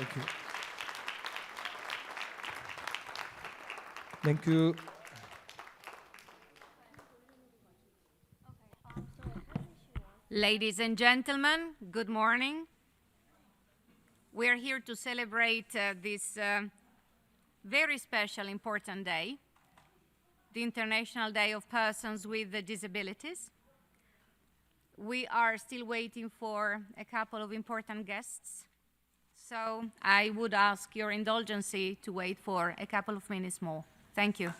Thank you. Thank you. Ladies and gentlemen, good morning. We are here to celebrate this very special, important day, the International Day of Persons with Disabilities. We are still waiting for a couple of important guests, so I would ask your indulgence to wait for a couple of minutes more. Thank you.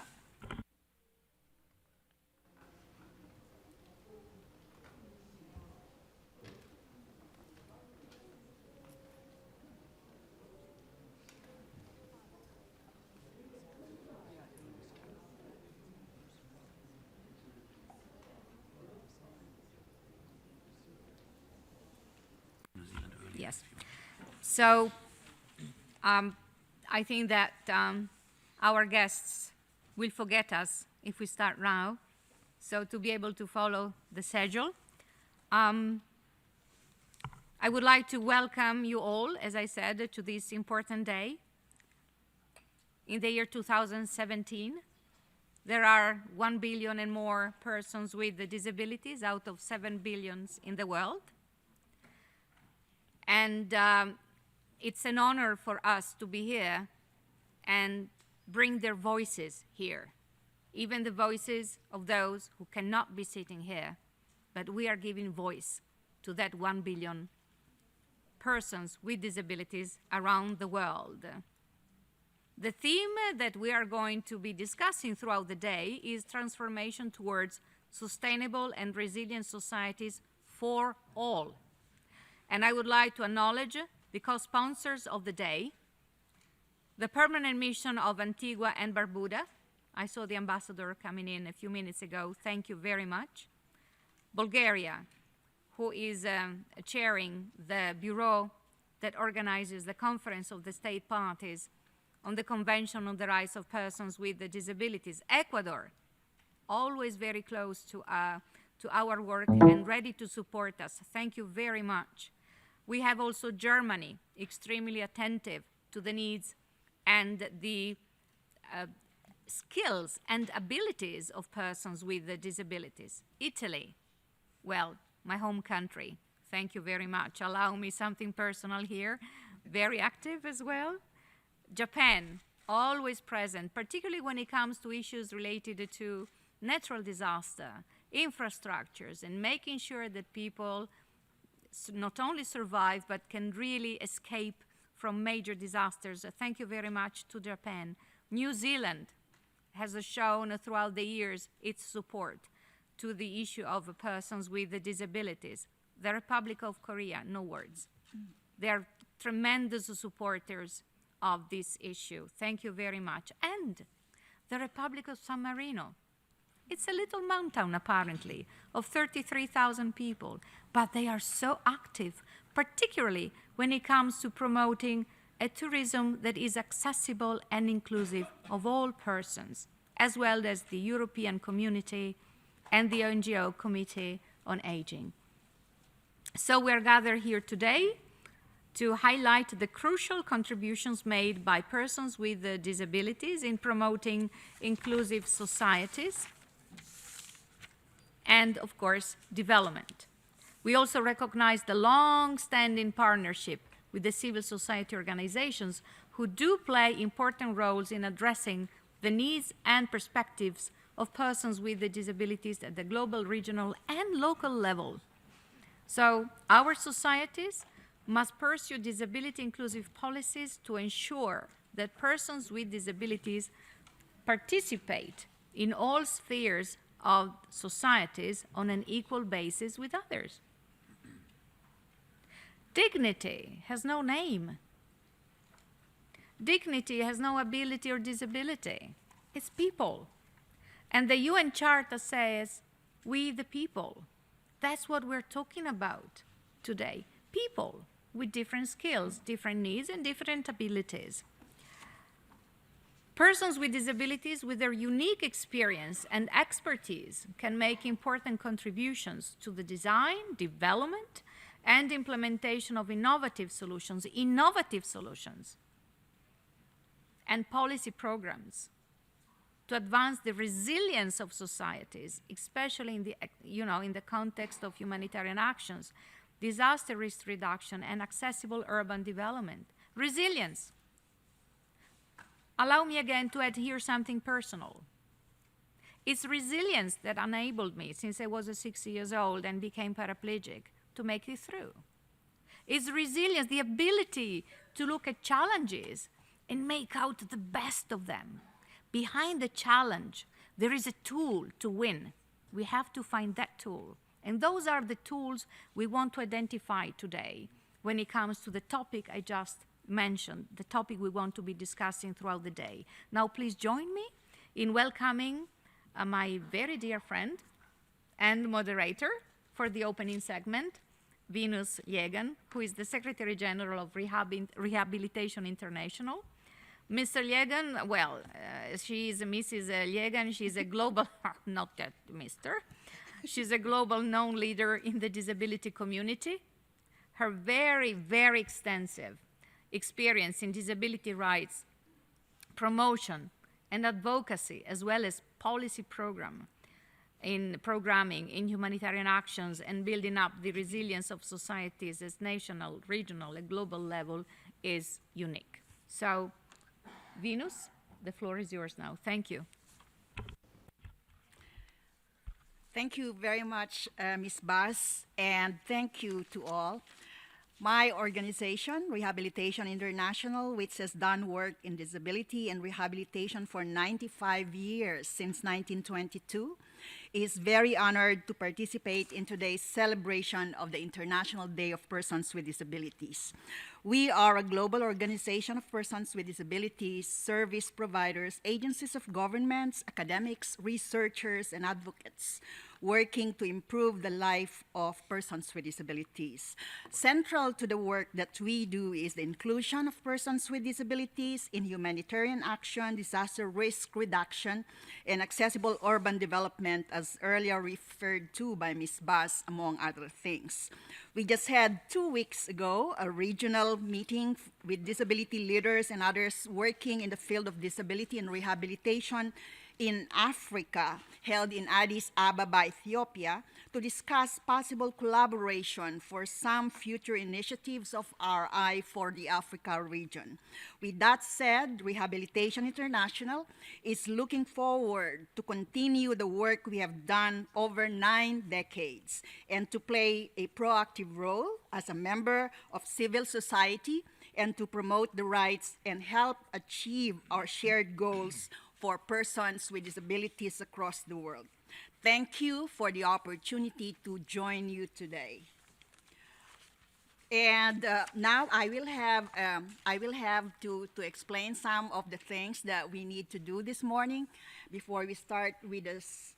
Yes. So I think that our guests will forget us if we start now. So to be able to follow the schedule, I would like to welcome you all, as I said, to this important day. In the year 2017, there are 1 billion and more persons with disabilities out of 7 billion in the world. And it's an honor for us to be here and bring their voices here, even the voices of those who cannot be sitting here. But we are giving voice to that 1 billion persons with disabilities around the world. The theme that we are going to be discussing throughout the day is transformation towards sustainable and resilient societies for all. And I would like to acknowledge the co-sponsors of the day, the Permanent Mission of Antigua and Barbuda. I saw the ambassador coming in a few minutes ago. Thank you very much. Bulgaria, who is chairing the bureau that organizes the Conference of the State Parties on the Convention on the Rights of Persons with Disabilities. Ecuador, always very close to our work and ready to support us. Thank you very much. We have also Germany, extremely attentive to the needs and the skills and abilities of persons with disabilities. Italy, well, my home country. Thank you very much. Allow me something personal here. Very active as well. Japan, always present, particularly when it comes to issues related to natural disaster, infrastructures, and making sure that people not only survive, but can really escape from major disasters. Thank you very much to Japan. New Zealand has shown throughout the years its support to the issue of persons with disabilities. The Republic of Korea, no words. They are tremendous supporters of this issue. Thank you very much. And the Republic of San Marino. It's a little mountain, apparently, of 33,000 people, but they are so active, particularly when it comes to promoting a tourism that is accessible and inclusive of all persons, as well as the European Community and the NGO Committee on Aging. So we're gathered here today to highlight the crucial contributions made by persons with disabilities in promoting inclusive societies and, of course, development. We also recognize the long-standing partnership with the civil society organizations who do play important roles in addressing the needs and perspectives of persons with disabilities at the global, regional, and local level. So our societies must pursue disability-inclusive policies to ensure that persons with disabilities participate in all spheres of societies on an equal basis with others. Dignity has no name. Dignity has no ability or disability. It's people. And the UN Charter says, we the people. That's what we're talking about today. People with different skills, different needs, and different abilities. Persons with disabilities with their unique experience and expertise can make important contributions to the design, development, and implementation of innovative solutions, and policy programs to advance the resilience of societies, especially in the, in the context of humanitarian actions, disaster risk reduction, and accessible urban development. Resilience. Allow me again to add here something personal. It's resilience that enabled me, since I was 6 years old and became paraplegic, to make it through. It's resilience, the ability to look at challenges and make out the best of them. Behind the challenge, there is a tool to win. We have to find that tool. And those are the tools we want to identify today when it comes to the topic I just mentioned, the topic we want to be discussing throughout the day. Now, please join me in welcoming my very dear friend and moderator for the opening segment, Venus Yegan, who is the Secretary General of Rehabilitation International. Mr. Yegan, well, she is Mrs. Yegan. She's a global, not that Mr. She's a global known leader in the disability community. Her very, very extensive experience in disability rights, promotion, and advocacy, as well as policy programming in humanitarian actions and building up the resilience of societies at national, regional, and global level is unique. So, Venus, the floor is yours now. Thank you. Thank you very much, Ms. Bass, and thank you to all. My organization, Rehabilitation International, which has done work in disability and rehabilitation for 95 years since 1922, is very honored to participate in today's celebration of the International Day of Persons with Disabilities. We are a global organization of persons with disabilities, service providers, agencies of governments, academics, researchers, and advocates working to improve the life of persons with disabilities. Central to the work that we do is the inclusion of persons with disabilities in humanitarian action, disaster risk reduction, and accessible urban development, as earlier referred to by Ms. Bass, among other things. We just had 2 weeks ago a regional meeting with disability leaders and others working in the field of disability and rehabilitation in Africa, held in Addis Ababa, Ethiopia, to discuss possible collaboration for some future initiatives of RI for the Africa region. With that said, Rehabilitation International is looking forward to continue the work we have done over 9 decades and to play a proactive role as a member of civil society and to promote the rights and help achieve our shared goals for persons with disabilities across the world. Thank you for the opportunity to join you today. And now I will have to explain some of the things that we need to do this morning before we start with this.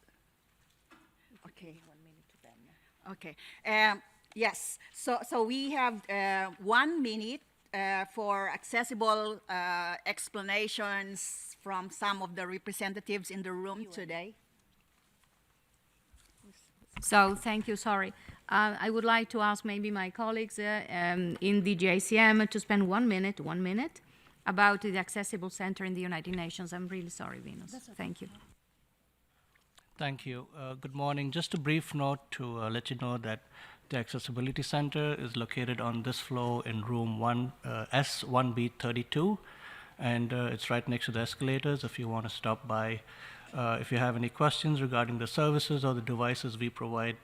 Okay. 1 minute to them. Okay. Yes. So we have 1 minute for accessible explanations from some of the representatives in the room today. So thank you, sorry. I would like to ask maybe my colleagues in the GICM to spend 1 minute about the Accessible Center in the United Nations. I'm really sorry, Venus. Okay. Thank you. Thank you. Good morning. Just a brief note to let you know that the Accessibility Center is located on this floor in room S1B32, and it's right next to the escalators if you want to stop by. If you have any questions regarding the services or the devices we provide,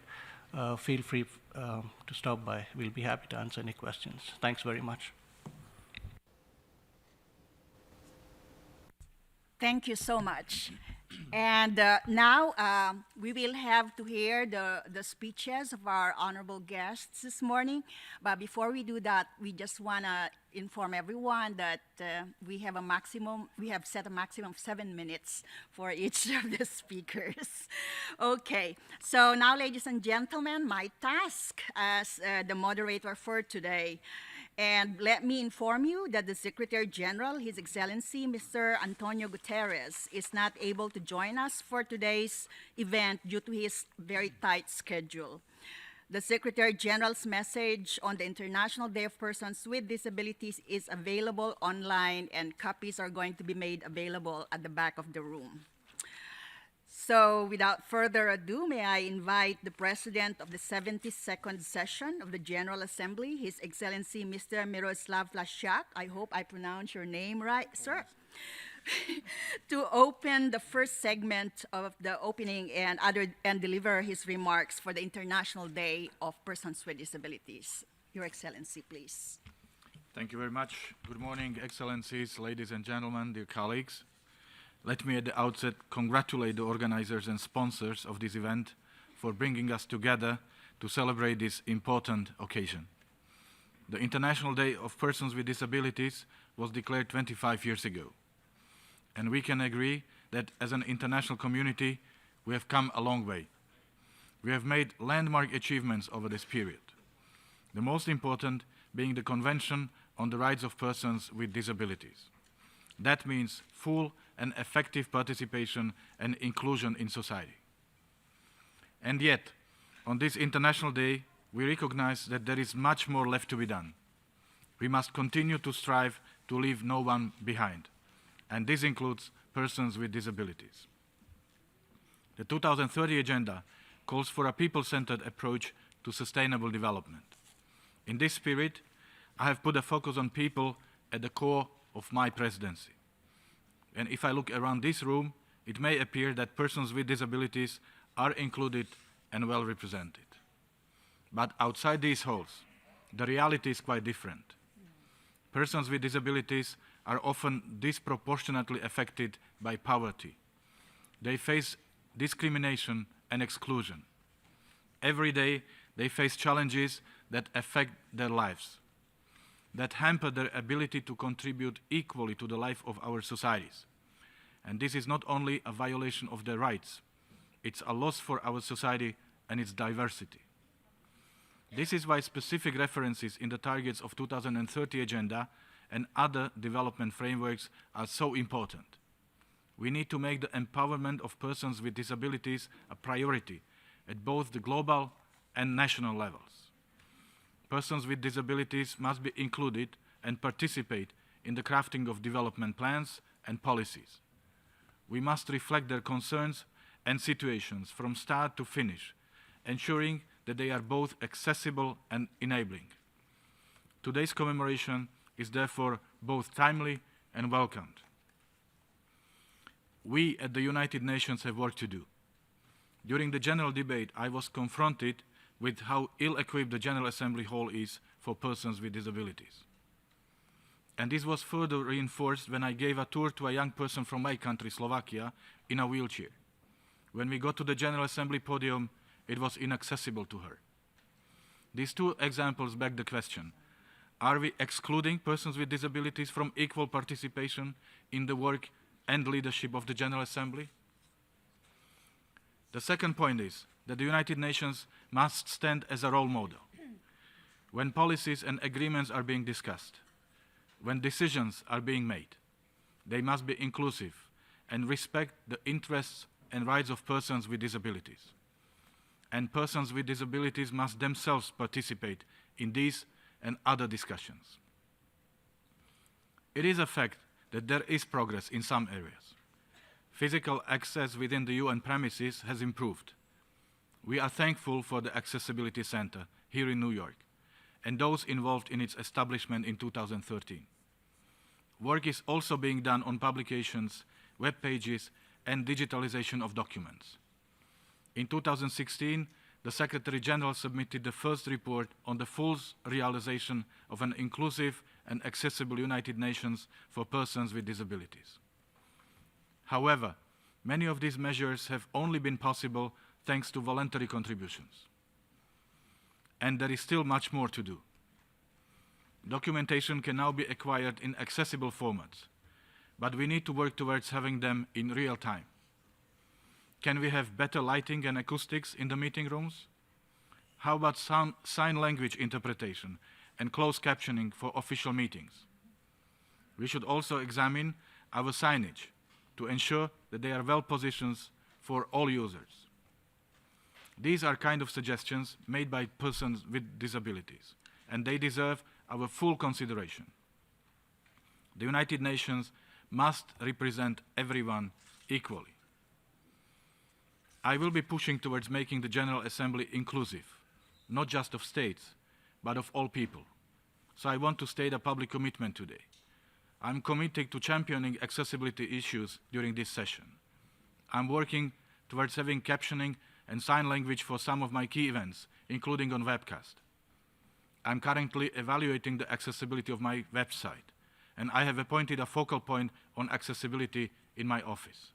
feel free to stop by. We'll be happy to answer any questions. Thanks very much. Thank you so much. And now we will have to hear the speeches of our honorable guests this morning. But before we do that, we just want to inform everyone that we have set a maximum of 7 minutes for each of the speakers. Okay, so now, ladies and gentlemen, my task as the moderator for today. And let me inform you that the Secretary General, His Excellency, Mr. Antonio Guterres, is not able to join us for today's event due to his very tight schedule. The Secretary General's message on the International Day of Persons with Disabilities is available online, and copies are going to be made available at the back of the room. So without further ado, may I invite the President of the 72nd session of the General Assembly, His Excellency Mr. Miroslav Lasiak, I hope I pronounce your name right, sir, to open the first segment of the opening and deliver his remarks for the International Day of Persons with Disabilities. Your Excellency, please. Thank you very much. Good morning, Excellencies, ladies and gentlemen, dear colleagues. Let me at the outset congratulate the organizers and sponsors of this event for bringing us together to celebrate this important occasion. The International Day of Persons with Disabilities was declared 25 years ago. And we can agree that as an international community, we have come a long way. We have made landmark achievements over this period. The most important being the Convention on the Rights of Persons with Disabilities. That means full and effective participation and inclusion in society. And yet, on this International Day, we recognize that there is much more left to be done. We must continue to strive to leave no one behind, and this includes persons with disabilities. The 2030 Agenda calls for a people-centered approach to sustainable development. In this spirit, I have put a focus on people at the core of my presidency. And if I look around this room, it may appear that persons with disabilities are included and well represented. But outside these halls, the reality is quite different. Persons with disabilities are often disproportionately affected by poverty. They face discrimination and exclusion. Every day, they face challenges that affect their lives, that hamper their ability to contribute equally to the life of our societies. And this is not only a violation of their rights, it's a loss for our society and its diversity. This is why specific references in the targets of 2030 Agenda and other development frameworks are so important. We need to make the empowerment of persons with disabilities a priority at both the global and national levels. Persons with disabilities must be included and participate in the crafting of development plans and policies. We must reflect their concerns and situations from start to finish, ensuring that they are both accessible and enabling. Today's commemoration is therefore both timely and welcomed. We at the United Nations have work to do. During the general debate, I was confronted with how ill-equipped the General Assembly Hall is for persons with disabilities. And this was further reinforced when I gave a tour to a young person from my country, Slovakia, in a wheelchair. When we got to the General Assembly podium, it was inaccessible to her. These two examples beg the question, are we excluding persons with disabilities from equal participation in the work and leadership of the General Assembly? The second point is that the United Nations must stand as a role model. When policies and agreements are being discussed, when decisions are being made, they must be inclusive and respect the interests and rights of persons with disabilities. And persons with disabilities must themselves participate in these and other discussions. It is a fact that there is progress in some areas. Physical access within the UN premises has improved. We are thankful for the Accessibility Center here in New York and those involved in its establishment in 2013. Work is also being done on publications, web pages, and digitalization of documents. In 2016, the Secretary General submitted the first report on the full realization of an inclusive and accessible United Nations for persons with disabilities. However, many of these measures have only been possible thanks to voluntary contributions. And there is still much more to do. Documentation can now be acquired in accessible formats, but we need to work towards having them in real time. Can we have better lighting and acoustics in the meeting rooms? How about sign language interpretation and closed captioning for official meetings? We should also examine our signage to ensure that they are well positioned for all users. These are kind of suggestions made by persons with disabilities, and they deserve our full consideration. The United Nations must represent everyone equally. I will be pushing towards making the General Assembly inclusive, not just of states, but of all people. So I want to state a public commitment today. I'm committed to championing accessibility issues during this session. I'm working towards having captioning and sign language for some of my key events, including on webcast. I'm currently evaluating the accessibility of my website, and I have appointed a focal point on accessibility in my office.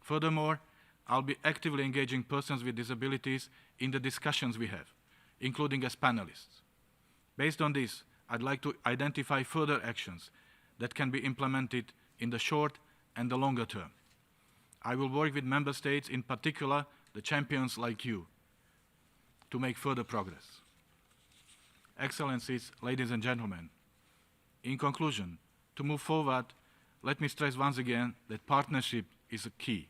Furthermore, I'll be actively engaging persons with disabilities in the discussions we have, including as panelists. Based on this, I'd like to identify further actions that can be implemented in the short and the longer term. I will work with member states, in particular the champions like you, to make further progress. Excellencies, ladies and gentlemen, in conclusion, to move forward, let me stress once again that partnership is a key.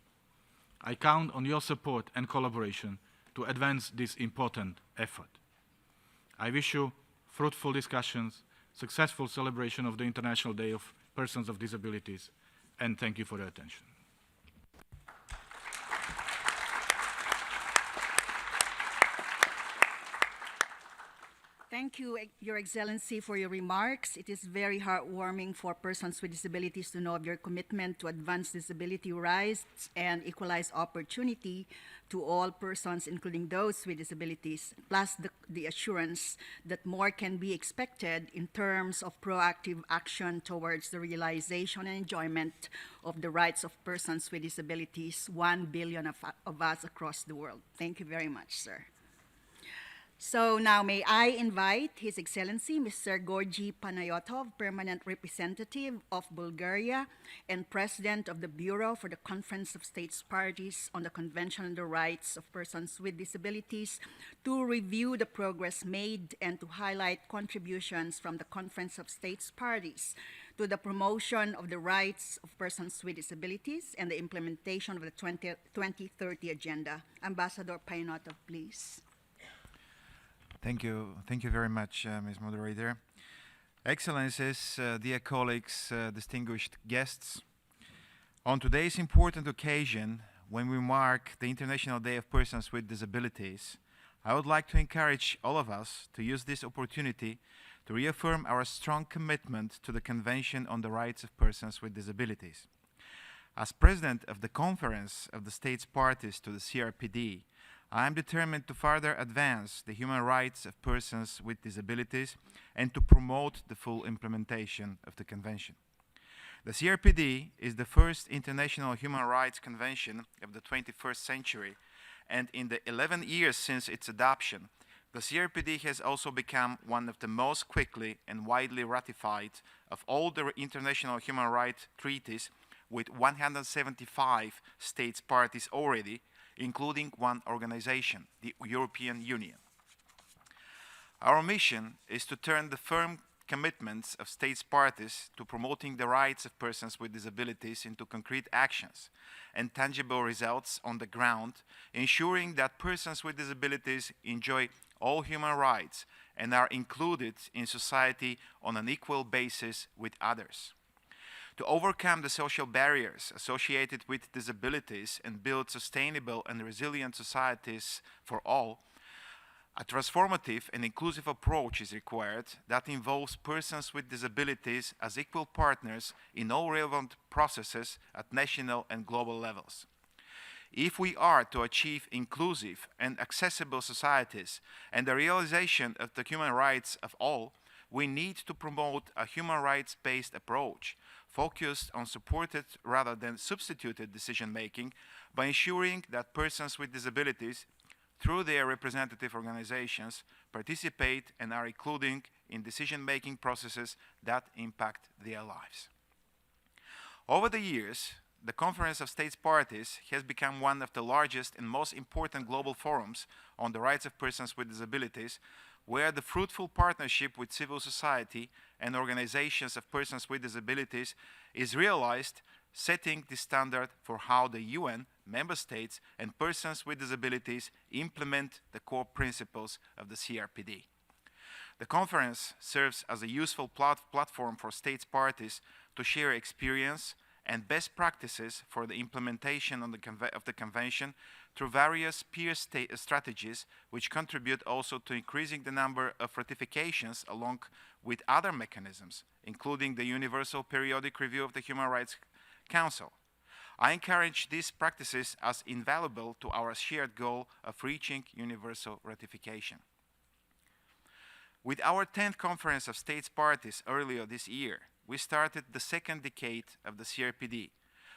I count on your support and collaboration to advance this important effort. I wish you fruitful discussions, successful celebration of the International Day of Persons with Disabilities, and thank you for your attention. Thank you, Your Excellency, for your remarks. It is very heartwarming for persons with disabilities to know of your commitment to advance disability rights and equalize opportunity to all persons, including those with disabilities, plus the assurance that more can be expected in terms of proactive action towards the realization and enjoyment of the rights of persons with disabilities, 1 billion of us across the world. Thank you very much, sir. So now may I invite His Excellency Mr. Gorgi Panayotov, Permanent Representative of Bulgaria and President of the Bureau for the Conference of States Parties on the Convention on the Rights of Persons with Disabilities, to review the progress made and to highlight contributions from the Conference of States Parties to the promotion of the rights of persons with disabilities and the implementation of the 2030 Agenda. Ambassador Panayotov, please. Thank you very much, Ms. Moderator. Excellencies, dear colleagues, distinguished guests, on today's important occasion, when we mark the International Day of Persons with Disabilities, I would like to encourage all of us to use this opportunity to reaffirm our strong commitment to the Convention on the Rights of Persons with Disabilities. As President of the Conference of the States Parties to the CRPD, I am determined to further advance the human rights of persons with disabilities and to promote the full implementation of the Convention. The CRPD is the first international human rights convention of the 21st century, and in the 11 years since its adoption, the CRPD has also become one of the most quickly and widely ratified of all the international human rights treaties, with 175 states parties already, including one organization, the European Union. Our mission is to turn the firm commitments of states parties to promoting the rights of persons with disabilities into concrete actions and tangible results on the ground, ensuring that persons with disabilities enjoy all human rights and are included in society on an equal basis with others. To overcome the social barriers associated with disabilities and build sustainable and resilient societies for all, a transformative and inclusive approach is required that involves persons with disabilities as equal partners in all relevant processes at national and global levels. If we are to achieve inclusive and accessible societies and the realization of the human rights of all, we need to promote a human rights-based approach focused on supported rather than substituted decision-making by ensuring that persons with disabilities, through their representative organizations, participate and are included in decision-making processes that impact their lives. Over the years, the Conference of States Parties has become one of the largest and most important global forums on the rights of persons with disabilities, where the fruitful partnership with civil society and organizations of persons with disabilities is realized setting the standard for how the UN, member states, and persons with disabilities implement the core principles of the CRPD. The conference serves as a useful platform for states parties to share experience and best practices for the implementation of the Convention through various peer strategies, which contribute also to increasing the number of ratifications along with other mechanisms, including the Universal Periodic Review of the Human Rights Council. I encourage these practices as invaluable to our shared goal of reaching universal ratification. With our 10th Conference of States Parties earlier this year, we started the second decade of the CRPD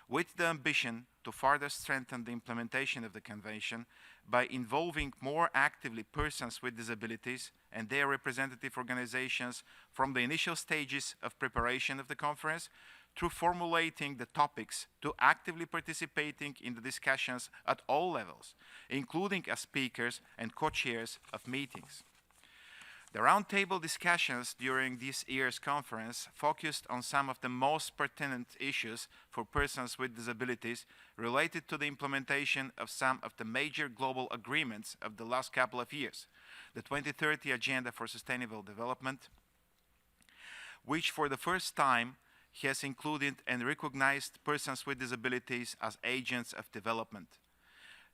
with the ambition to further strengthen the implementation of the Convention by involving more actively persons with disabilities and their representative organizations from the initial stages of preparation of the conference through formulating the topics to actively participating in the discussions at all levels, including as speakers and co-chairs of meetings. The roundtable discussions during this year's conference focused on some of the most pertinent issues for persons with disabilities related to the implementation of some of the major global agreements of the last couple of years, the 2030 Agenda for Sustainable Development, which for the first time has included and recognized persons with disabilities as agents of development,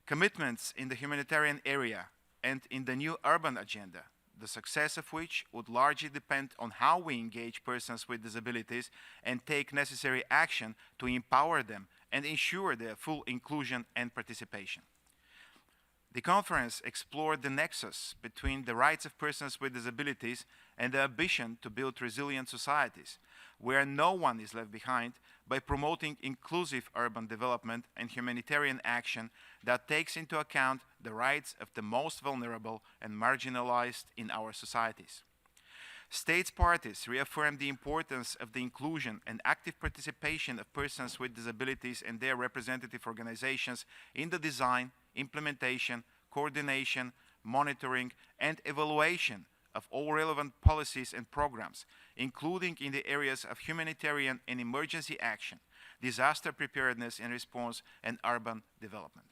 commitments in the humanitarian area and in the new urban agenda, the success of which would largely depend on how we engage persons with disabilities and take necessary action to empower them and ensure their full inclusion and participation. The conference explored the nexus between the rights of persons with disabilities and the ambition to build resilient societies, where no one is left behind, by promoting inclusive urban development and humanitarian action that takes into account the rights of the most vulnerable and marginalized in our societies. States parties reaffirmed the importance of the inclusion and active participation of persons with disabilities and their representative organizations in the design, implementation, coordination, monitoring, and evaluation of all relevant policies and programs, including in the areas of humanitarian and emergency action, disaster preparedness and response, and urban development.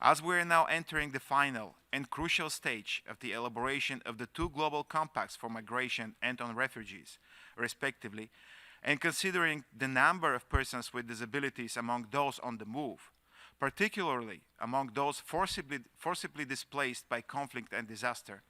As we are now entering the final and crucial stage of the elaboration of the two global compacts for migration and on refugees, respectively, and considering the number of persons with disabilities among those on the move, particularly among those forcibly displaced by conflict and disaster,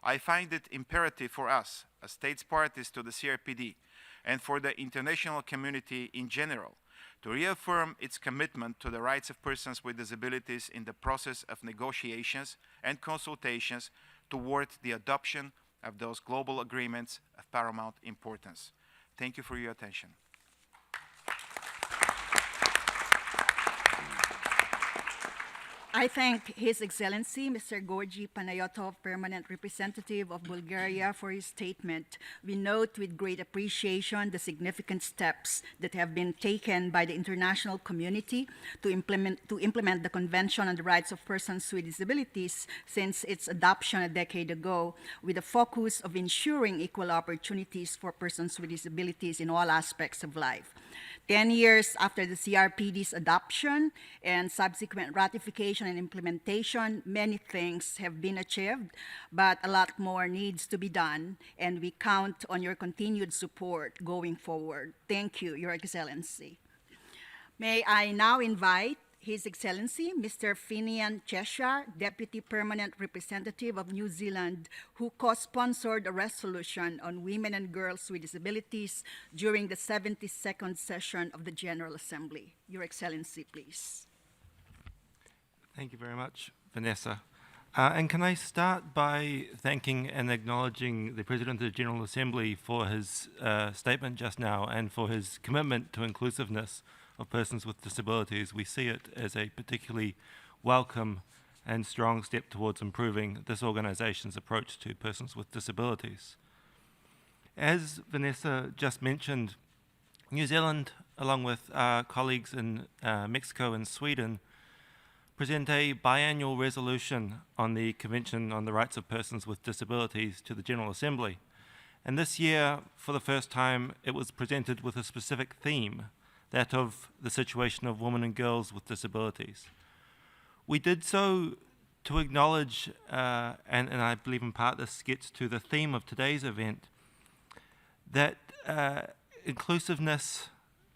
I find it imperative for us, as states parties to the CRPD, and for the international community in general, to reaffirm its commitment to the rights of persons with disabilities in the process of negotiations and consultations toward the adoption of those global agreements of paramount importance. Thank you for your attention. I thank His Excellency, Mr. Gorgi Panayotov, Permanent Representative of Bulgaria, for his statement. We note with great appreciation the significant steps that have been taken by the international community to implement the Convention on the Rights of Persons with Disabilities since its adoption a decade ago, with a focus of ensuring equal opportunities for persons with disabilities in all aspects of life. 10 years after the CRPD's adoption and subsequent ratification and implementation, many things have been achieved, but a lot more needs to be done, and we count on your continued support going forward. Thank you, Your Excellency. May I now invite His Excellency, Mr. Finian Cheshire, Deputy Permanent Representative of New Zealand, who co-sponsored a resolution on women and girls with disabilities during the 72nd session of the General Assembly. Your Excellency, please. Thank you very much, Vanessa. And can I start by thanking and acknowledging the President of the General Assembly for his statement just now and for his commitment to inclusiveness of persons with disabilities. We see it as a particularly welcome and strong step towards improving this organization's approach to persons with disabilities. As Vanessa just mentioned, New Zealand, along with our colleagues in Mexico and Sweden, present a biannual resolution on the Convention on the Rights of Persons with Disabilities to the General Assembly. And this year, for the first time, it was presented with a specific theme, that of the situation of women and girls with disabilities. We did so to acknowledge, and I believe in part this gets to the theme of today's event, that inclusiveness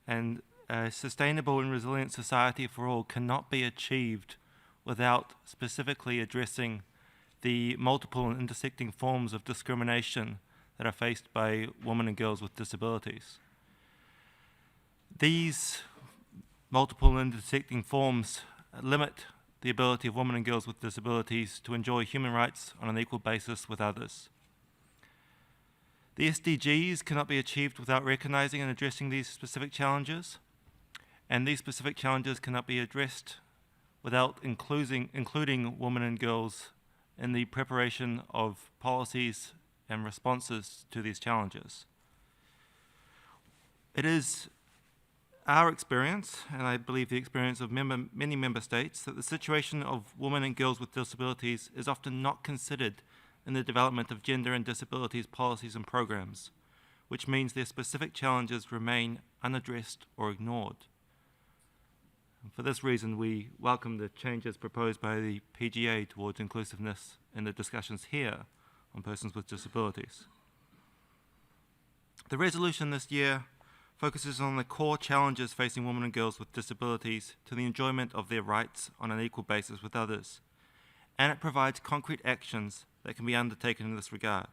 and a sustainable and resilient society for all cannot be achieved without specifically addressing the multiple and intersecting forms of discrimination that are faced by women and girls with disabilities. These multiple and intersecting forms limit the ability of women and girls with disabilities to enjoy human rights on an equal basis with others. The SDGs cannot be achieved without recognizing and addressing these specific challenges, and these specific challenges cannot be addressed without including women and girls in the preparation of policies and responses to these challenges. It is our experience, and I believe the experience of many member states, that the situation of women and girls with disabilities is often not considered in the development of gender and disabilities policies and programs, which means their specific challenges remain unaddressed or ignored. And for this reason, we welcome the changes proposed by the PGA towards inclusiveness in the discussions here on persons with disabilities. The resolution this year focuses on the core challenges facing women and girls with disabilities to the enjoyment of their rights on an equal basis with others, and it provides concrete actions that can be undertaken in this regard.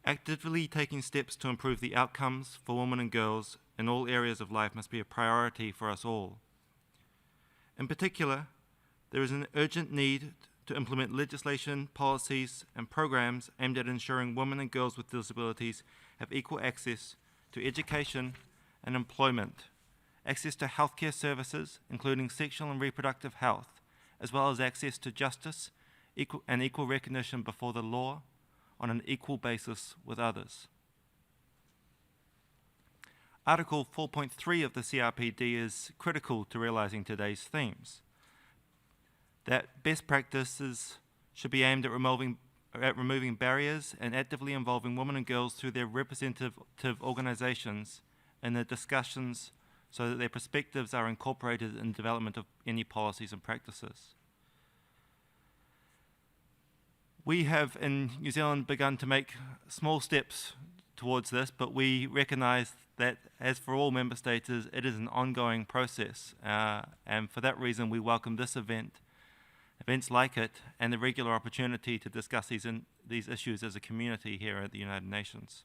Actively taking steps to improve the outcomes for women and girls in all areas of life must be a priority for us all. In particular, there is an urgent need to implement legislation, policies, and programs aimed at ensuring women and girls with disabilities have equal access to education and employment, access to healthcare services, including sexual and reproductive health, as well as access to justice and equal recognition before the law on an equal basis with others. Article 4.3 of the CRPD is critical to realizing today's themes, that best practices should be aimed at removing barriers and actively involving women and girls through their representative organizations in the discussions so that their perspectives are incorporated in the development of any policies and practices. We have in New Zealand begun to make small steps towards this, but we recognize that, as for all member states, it is an ongoing process. And for that reason, we welcome this events like it, and the regular opportunity to discuss these issues as a community here at the United Nations.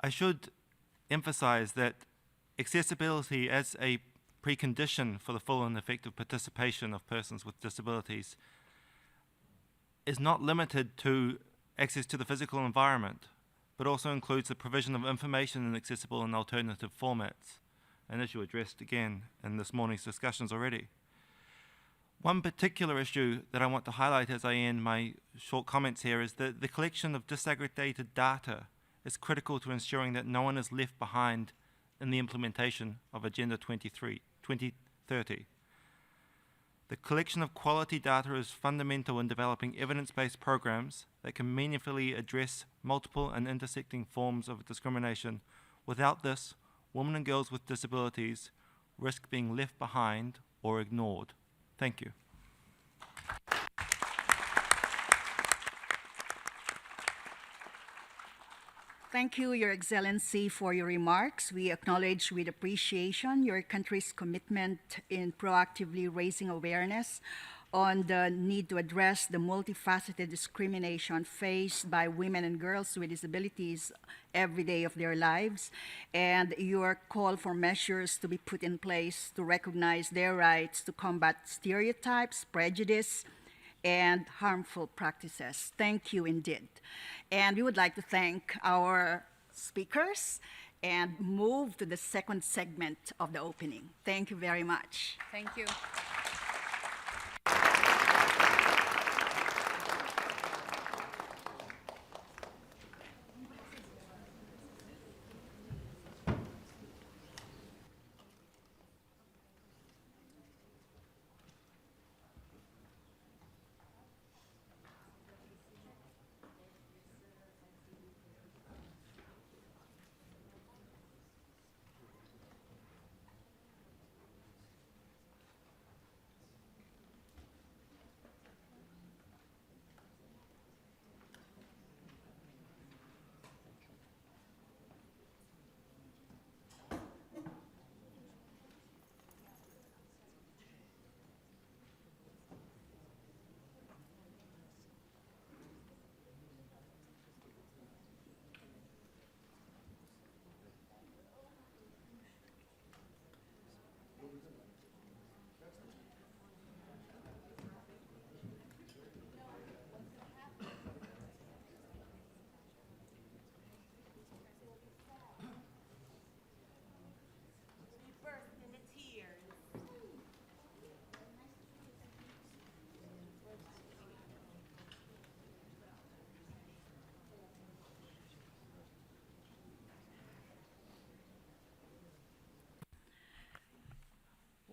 I should emphasize that accessibility as a precondition for the full and effective participation of persons with disabilities is not limited to access to the physical environment, but also includes the provision of information in accessible and alternative formats, an issue addressed again in this morning's discussions already. One particular issue that I want to highlight as I end my short comments here is that the collection of disaggregated data is critical to ensuring that no one is left behind in the implementation of Agenda 2030. The collection of quality data is fundamental in developing evidence-based programs that can meaningfully address multiple and intersecting forms of discrimination. Without this, women and girls with disabilities risk being left behind or ignored. Thank you. Thank you, Your Excellency, for your remarks. We acknowledge with appreciation your country's commitment in proactively raising awareness on the need to address the multifaceted discrimination faced by women and girls with disabilities every day of their lives, and your call for measures to be put in place to recognize their rights to combat stereotypes, prejudice, and harmful practices. Thank you indeed. And we would like to thank our speakers and move to the second segment of the opening. Thank you very much. Thank you.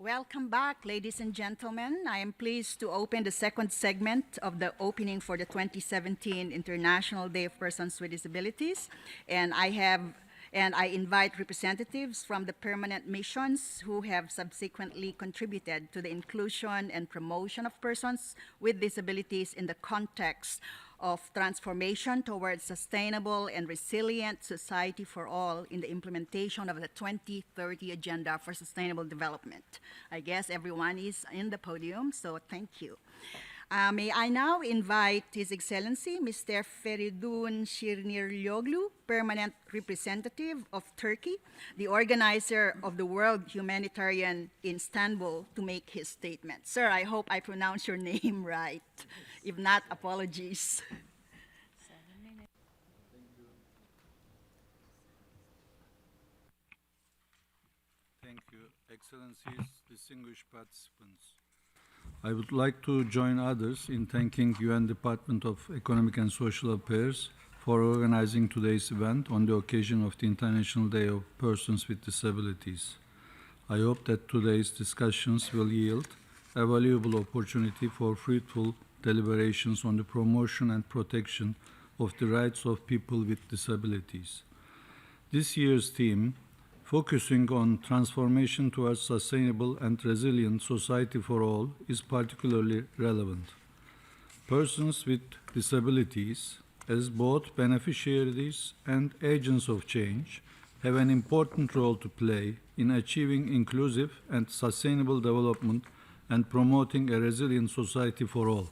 Welcome back, ladies and gentlemen. I am pleased to open the second segment of the opening for the 2017 International Day of Persons with Disabilities. And I invite representatives from the permanent missions who have subsequently contributed to the inclusion and promotion of persons with disabilities in the context of transformation towards sustainable and resilient society for all in the implementation of the 2030 Agenda for Sustainable Development. I guess everyone is in the podium, so thank you. May I now invite His Excellency, Mr. Feridun Şirniryoglu, Permanent Representative of Turkey, the organizer of the World Humanitarian in Istanbul, to make his statement. Sir, I hope I pronounce your name right. If not, apologies. Thank you, Excellencies, distinguished participants. I would like to join others in thanking UN Department of Economic and Social Affairs for organizing today's event on the occasion of the International Day of Persons with Disabilities. I hope that today's discussions will yield a valuable opportunity for fruitful deliberations on the promotion and protection of the rights of people with disabilities. This year's theme, focusing on transformation towards sustainable and resilient society for all, is particularly relevant. Persons with disabilities, as both beneficiaries and agents of change, have an important role to play in achieving inclusive and sustainable development and promoting a resilient society for all.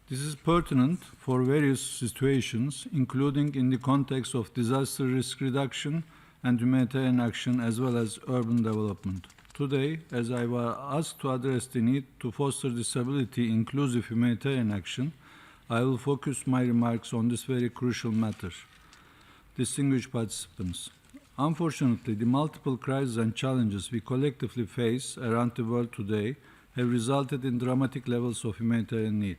This is pertinent for various situations, including in the context of disaster risk reduction and humanitarian action, as well as urban development. Today, as I was asked to address the need to foster disability-inclusive humanitarian action, I will focus my remarks on this very crucial matter. Distinguished participants, unfortunately, the multiple crises and challenges we collectively face around the world today have resulted in dramatic levels of humanitarian need.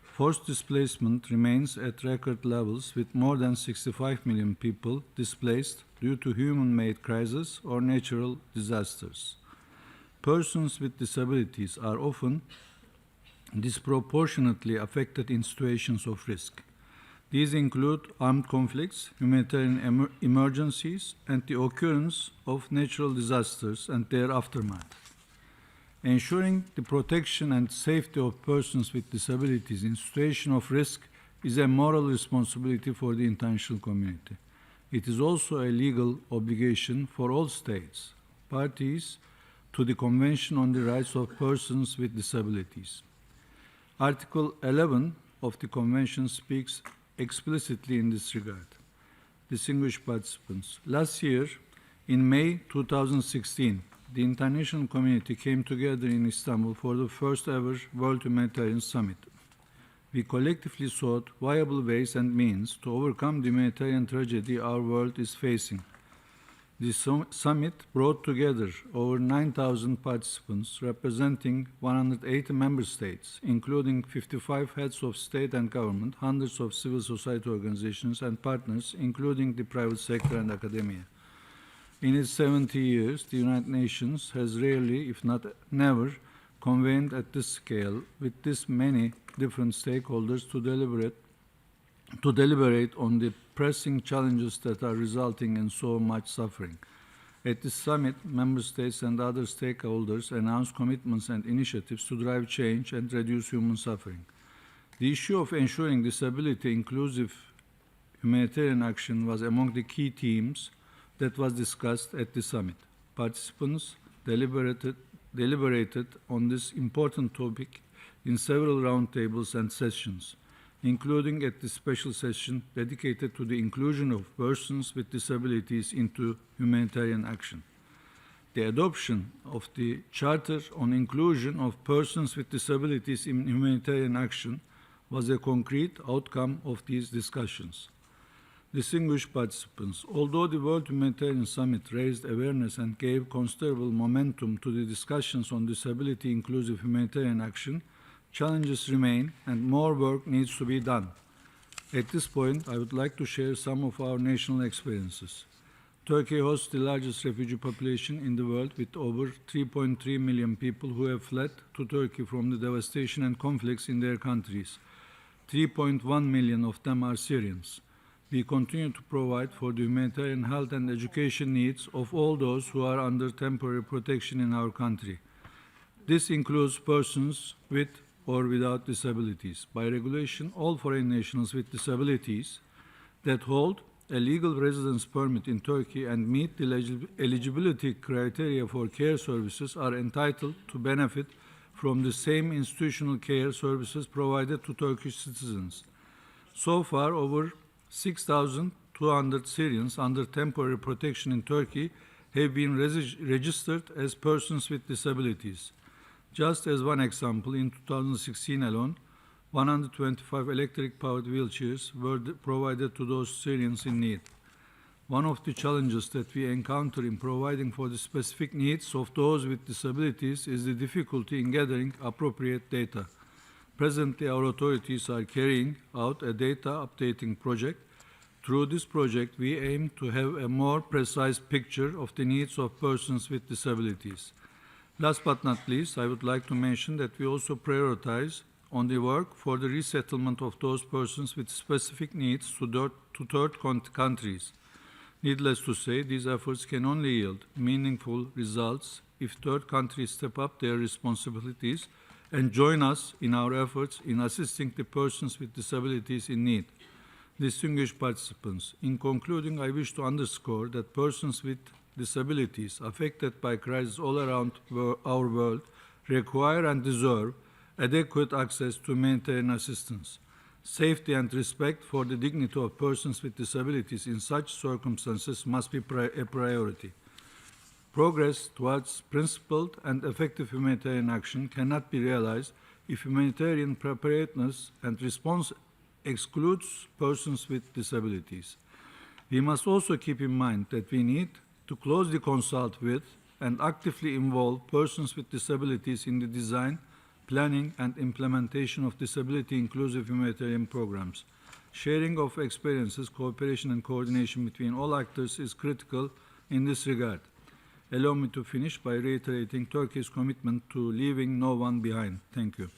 Forced displacement remains at record levels, with more than 65 million people displaced due to human-made crises or natural disasters. Persons with disabilities are often disproportionately affected in situations of risk. These include armed conflicts, humanitarian emergencies, and the occurrence of natural disasters and their aftermath. Ensuring the protection and safety of persons with disabilities in situations of risk is a moral responsibility for the international community. It is also a legal obligation for all states, parties to the Convention on the Rights of Persons with Disabilities. Article 11 of the Convention speaks explicitly in this regard. Distinguished participants, last year, in May 2016, the international community came together in Istanbul for the first ever World Humanitarian Summit. We collectively sought viable ways and means to overcome the humanitarian tragedy our world is facing. The summit brought together over 9,000 participants representing 180 member states, including 55 heads of state and government, hundreds of civil society organizations and partners, including the private sector and academia. In its 70 years, the United Nations has rarely, if not never, convened at this scale with this many different stakeholders to deliberate on the pressing challenges that are resulting in so much suffering. At this summit, member states and other stakeholders announced commitments and initiatives to drive change and reduce human suffering. The issue of ensuring disability-inclusive humanitarian action was among the key themes that was discussed at the summit. Participants deliberated on this important topic in several roundtables and sessions, including at the special session dedicated to the inclusion of persons with disabilities into humanitarian action. The adoption of the Charter on Inclusion of Persons with Disabilities in Humanitarian Action was a concrete outcome of these discussions. Distinguished participants, although the World Humanitarian Summit raised awareness and gave considerable momentum to the discussions on disability-inclusive humanitarian action, challenges remain and more work needs to be done. At this point, I would like to share some of our national experiences. Turkey hosts the largest refugee population in the world, with over 3.3 million people who have fled to Turkey from the devastation and conflicts in their countries. 3.1 million of them are Syrians. We continue to provide for the humanitarian, health and education needs of all those who are under temporary protection in our country. This includes persons with or without disabilities. By regulation, all foreign nationals with disabilities that hold a legal residence permit in Turkey and meet the eligibility criteria for care services are entitled to benefit from the same institutional care services provided to Turkish citizens. So far, over 6,200 Syrians under temporary protection in Turkey have been registered as persons with disabilities. Just as one example, in 2016 alone, 125 electric-powered wheelchairs were provided to those Syrians in need. One of the challenges that we encounter in providing for the specific needs of those with disabilities is the difficulty in gathering appropriate data. Presently, our authorities are carrying out a data updating project. Through this project, we aim to have a more precise picture of the needs of persons with disabilities. Last but not least, I would like to mention that we also prioritize on the work for the resettlement of those persons with specific needs to third countries. Needless to say, these efforts can only yield meaningful results if third countries step up their responsibilities and join us in our efforts in assisting the persons with disabilities in need. Distinguished participants, in concluding, I wish to underscore that persons with disabilities affected by crises all around our world require and deserve adequate access to humanitarian assistance. Safety and respect for the dignity of persons with disabilities in such circumstances must be a priority. Progress towards principled and effective humanitarian action cannot be realized if humanitarian preparedness and response excludes persons with disabilities. We must also keep in mind that we need to closely consult with and actively involve persons with disabilities in the design, planning, and implementation of disability-inclusive humanitarian programs. Sharing of experiences, cooperation, and coordination between all actors is critical in this regard. Allow me to finish by reiterating Turkey's commitment to leaving no one behind. Thank you.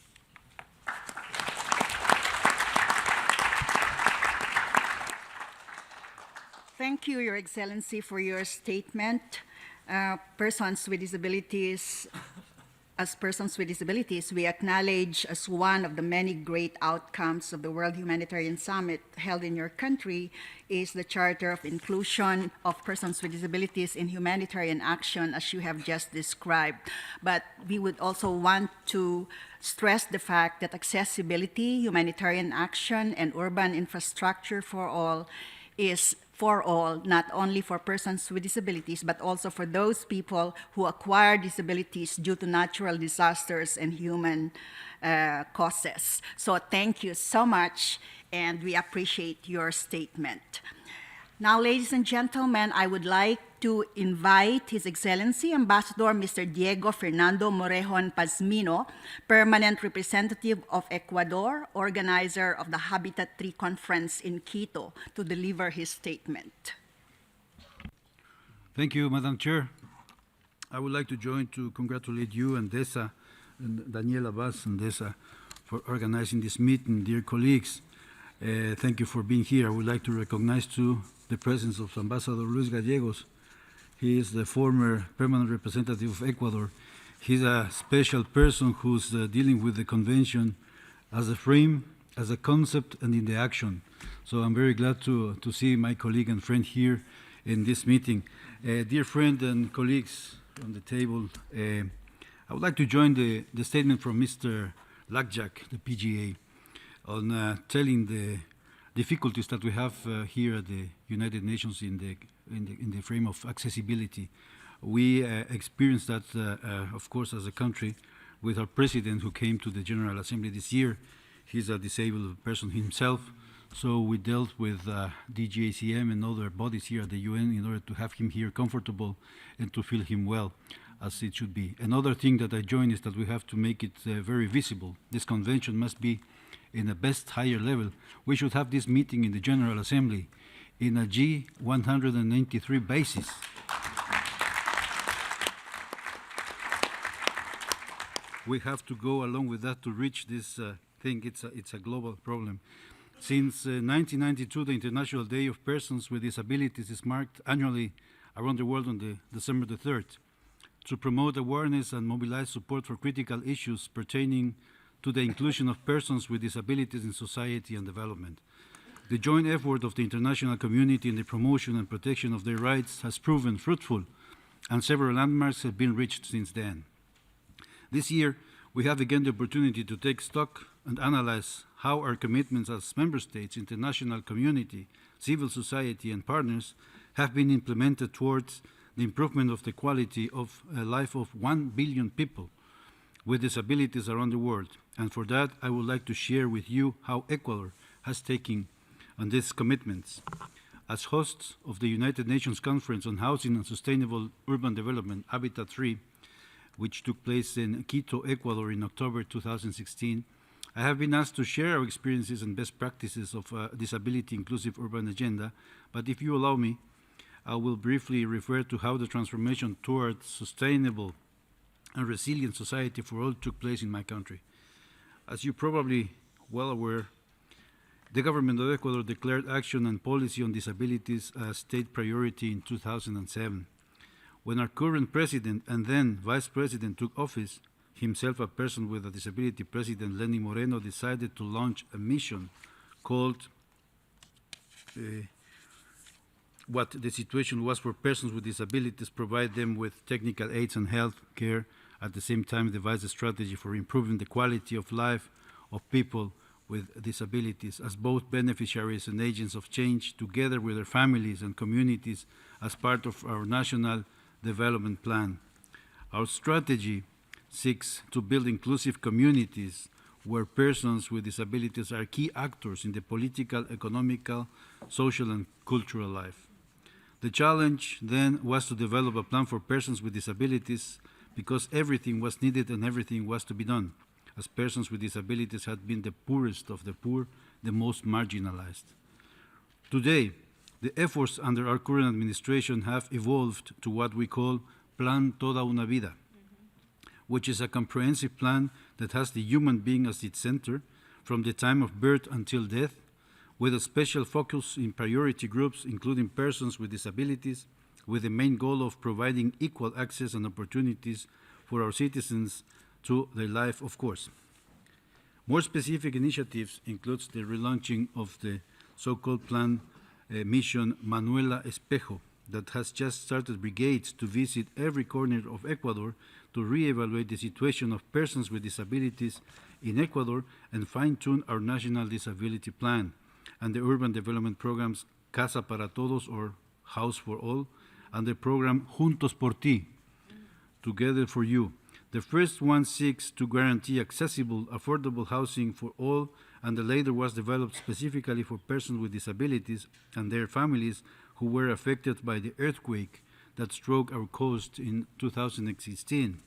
Thank you, Your Excellency, for your statement. Persons with disabilities, as persons with disabilities, we acknowledge as one of the many great outcomes of the World Humanitarian Summit held in your country is the Charter of Inclusion of Persons with Disabilities in Humanitarian Action, as you have just described. But we would also want to stress the fact that accessibility, humanitarian action, and urban infrastructure for all is for all, not only for persons with disabilities, but also for those people who acquire disabilities due to natural disasters and human causes. So thank you so much, and we appreciate your statement. Now, ladies and gentlemen, I would like to invite His Excellency Ambassador Mr. Diego Fernando Morejon Pazmino, Permanent Representative of Ecuador, organizer of the Habitat 3 Conference in Quito, to deliver his statement. Thank you, Madam Chair. I would like to join to congratulate you and DESA, and Daniela Vaz and DESA, for organizing this meeting. Dear colleagues, thank you for being here. I would like to recognize too the presence of Ambassador Luis Gallegos. He is the former permanent representative of Ecuador. He's a special person who's dealing with the convention as a frame, as a concept, and in the action. So I'm very glad to see my colleague and friend here in this meeting. Dear friend and colleagues on the table, I would like to join the statement from Mr. Lakjak, the PGA, on telling the difficulties that we have here at the United Nations in the frame of accessibility. We experienced that, of course, as a country, with our president who came to the General Assembly this year. He's a disabled person himself, so we dealt with DGACM and other bodies here at the UN in order to have him here comfortable and to feel him well, as it should be. Another thing that I join is that we have to make it very visible. This convention must be in a best higher level. We should have this meeting in the General Assembly in a G193 basis. We have to go along with that to reach this thing. It's a global problem. Since 1992, the International Day of Persons with Disabilities is marked annually around the world on December the 3rd to promote awareness and mobilize support for critical issues pertaining to the inclusion of persons with disabilities in society and development. The joint effort of the international community in the promotion and protection of their rights has proven fruitful, and several landmarks have been reached since then. This year, we have again the opportunity to take stock and analyze how our commitments as member states, international community, civil society, and partners have been implemented towards the improvement of the quality of life of 1 billion people with disabilities around the world. And for that, I would like to share with you how Ecuador has taken on these commitments. As hosts of the United Nations Conference on Housing and Sustainable Urban Development, Habitat 3, which took place in Quito, Ecuador in October 2016, I have been asked to share our experiences and best practices of a disability-inclusive urban agenda, but if you allow me, I will briefly refer to how the transformation towards sustainable and resilient society for all took place in my country. As you're probably well aware, the government of Ecuador declared action and policy on disabilities as state priority in 2007. When our current president and then vice president took office, himself a person with a disability, President Lenín Moreno, decided to launch a mission called what the situation was for persons with disabilities, provide them with technical aids and health care, at the same time devise a strategy for improving the quality of life of people with disabilities as both beneficiaries and agents of change, together with their families and communities as part of our national development plan. Our strategy seeks to build inclusive communities where persons with disabilities are key actors in the political, economical, social, and cultural life. The challenge then was to develop a plan for persons with disabilities because everything was needed and everything was to be done, as persons with disabilities had been the poorest of the poor, the most marginalized. Today, the efforts under our current administration have evolved to what we call Plan Toda una Vida, which is a comprehensive plan that has the human being as its center from the time of birth until death, with a special focus in priority groups, including persons with disabilities, with the main goal of providing equal access and opportunities for our citizens to their life, of course. More specific initiatives includes the relaunching of the so-called plan mission Manuela Espejo, that has just started brigades to visit every corner of Ecuador to re-evaluate the situation of persons with disabilities in Ecuador and fine-tune our national disability plan and the urban development programs Casa para Todos, or House for All, and the program Juntos por Ti, Together for You. The first one seeks to guarantee accessible, affordable housing for all, and the latter was developed specifically for persons with disabilities and their families who were affected by the earthquake that struck our coast in 2016.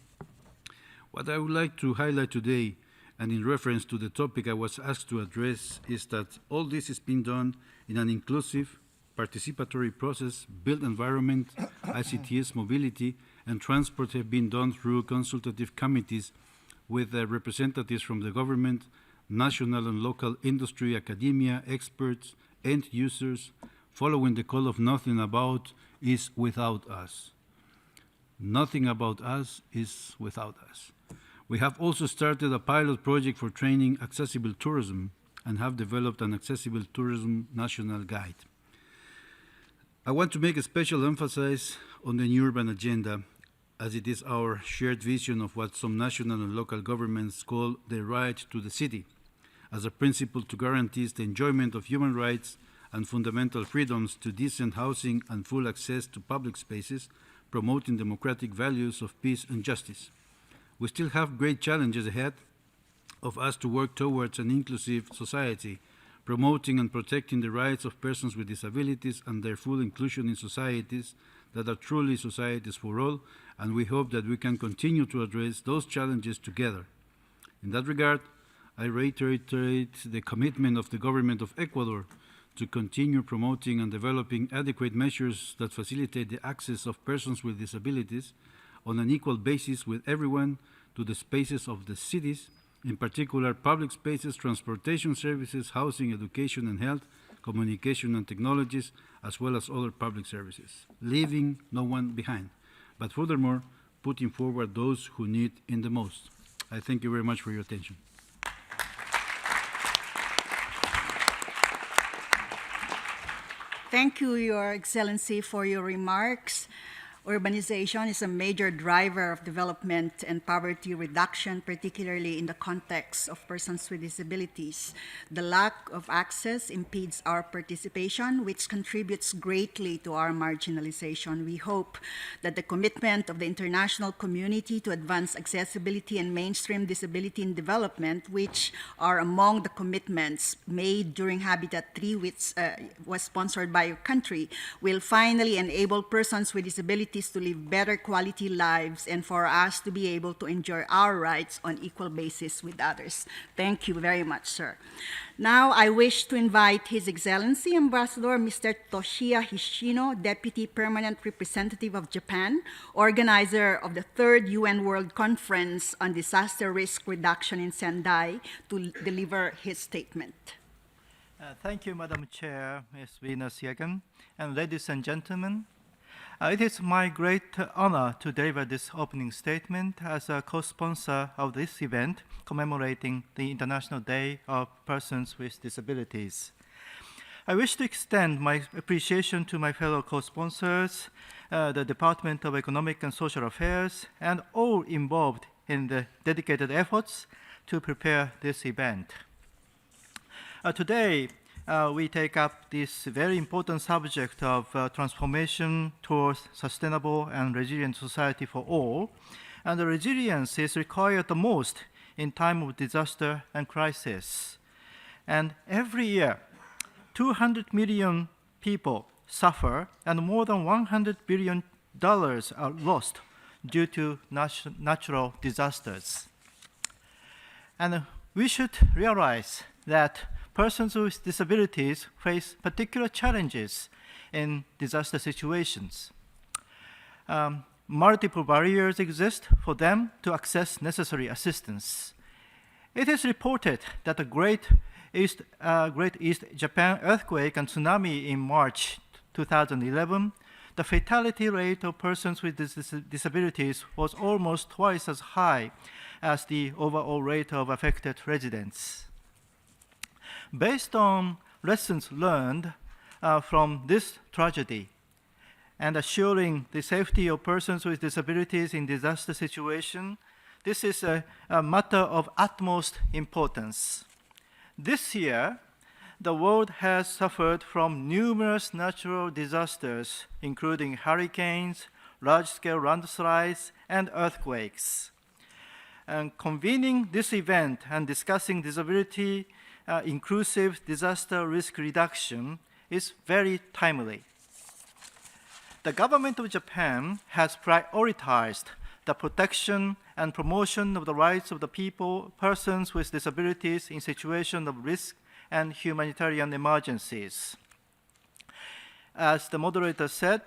What I would like to highlight today, and in reference to the topic I was asked to address, is that all this is being done in an inclusive, participatory process. Built environment, ICTs, mobility, and transport have been done through consultative committees with representatives from the government, national and local industry, academia, experts, end users, following the call of nothing about is without us. Nothing about us is without us. We have also started a pilot project for training accessible tourism and have developed an accessible tourism national guide. I want to make a special emphasis on the new urban agenda, as it is our shared vision of what some national and local governments call the right to the city, as a principle to guarantee the enjoyment of human rights and fundamental freedoms to decent housing and full access to public spaces, promoting democratic values of peace and justice. We still have great challenges ahead of us to work towards an inclusive society, promoting and protecting the rights of persons with disabilities and their full inclusion in societies that are truly societies for all, and we hope that we can continue to address those challenges together. In that regard, I reiterate the commitment of the government of Ecuador to continue promoting and developing adequate measures that facilitate the access of persons with disabilities on an equal basis with everyone to the spaces of the cities, in particular public spaces, transportation services, housing, education and health, communication and technologies, as well as other public services, leaving no one behind, but furthermore, putting forward those who need it the most. I thank you very much for your attention. Thank you, Your Excellency, for your remarks. Urbanization is a major driver of development and poverty reduction, particularly in the context of persons with disabilities. The lack of access impedes our participation, which contributes greatly to our marginalization. We hope that the commitment of the international community to advance accessibility and mainstream disability in development, which are among the commitments made during Habitat 3, which was sponsored by your country, will finally enable persons with disabilities to live better quality lives and for us to be able to enjoy our rights on equal basis with others. Thank you very much, sir. Now, I wish to invite His Excellency Ambassador Mr. Toshiya Hishino, Deputy Permanent Representative of Japan, organizer of the 3rd UN World Conference on Disaster Risk Reduction in Sendai, to deliver his statement. Thank you, Madam Chair, Ms. Venus Yegan, and ladies and gentlemen. It is my great honor to deliver this opening statement as a co-sponsor of this event commemorating the International Day of Persons with Disabilities. I wish to extend my appreciation to my fellow co-sponsors, the Department of Economic and Social Affairs, and all involved in the dedicated efforts to prepare this event. Today, we take up this very important subject of transformation towards sustainable and resilient society for all. And the resilience is required the most in time of disaster and crisis. And every year, 200 million people suffer and more than $100 billion are lost due to natural disasters. And we should realize that persons with disabilities face particular challenges in disaster situations. Multiple barriers exist for them to access necessary assistance. It is reported that the Great East Japan earthquake and tsunami in March 2011, the fatality rate of persons with disabilities was almost twice as high as the overall rate of affected residents. Based on lessons learned from this tragedy and assuring the safety of persons with disabilities in disaster situations, this is a matter of utmost importance. This year, the world has suffered from numerous natural disasters, including hurricanes, large-scale landslides, and earthquakes. And convening this event and discussing disability inclusive disaster risk reduction is very timely. The government of Japan has prioritized the protection and promotion of the rights of the persons with disabilities in situations of risk and humanitarian emergencies. As the moderator said,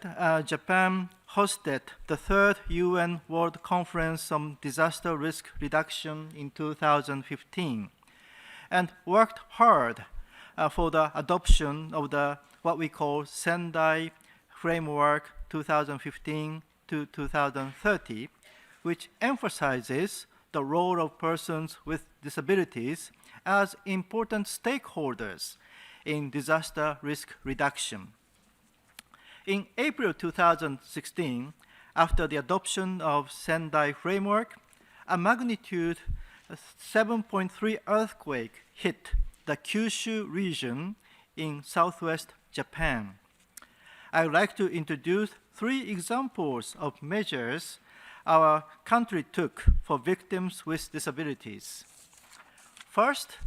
Japan hosted the 3rd UN World Conference on Disaster Risk Reduction in 2015. And worked hard for the adoption of what we call Sendai Framework 2015 to 2030, which emphasizes the role of persons with disabilities as important stakeholders in disaster risk reduction. In April 2016, after the adoption of Sendai Framework, a magnitude 7.3 earthquake hit the Kyushu region in southwest Japan. I would like to introduce 3 examples of measures our country took for victims with disabilities. First,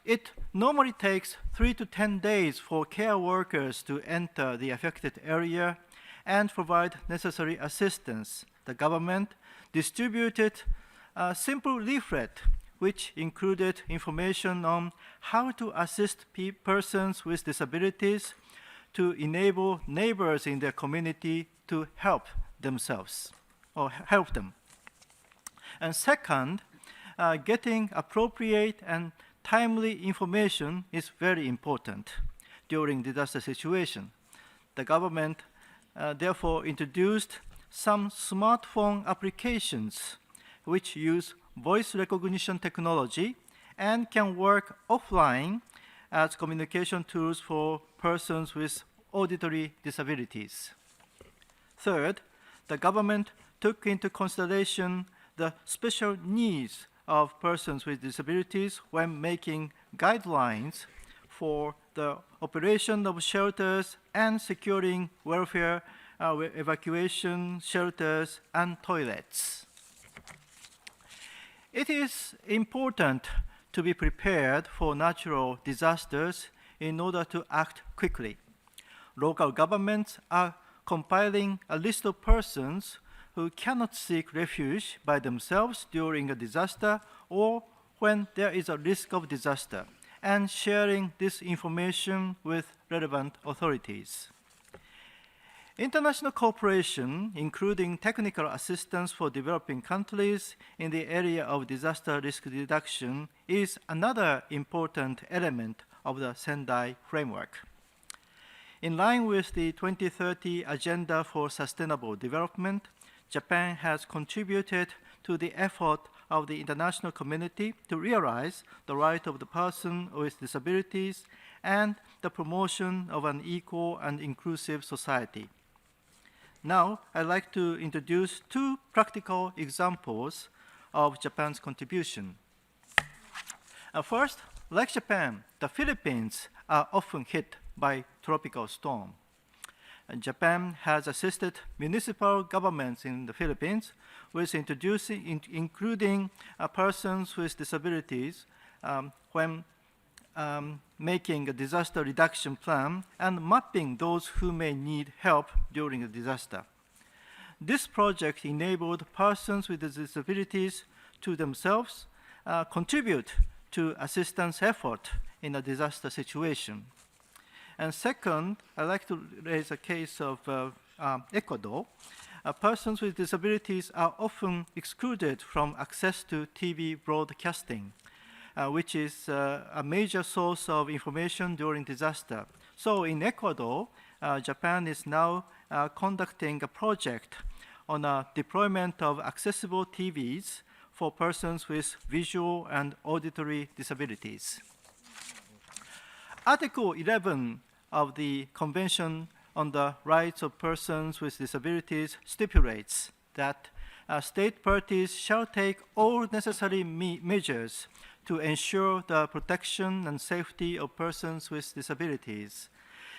it normally takes 3 to 10 days for care workers to enter the affected area and provide necessary assistance. The government distributed a simple leaflet which included information on how to assist persons with disabilities to enable neighbors in their community to help themselves or help them. And second, getting appropriate and timely information is very important during disaster situation. The government therefore introduced some smartphone applications which use voice recognition technology and can work offline as communication tools for persons with auditory disabilities. Third, the government took into consideration the special needs of persons with disabilities when making guidelines for the operation of shelters and securing welfare, evacuation shelters, and toilets. It is important to be prepared for natural disasters in order to act quickly. Local governments are compiling a list of persons who cannot seek refuge by themselves during a disaster or when there is a risk of disaster, and sharing this information with relevant authorities. International cooperation, including technical assistance for developing countries in the area of disaster risk reduction, is another important element of the Sendai framework. In line with the 2030 Agenda for Sustainable Development, Japan has contributed to the effort of the international community to realize the right of the person with disabilities and the promotion of an equal and inclusive society. Now, I'd like to introduce two practical examples of Japan's contribution. First, like Japan, the Philippines are often hit by tropical storm. Japan has assisted municipal governments in the Philippines with including persons with disabilities when making a disaster reduction plan and mapping those who may need help during a disaster. This project enabled persons with disabilities to themselves contribute to assistance effort in a disaster situation. And second, I'd like to raise a case of Ecuador. Persons with disabilities are often excluded from access to TV broadcasting, which is a major source of information during disaster. So in Ecuador, Japan is now conducting a project on a deployment of accessible TVs for persons with visual and auditory disabilities. Article 11 of the Convention on the Rights of Persons with Disabilities stipulates that state parties shall take all necessary measures to ensure the protection and safety of persons with disabilities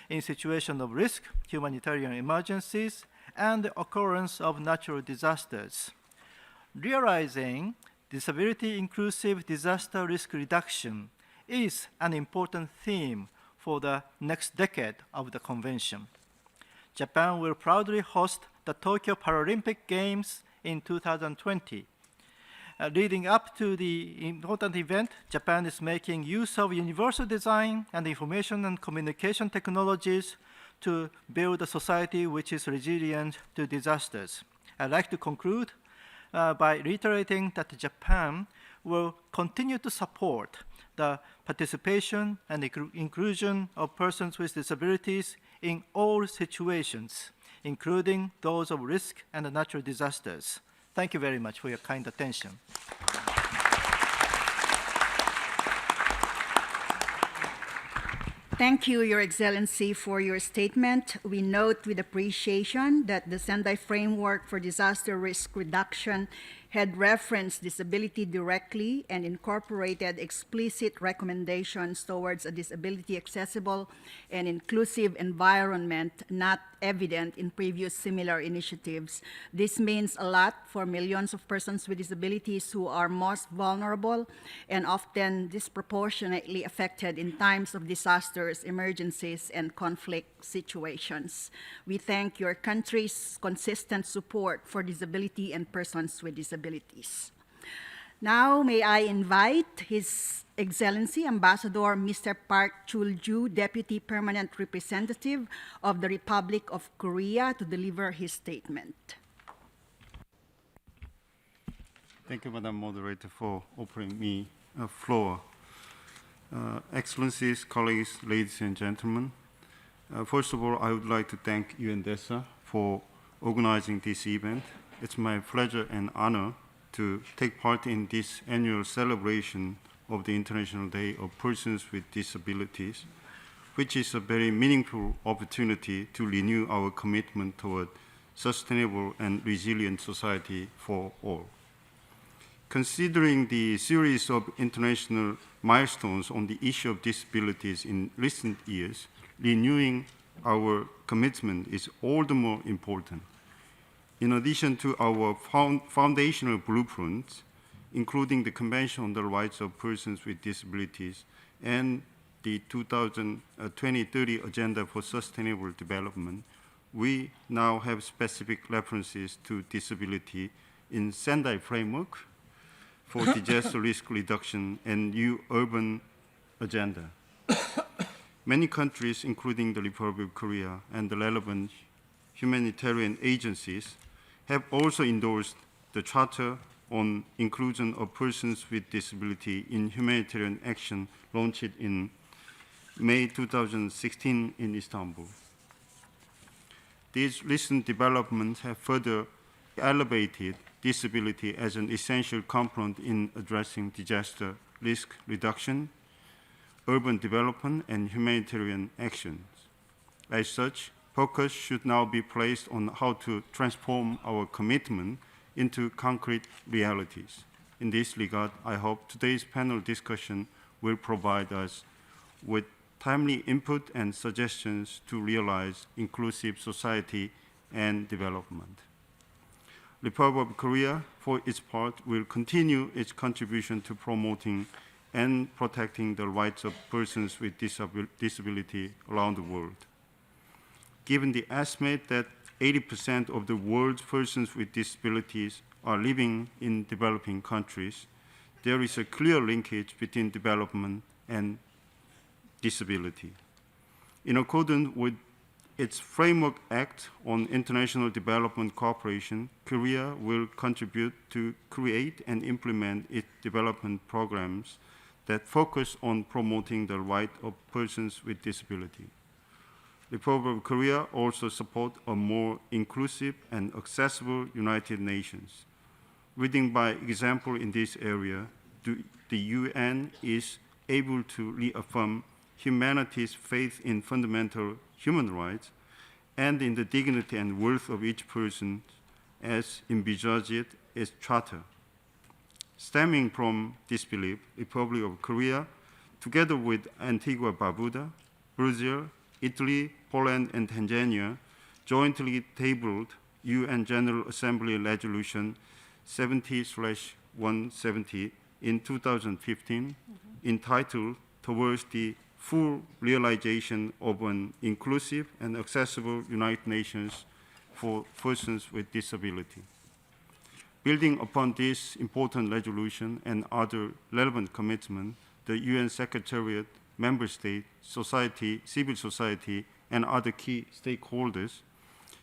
in situations of risk, humanitarian emergencies, and the occurrence of natural disasters. Realizing disability-inclusive disaster risk reduction is an important theme for the next decade of the convention. Japan will proudly host the Tokyo Paralympic Games in 2020. Leading up to the important event, Japan is making use of universal design and information and communication technologies to build a society which is resilient to disasters. I'd like to conclude by reiterating that Japan will continue to support the participation and inclusion of persons with disabilities in all situations, including those of risk and natural disasters. Thank you very much for your kind attention. Thank you, Your Excellency, for your statement. We note with appreciation that the Sendai Framework for Disaster Risk Reduction had referenced disability directly and incorporated explicit recommendations towards a disability-accessible and inclusive environment not evident in previous similar initiatives. This means a lot for millions of persons with disabilities who are most vulnerable and often disproportionately affected in times of disasters, emergencies, and conflict situations. We thank your country's consistent support for disability and persons with disabilities. Now, may I invite His Excellency Ambassador Mr. Park Chul-ju, Deputy Permanent Representative of the Republic of Korea, to deliver his statement. Thank you, Madam Moderator, for offering me a floor. Excellencies, colleagues, ladies and gentlemen, first of all, I would like to thank UNDESA for organizing this event. It's my pleasure and honor to take part in this annual celebration of the International Day of Persons with Disabilities, which is a very meaningful opportunity to renew our commitment toward sustainable and resilient society for all. Considering the series of international milestones on the issue of disabilities in recent years, renewing our commitment is all the more important. In addition to our foundational blueprints, including the Convention on the Rights of Persons with Disabilities and the 2030 Agenda for Sustainable Development, we now have specific references to disability in Sendai Framework for disaster risk reduction and new urban agenda. Many countries, including the Republic of Korea and the relevant humanitarian agencies, have also endorsed the Charter on Inclusion of Persons with Disability in Humanitarian Action launched in May 2016 in Istanbul. These recent developments have further elevated disability as an essential component in addressing disaster risk reduction, urban development, and humanitarian actions. As such, focus should now be placed on how to transform our commitment into concrete realities. In this regard, I hope today's panel discussion will provide us with timely input and suggestions to realize inclusive society and development. The Republic of Korea, for its part, will continue its contribution to promoting and protecting the rights of persons with disability around the world. Given the estimate that 80% of the world's persons with disabilities are living in developing countries, there is a clear linkage between development and disability. In accordance with its Framework Act on International Development Cooperation, Korea will contribute to create and implement its development programs that focus on promoting the right of persons with disability. The Republic of Korea also supports a more inclusive and accessible United Nations. Leading by example in this area, the UN is able to reaffirm humanity's faith in fundamental human rights and in the dignity and worth of each person as envisaged in its charter. Stemming from this belief, the Republic of Korea, together with Antigua Barbuda, Brazil, Italy, Poland, and Tanzania, jointly tabled UN General Assembly Resolution 70/170 in 2015, entitled Towards the Full Realization of an Inclusive and Accessible United Nations for Persons with Disability. Building upon this important resolution and other relevant commitments, the UN Secretariat, member states, society, civil society, and other key stakeholders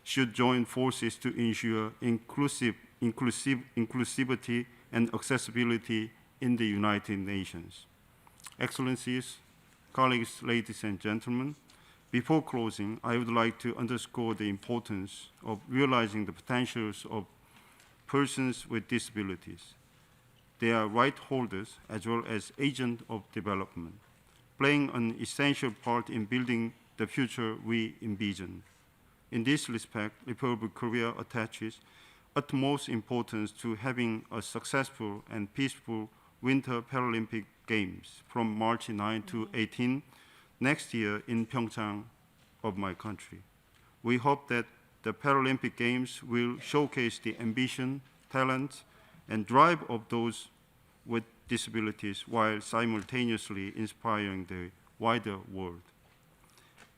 should join forces to ensure inclusivity and accessibility in the United Nations. Excellencies, colleagues, ladies and gentlemen, before closing, I would like to underscore the importance of realizing the potentials of persons with disabilities. They are right holders as well as agents of development, playing an essential part in building the future we envision. In this respect, the Republic of Korea attaches utmost importance to having a successful and peaceful Winter Paralympic Games from March 9 to 18 next year in Pyeongchang of my country. We hope that the Paralympic Games will showcase the ambition, talent, and drive of those with disabilities while simultaneously inspiring the wider world.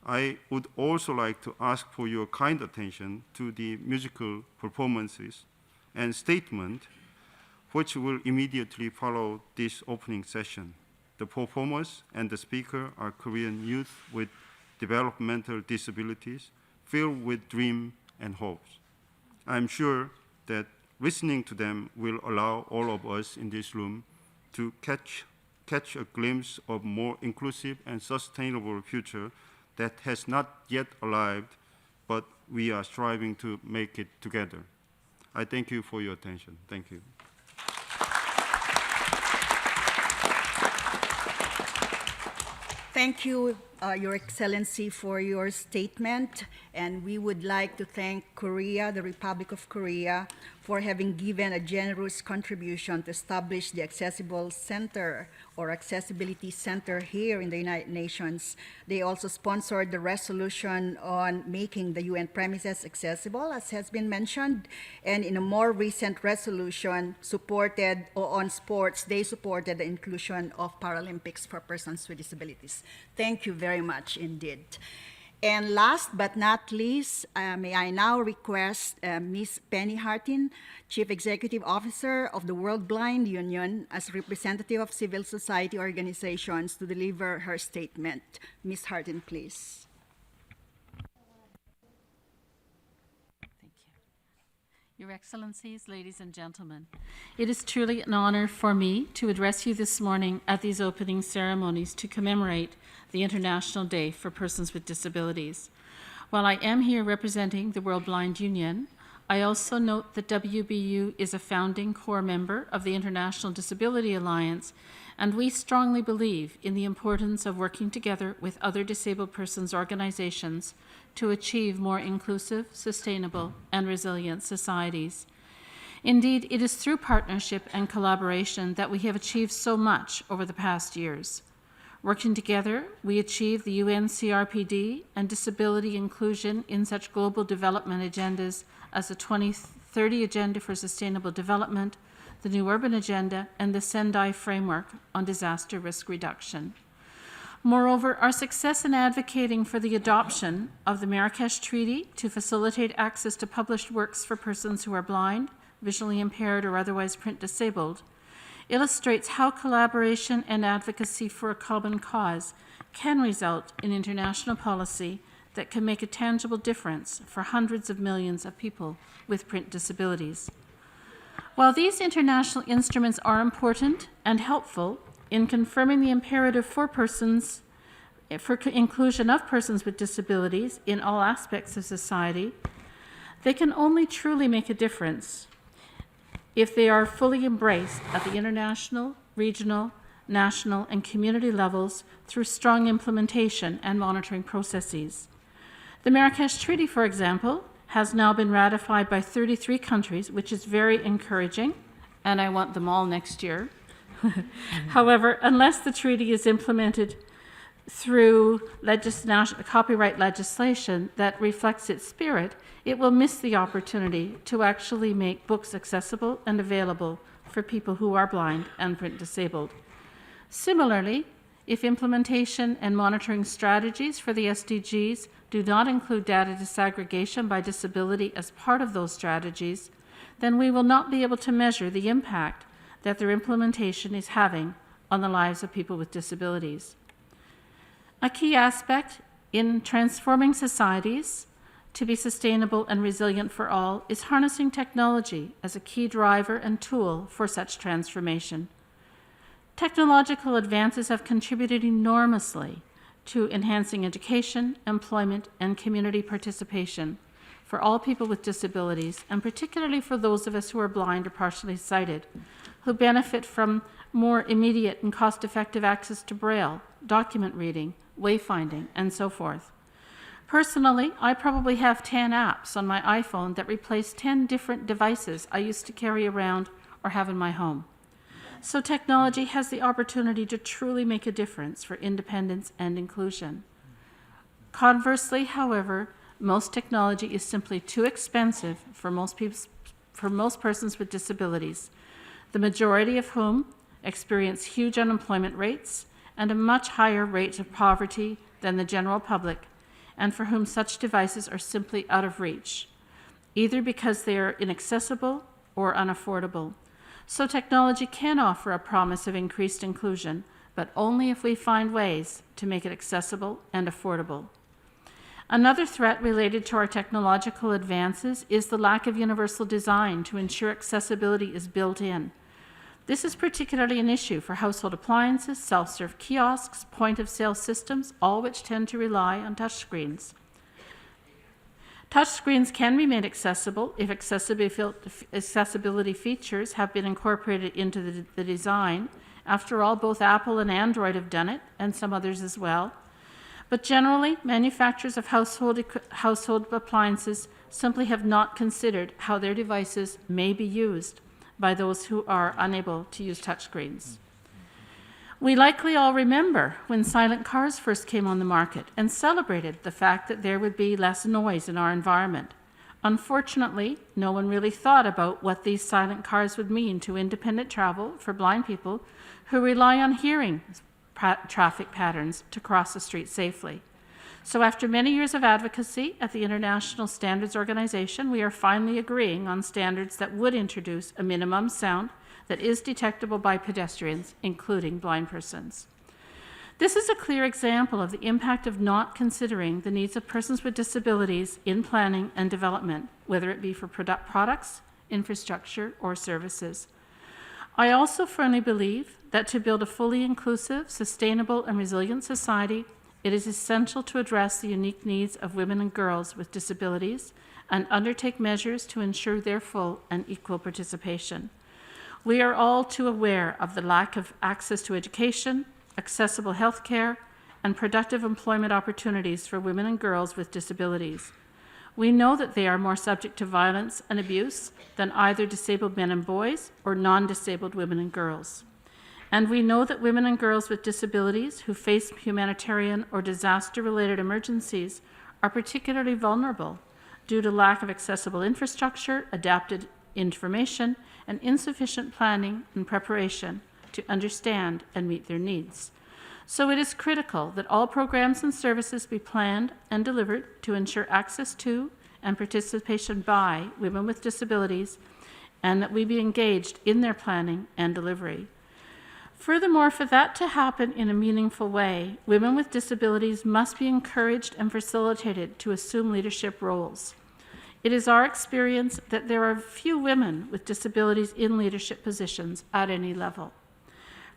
I would also like to ask for your kind attention to the musical performances and statement which will immediately follow this opening session. The performers and the speaker are Korean youth with developmental disabilities, filled with dreams and hopes. I'm sure that listening to them will allow all of us in this room to catch a glimpse of a more inclusive and sustainable future that has not yet arrived, but we are striving to make it together. I thank you for your attention. Thank you. Thank you, Your Excellency, for your statement. And we would like to thank Korea, the Republic of Korea, for having given a generous contribution to establish the Accessible Center or Accessibility Center here in the United Nations. They also sponsored the resolution on making the UN premises accessible, as has been mentioned. And in a more recent resolution supported on sports, they supported the inclusion of Paralympics for persons with disabilities. Thank you very much indeed. And last but not least, may I now request Ms. Penny Hartin, Chief Executive Officer of the World Blind Union, as representative of civil society organizations, to deliver her statement. Ms. Hartin, please. Thank you. Your Excellencies, ladies and gentlemen, it is truly an honor for me to address you this morning at these opening ceremonies to commemorate the International Day for Persons with Disabilities. While I am here representing the World Blind Union, I also note that WBU is a founding core member of the International Disability Alliance, and we strongly believe in the importance of working together with other disabled persons organizations to achieve more inclusive, sustainable, and resilient societies. Indeed, it is through partnership and collaboration that we have achieved so much over the past years. Working together, we achieve the UN CRPD and disability inclusion in such global development agendas as the 2030 Agenda for Sustainable Development, the New Urban Agenda, and the Sendai Framework on Disaster Risk Reduction. Moreover, our success in advocating for the adoption of the Marrakesh Treaty to facilitate access to published works for persons who are blind, visually impaired, or otherwise print disabled illustrates how collaboration and advocacy for a common cause can result in international policy that can make a tangible difference for hundreds of millions of people with print disabilities. While these international instruments are important and helpful in confirming the imperative for inclusion of persons with disabilities in all aspects of society, they can only truly make a difference if they are fully embraced at the international, regional, national, and community levels through strong implementation and monitoring processes. The Marrakesh Treaty, for example, has now been ratified by 33 countries, which is very encouraging, and I want them all next year. However, unless the treaty is implemented through copyright legislation that reflects its spirit, it will miss the opportunity to actually make books accessible and available for people who are blind and print disabled. Similarly, if implementation and monitoring strategies for the SDGs do not include data disaggregation by disability as part of those strategies, then we will not be able to measure the impact that their implementation is having on the lives of people with disabilities. A key aspect in transforming societies to be sustainable and resilient for all is harnessing technology as a key driver and tool for such transformation. Technological advances have contributed enormously to enhancing education, employment, and community participation for all people with disabilities, and particularly for those of us who are blind or partially sighted, who benefit from more immediate and cost-effective access to Braille, document reading, wayfinding, and so forth. Personally, I probably have 10 apps on my iPhone that replace 10 different devices I used to carry around or have in my home. So technology has the opportunity to truly make a difference for independence and inclusion. Conversely, however, most technology is simply too expensive for most persons with disabilities, the majority of whom experience huge unemployment rates and a much higher rate of poverty than the general public, and for whom such devices are simply out of reach, either because they are inaccessible or unaffordable. So technology can offer a promise of increased inclusion, but only if we find ways to make it accessible and affordable. Another threat related to our technological advances is the lack of universal design to ensure accessibility is built in. This is particularly an issue for household appliances, self-serve kiosks, point-of-sale systems, all which tend to rely on touchscreens. Touchscreens can be made accessible if accessibility features have been incorporated into the design. After all, both Apple and Android have done it, and some others as well. But generally, manufacturers of household appliances simply have not considered how their devices may be used by those who are unable to use touchscreens. We likely all remember when silent cars first came on the market and celebrated the fact that there would be less noise in our environment. Unfortunately, no one really thought about what these silent cars would mean to independent travel for blind people who rely on hearing traffic patterns to cross the street safely. So after many years of advocacy at the International Standards Organization, we are finally agreeing on standards that would introduce a minimum sound that is detectable by pedestrians, including blind persons. This is a clear example of the impact of not considering the needs of persons with disabilities in planning and development, whether it be for products, infrastructure, or services. I also firmly believe that to build a fully inclusive, sustainable, and resilient society, it is essential to address the unique needs of women and girls with disabilities and undertake measures to ensure their full and equal participation. We are all too aware of the lack of access to education, accessible health care, and productive employment opportunities for women and girls with disabilities. We know that they are more subject to violence and abuse than either disabled men and boys or non-disabled women and girls. And we know that women and girls with disabilities who face humanitarian or disaster-related emergencies are particularly vulnerable due to lack of accessible infrastructure, adapted information, and insufficient planning and preparation to understand and meet their needs. So it is critical that all programs and services be planned and delivered to ensure access to and participation by women with disabilities, and that we be engaged in their planning and delivery. Furthermore, for that to happen in a meaningful way, women with disabilities must be encouraged and facilitated to assume leadership roles. It is our experience that there are few women with disabilities in leadership positions at any level.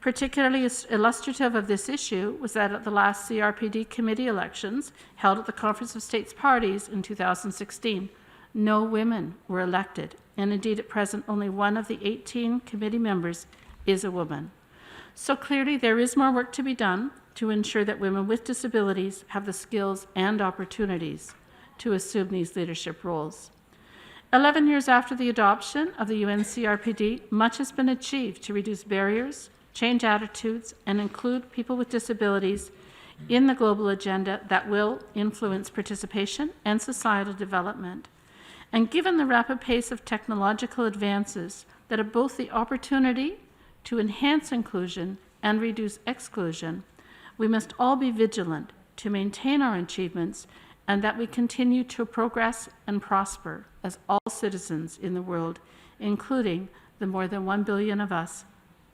Particularly illustrative of this issue was that at the last CRPD committee elections held at the Conference of States Parties in 2016, no women were elected, and indeed at present only one of the 18 committee members is a woman. So clearly there is more work to be done to ensure that women with disabilities have the skills and opportunities to assume these leadership roles. 11 years after the adoption of the UN CRPD, much has been achieved to reduce barriers, change attitudes, and include people with disabilities in the global agenda that will influence participation and societal development. And given the rapid pace of technological advances that have both the opportunity to enhance inclusion and reduce exclusion, we must all be vigilant to maintain our achievements and that we continue to progress and prosper as all citizens in the world, including the more than 1 billion of us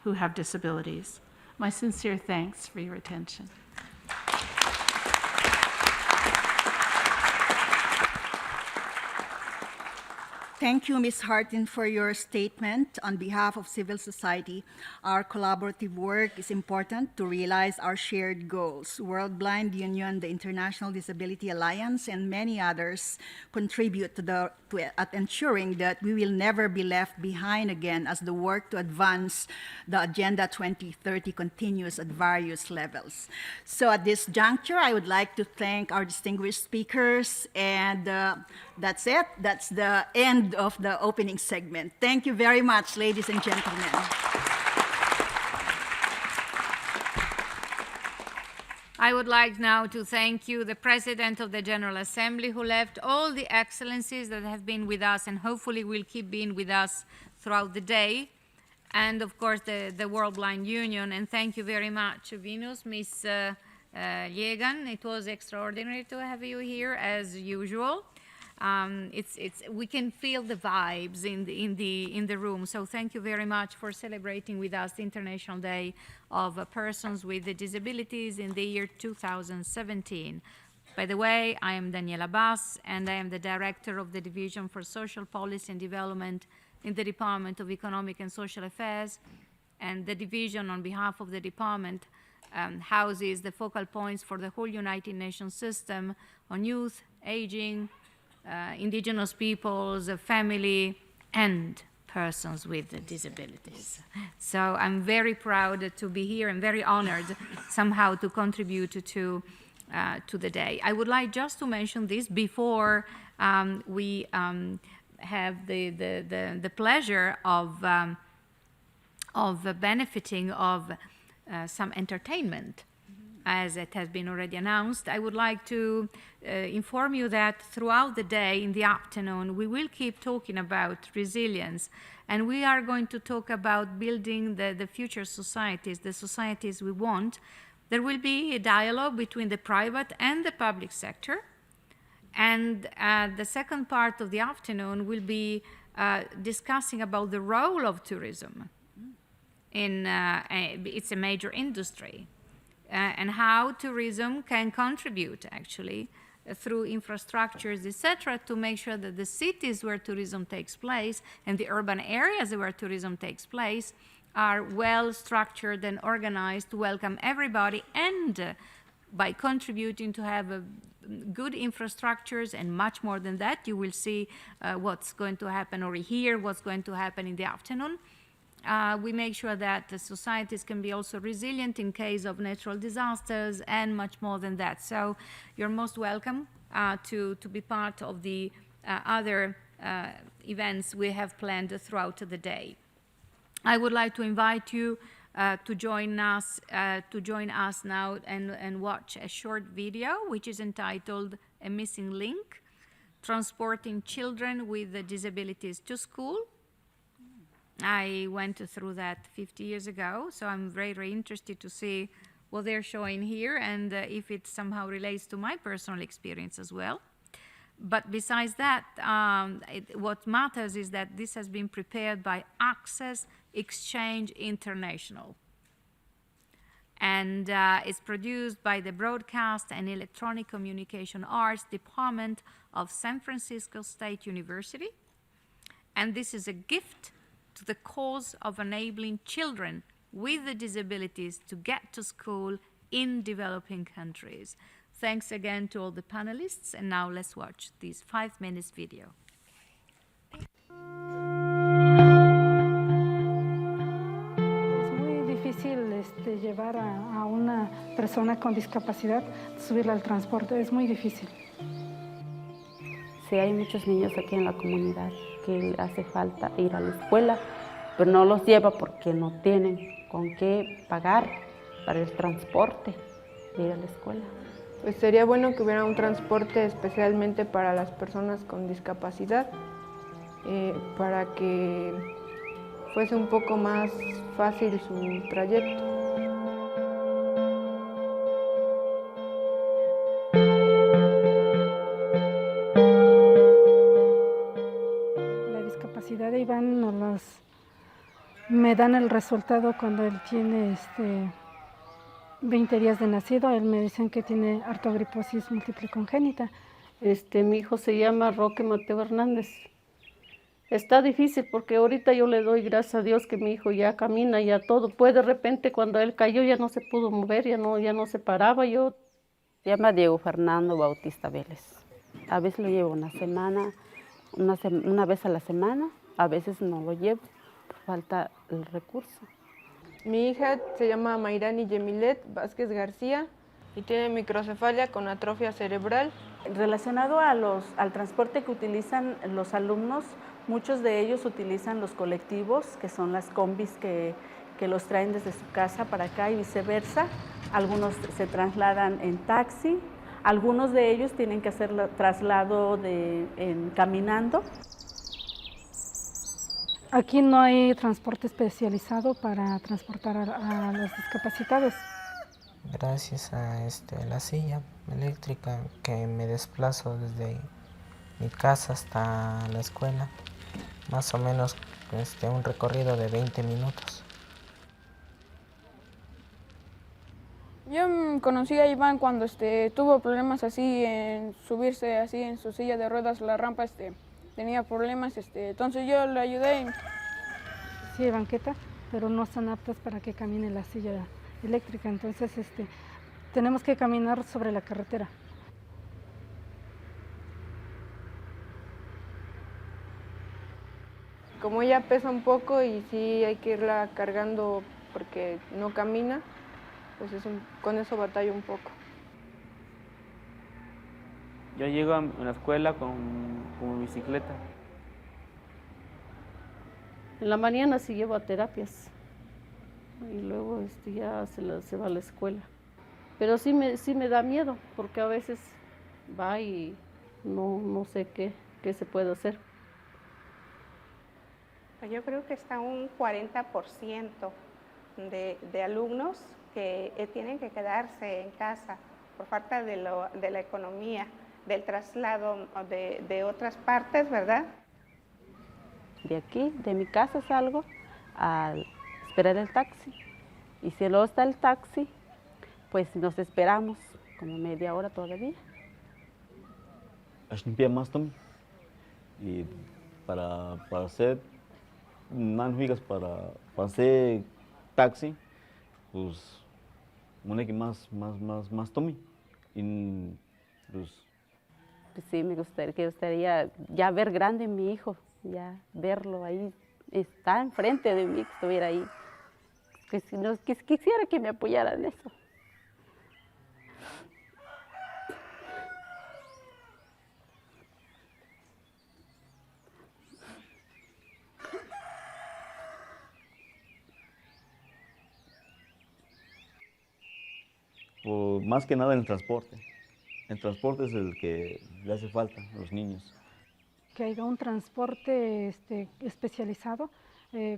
who have disabilities. My sincere thanks for your attention. Thank you, Ms. Hartin, for your statement. On behalf of civil society, our collaborative work is important to realize our shared goals. World Blind Union, the International Disability Alliance, and many others contribute to ensuring that we will never be left behind again as the work to advance the Agenda 2030 continues at various levels. So at this juncture, I would like to thank our distinguished speakers, and that's it. That's the end of the opening segment. Thank you very much, ladies and gentlemen. I would like now to thank you, the President of the General Assembly, who left all the excellencies that have been with us and hopefully will keep being with us throughout the day, and of course the World Blind Union. And thank you very much, Venus, Ms. Liegan. It was extraordinary to have you here as usual. we can feel the vibes in the room. So thank you very much for celebrating with us the International Day of Persons with Disabilities in the year 2017. By the way, I am Daniela Bass, and I am the Director of the Division for Social Policy and Development in the Department of Economic and Social Affairs. And the division, on behalf of the department, houses the focal points for the whole United Nations system on youth, aging, indigenous peoples, family, and persons with disabilities. So I'm very proud to be here and very honored somehow to contribute to the day. I would like just to mention this before we have the pleasure of benefiting of some entertainment, as it has been already announced. I would like to inform you that throughout the day, in the afternoon, we will keep talking about resilience, and we are going to talk about building the future societies, the societies we want. There will be a dialogue between the private and the public sector, and the second part of the afternoon will be discussing about the role of tourism. It's a major industry, and how tourism can contribute actually through infrastructures, etc., to make sure that the cities where tourism takes place and the urban areas where tourism takes place are well structured and organized to welcome everybody, and by contributing to have good infrastructures and much more than that. You will see what's going to happen, or hear what's going to happen in the afternoon. We make sure that the societies can be also resilient in case of natural disasters, and much more than that. So you're most welcome to be part of the other events we have planned throughout the day. I would like to invite you to join us now and watch a short video which is entitled "A Missing Link: Transporting Children with Disabilities to School." I went through that 50 years ago, so I'm very, very interested to see what they're showing here, and if it somehow relates to my personal experience as well. But besides that, what matters is that this has been prepared by Access Exchange International. And it's produced by the Broadcast and Electronic Communication Arts Department of San Francisco State University. And this is a gift to the cause of enabling children with disabilities to get to school in developing countries. Thanks again to all the panelists, and now let's watch this 5-minute video. Es muy difícil llevar a una persona con discapacidad, subirla al transporte, es muy difícil. Sí, hay muchos niños aquí en la comunidad que le hace falta ir a la escuela, pero no los lleva porque no tienen con qué pagar para el transporte de ir a la escuela. Pues sería bueno que hubiera un transporte especialmente para las personas con discapacidad, para que fuese un poco más fácil su trayecto. La discapacidad de Iván me dan el resultado cuando él tiene 20 días de nacido. Él me dicen que tiene artrogriposis múltiple congénita. Mi hijo se llama Roque Mateo Hernández. Está difícil porque ahorita yo le doy gracias a Dios que mi hijo ya camina, ya todo. Pues de repente cuando él cayó ya no se pudo mover, ya no se paraba. Se llama Diego Fernando Bautista Vélez. A veces lo llevo una semana, una vez a la semana, a veces no lo llevo, falta el recurso. Mi hija se llama Mayrani Yemilet Vázquez García y tiene microcefalia con atrofia cerebral. Relacionado al transporte que utilizan los alumnos, muchos de ellos utilizan los colectivos, que son las combis que los traen desde su casa para acá y viceversa. Algunos se trasladan en taxi, algunos de ellos tienen que hacer el traslado caminando. Aquí no hay transporte especializado para transportar a los discapacitados. Gracias a la silla eléctrica que me desplazo desde mi casa hasta la escuela, más o menos un recorrido de 20 minutos. Yo conocí a Iván cuando tuvo problemas así en subirse así en su silla de ruedas, la rampa tenía problemas, entonces yo le ayudé. Sí hay banqueta, pero no están aptas para que camine la silla eléctrica, entonces tenemos que caminar sobre la carretera. Como ella pesa un poco y sí hay que irla cargando porque no camina, pues con eso batallo un poco. Yo llego a la escuela con mi bicicleta. En la mañana sí llevo a terapias y luego ya se va a la escuela. Pero sí me da miedo porque a veces va y no sé qué se puede hacer. Yo creo que está un 40% de alumnos que tienen que quedarse en casa por falta de la economía, del traslado de otras partes, ¿verdad? De aquí, de mi casa salgo a esperar el taxi. Y si no está el taxi, pues nos esperamos como media hora todavía. Aš limpia mastom y para hacer manjuigas para hacer taxi, pues una que más tomi y pues Sí, me gustaría ya ver grande a mi hijo, ya verlo ahí, está enfrente de mí, que estuviera ahí. Que si no, quisiera que me apoyara en eso. o más que nada en el transporte. El transporte es el que le hace falta a los niños. Que haya un transporte especializado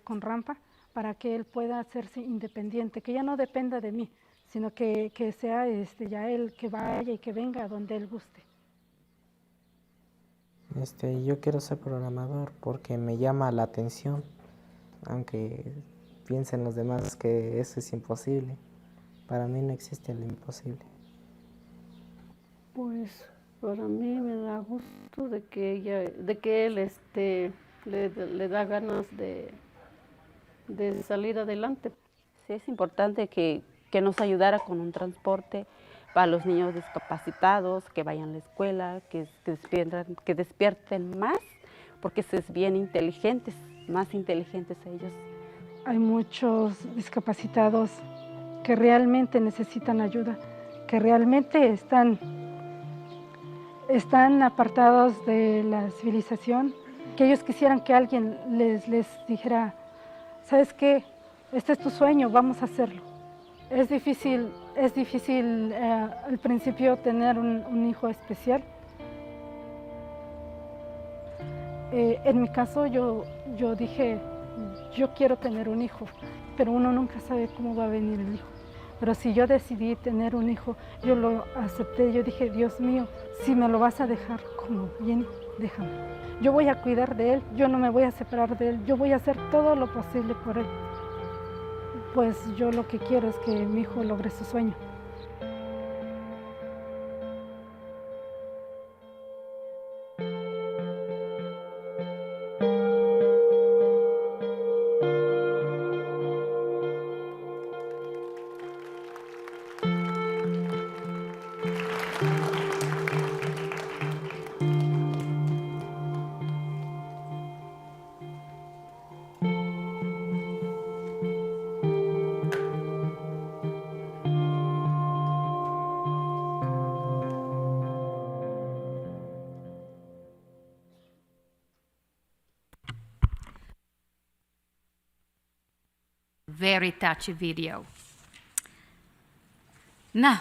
con rampa para que él pueda hacerse independiente, que ya no dependa de mí, sino que sea ya él que vaya y que venga a donde él guste. Yo quiero ser programador porque me llama la atención, aunque piensen los demás que eso es imposible. Para mí no existe lo imposible. Pues para mí me da gusto de que él le da ganas de salir adelante. Sí, es importante que nos ayudara con un transporte para los niños discapacitados, que vayan a la escuela, que despierten más, porque es bien inteligentes, más inteligentes ellos. Hay muchos discapacitados que realmente necesitan ayuda, que realmente están apartados de la civilización, que ellos quisieran que alguien les dijera, ¿sabes qué? Este es tu sueño, vamos a hacerlo. Es difícil al principio tener un hijo especial. En mi caso yo dije, yo quiero tener un hijo, pero uno nunca sabe cómo va a venir el hijo. Pero si yo decidí tener un hijo, yo lo acepté, yo dije, Dios mío, si me lo vas a dejar como bien, déjame. Yo voy a cuidar de él, yo no me voy a separar de él, yo voy a hacer todo lo posible por él. Pues yo lo que quiero es que mi hijo logre su sueño. Very touchy video. Now,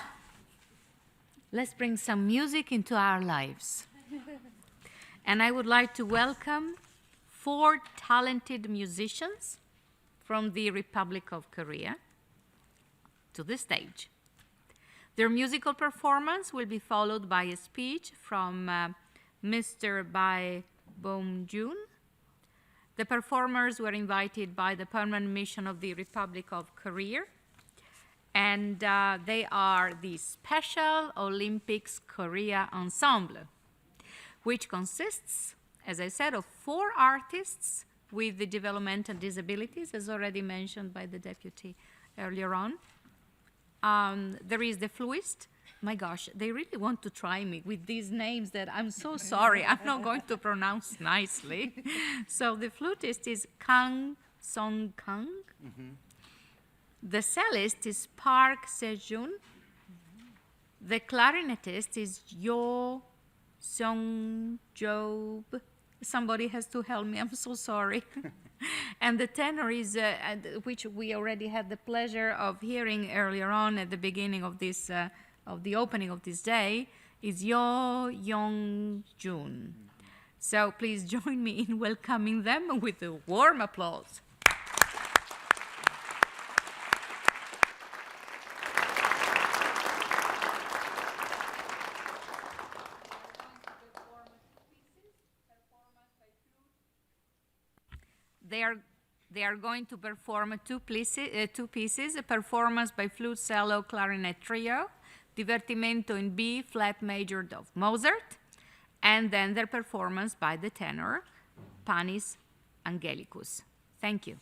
let's bring some music into our lives. And I would like to welcome 4 talented musicians from the Republic of Korea to the stage. Their musical performance will be followed by a speech from Mr. Bai Bom-jun. The performers were invited by the Permanent Mission of the Republic of Korea, and they are the Special Olympics Korea Ensemble, which consists, as I said, of 4 artists with the developmental disabilities, as already mentioned by the deputy earlier on. There is the flutist. My gosh, they really want to try me with these names that I'm so sorry, I'm not going to pronounce nicely. So the flutist is Kang Song-kang. The cellist is Park Se-jun. The clarinetist is Yo Seong-job. Somebody has to help me, I'm so sorry. And the tenor is, which we already had the pleasure of hearing earlier on at the beginning of this, of the opening of this day, is Yo Young-jun. So please join me in welcoming them with a warm applause. They are going to perform two pieces, a performance by flute, cello, clarinet trio, Divertimento in B flat major of Mozart, and then their performance by the tenor, Panis Angelicus. Thank you.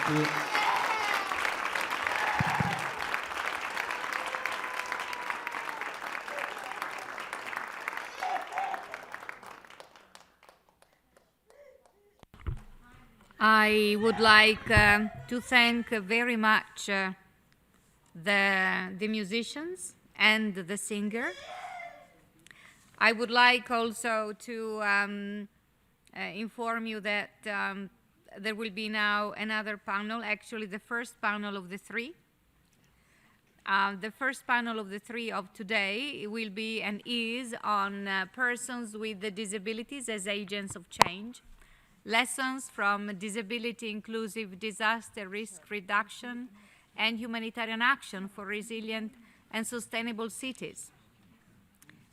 I would like to thank very much the musicians and the singer. I would like also to inform you that there will be now another panel, actually the first panel of the three. The first panel of the three of today will be and is on persons with disabilities as agents of change. Lessons from disability inclusive disaster risk reduction and humanitarian action for resilient and sustainable cities.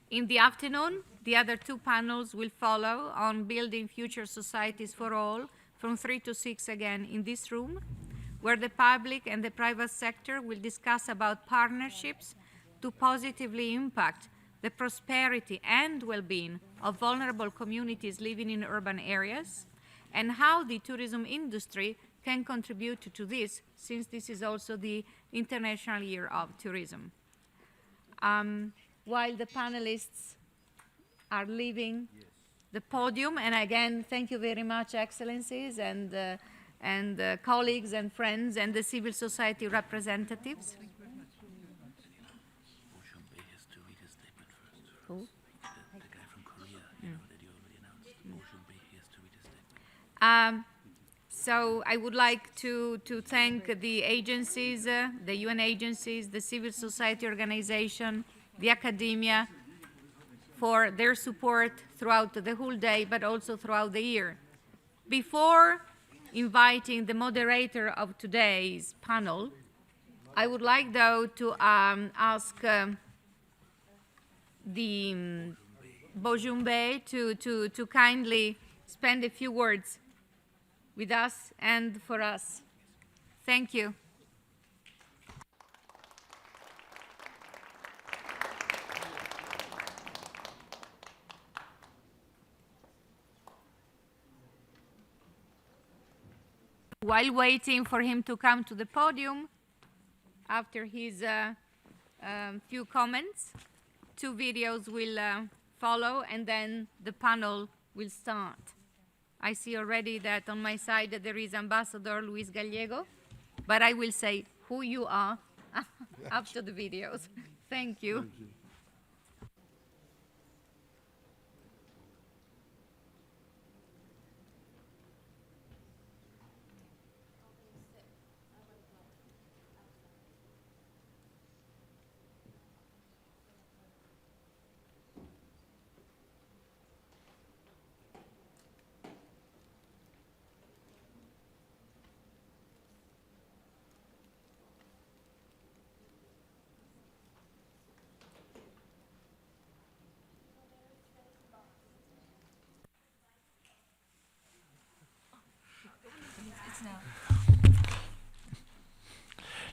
In the afternoon, the other two panels will follow on building future societies for all from 3 to 6 again in this room, where the public and the private sector will discuss about partnerships to positively impact the prosperity and well-being of vulnerable communities living in urban areas, and how the tourism industry can contribute to this, since this is also the International Year of Tourism. While the panelists are leaving the podium, and again, thank you very much, Excellencies, and colleagues and friends and the civil society representatives. Who? The guy from Korea, you know, that you already announced. He has to read his statement. So I would like to thank the agencies, the UN agencies, the civil society organization, the academia, for their support throughout the whole day, but also throughout the year. Before inviting the moderator of today's panel, I would like, though, to ask the Bojumbe to kindly spend a few words with us and for us. Thank you. While waiting for him to come to the podium, after his few comments, 2 videos will follow, and then the panel will start. I see already that on my side that there is Ambassador Luis Gallego, but I will say who you are after the videos. Thank you. Thank you.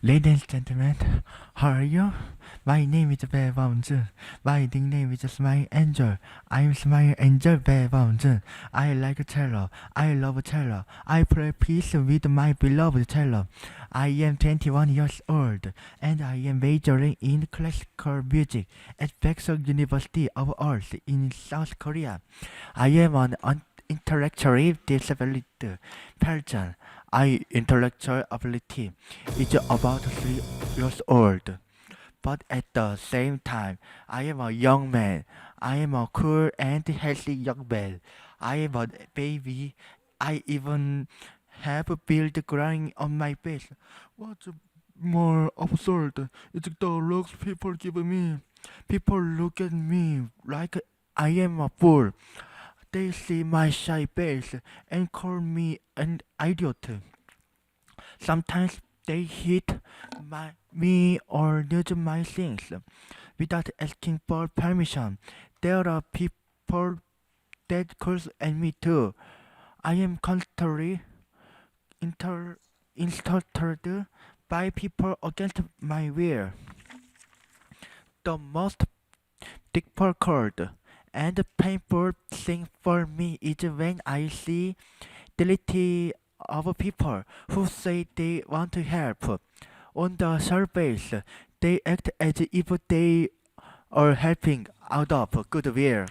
Ladies and gentlemen, how are you? My name is Bae Jun. My nickname is Smile Angel. I'm Smile Angel Bae Jun. I like cello. I love cello. I play peace with my beloved cello. I am 21 years old, and I am majoring in classical music at Baekseong University of Arts in South Korea. I am an intellectually disabled person. My intellectual ability is about 3 years old. But at the same time, I am a young man. I am a cool and healthy young man. I am a baby. I even have a beard growing on my face. What's more absurd is the looks people give me. People look at me like I am a fool. They see my shy face and call me an idiot. Sometimes they hit me or use my things without asking for permission. There are people that curse at me too. I am constantly insulted by people against my will. The most difficult and painful thing for me is when I see deleted of people who say they want to help. On the surface, they act as if they are helping out of goodwill.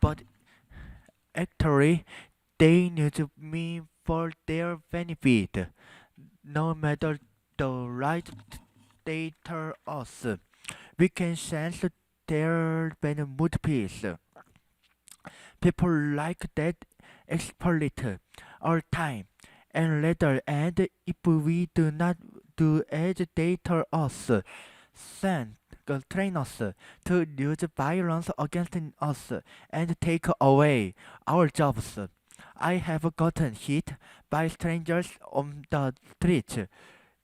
But actually, they need me for their benefit. No matter the right they tell us, we can sense their mood peace. People like that exploit our time and later, and if we do not do as they tell us, send train us to use violence against us and take away our jobs. I have gotten hit by strangers on the street.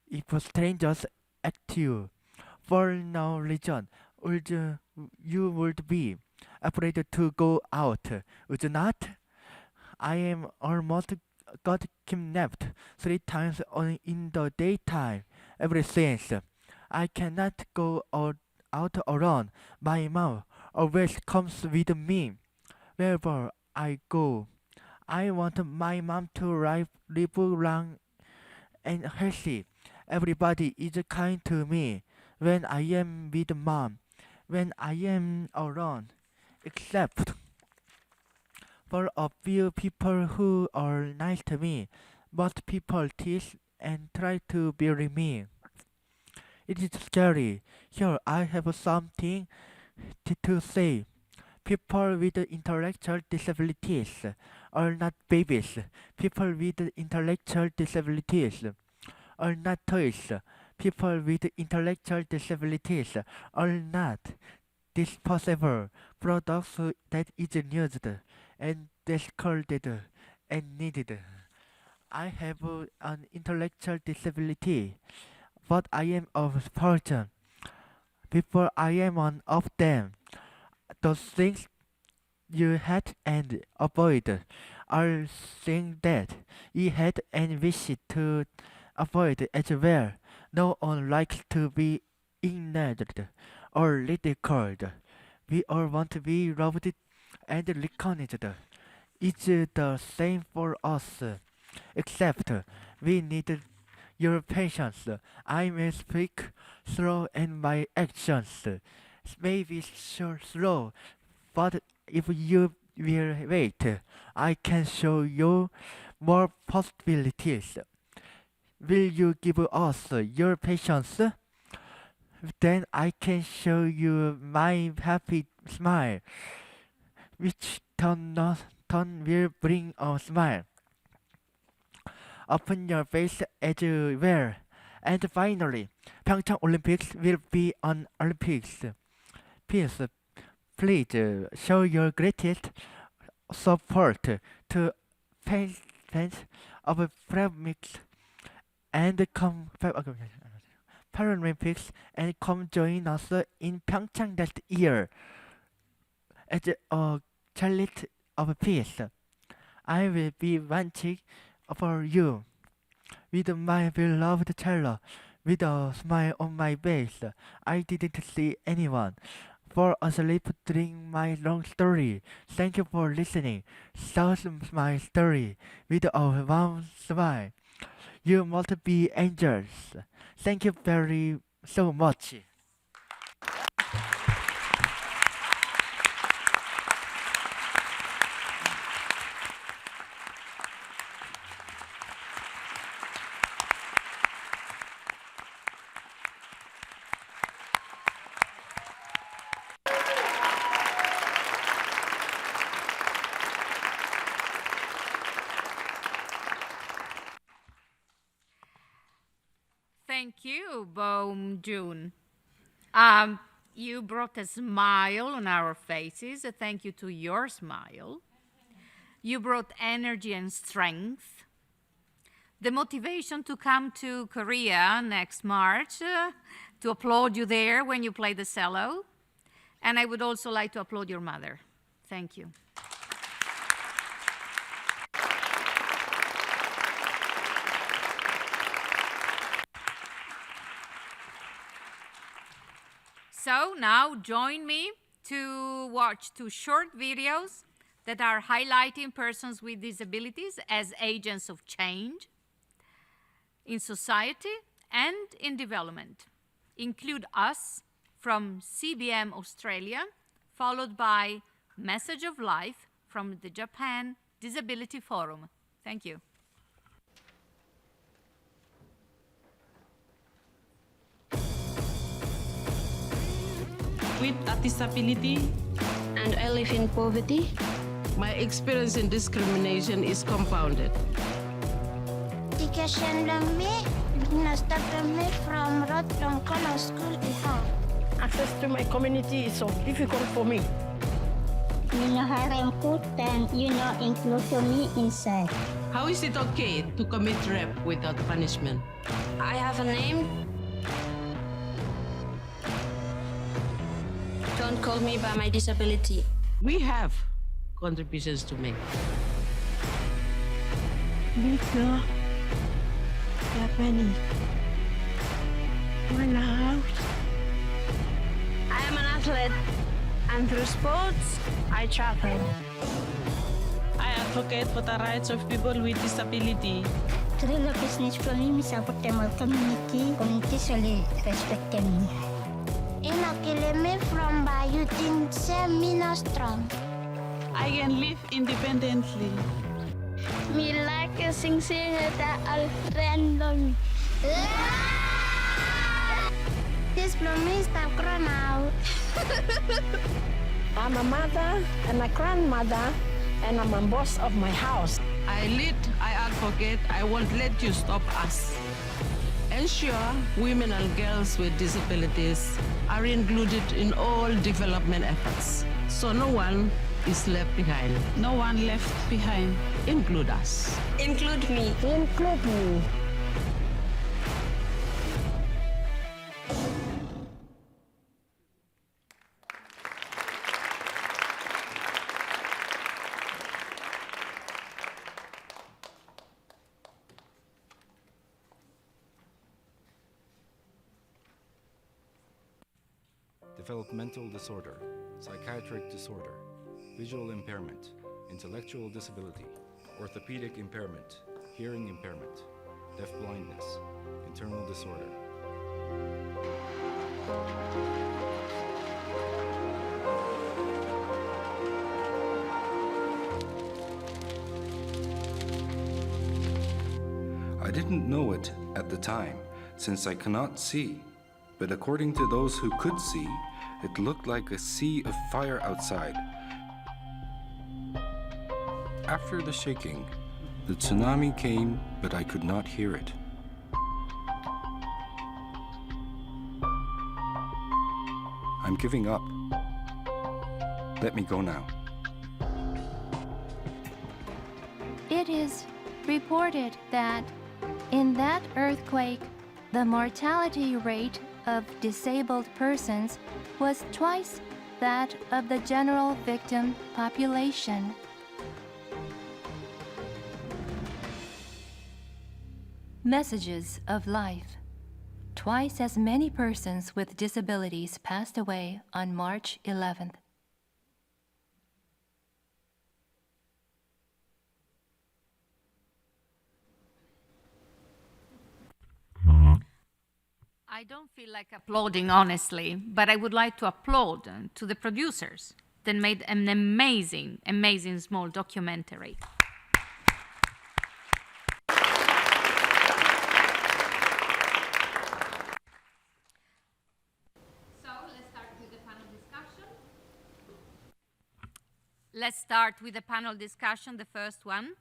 If strangers act you for no reason, would you would be afraid to go out, would you not? I am almost got kidnapped 3 times in the daytime ever since. I cannot go out alone. My mom always comes with me wherever I go. I want my mom to live long and healthy. Everybody is kind to me when I am with mom, when I am alone, except for a few people who are nice to me. Most people tease and try to bury me. It is scary. Here I have something to say. People with intellectual disabilities are not babies. People with intellectual disabilities are not toys. People with intellectual disabilities are not disposable products that is used and discarded and needed. I have an intellectual disability, but I am a person. Before I am one of them. Those things you had and avoid are things that you had and wish to avoid as well. No one likes to be ignored or ridiculed. We all want to be loved and recognized. It's the same for us, except we need your patience. I may speak slow and my actions may be slow, but if you will wait, I can show you more possibilities. Will you give us your patience? Then I can show you my happy smile, which turn will bring a smile upon your face as well. And finally, Pyeongchang Olympics will be an Olympics. Please show your greatest support to fans of Paralympics and Paralympics and come join us in Pyeongchang next year as a chariot of peace. I will be watching for you with my beloved cello, with a smile on my face. I didn't see anyone fall asleep during my long story. Thank you for listening. Shows my story with a warm smile. You must be angels. Thank you very so much. Thank you, Bohm June. You brought a smile on our faces. Thank you to your smile. You brought energy and strength. The motivation to come to Korea next March, to applaud you there when you play the cello. And I would also like to applaud your mother. Thank you. So now join me to watch 2 short videos that are highlighting persons with disabilities as agents of change in society and in development. Include us from CBM Australia, followed by Message of Life from the Japan Disability Forum. Thank you. With a disability and I live in poverty, my experience in discrimination is compounded. Education me stop me from road from color school before. Access to my community is so difficult for me. And include me inside. How is it okay to commit rape without punishment? I have a name. Don't call me by my disability. We have contributions to make. Nico, Japanese. My house. I am an athlete, and through sports, I travel. I advocate for the rights of people with disability. Through the business for me, support my community solely respect me. Inoculate me from by you think me not strong. I can live independently. Me like a sing that all random. This bloom is grown out. I'm a mother and a grandmother, and I'm a boss of my house. I lead, I advocate, I won't let you stop us. Ensure women and girls with disabilities are included in all development efforts, so no one is left behind. No one left behind. Include us. Include me. Include me. Developmental disorder, psychiatric disorder, visual impairment, intellectual disability, orthopedic impairment, hearing impairment, deafblindness, internal disorder. I didn't know it at the time, since I cannot see, but according to those who could see, it looked like a sea of fire outside. After the shaking, the tsunami came, but I could not hear it. I'm giving up. Let me go now. It is reported that in that earthquake, the mortality rate of disabled persons was twice that of the general victim population. Messages of life. Twice as many persons with disabilities passed away on March 11th. I don't feel like applauding, honestly, but I would like to applaud to the producers that made an amazing, amazing small documentary. Let's start with the panel discussion, the first one.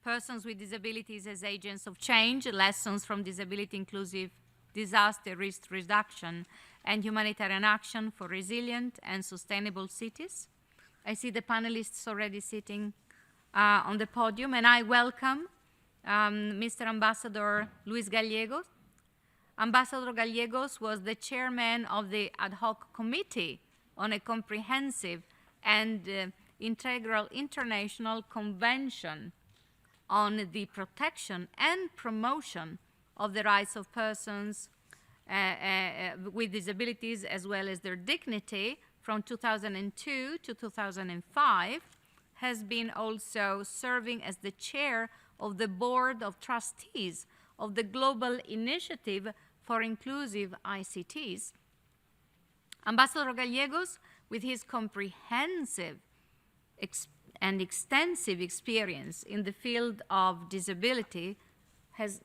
Persons with disabilities as agents of change, lessons from disability inclusive disaster risk reduction and humanitarian action for resilient and sustainable cities. I see the panelists already sitting on the podium, and I welcome Mr. Ambassador Luis Gallegos. Ambassador Gallegos was the chairman of the ad hoc committee on a comprehensive and integral international convention on the protection and promotion of the rights of persons with disabilities as well as their dignity from 2002 to 2005, has been also serving as the chair of the Board of Trustees of the Global Initiative for Inclusive ICTs. Ambassador Gallegos, with his comprehensive and extensive experience in the field of disability, has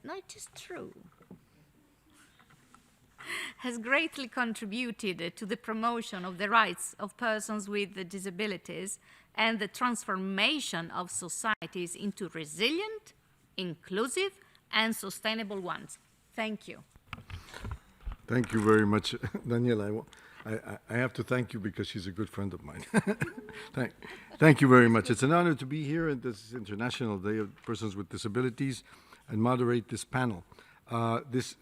greatly contributed to the promotion of the rights of persons with disabilities and the transformation of societies into resilient, inclusive, and sustainable ones. Thank you. Thank you very much, Daniela. I have to thank you because she's a good friend of mine. Thank you very much. It's an honor to be here at this International Day of Persons with Disabilities and moderate this panel, this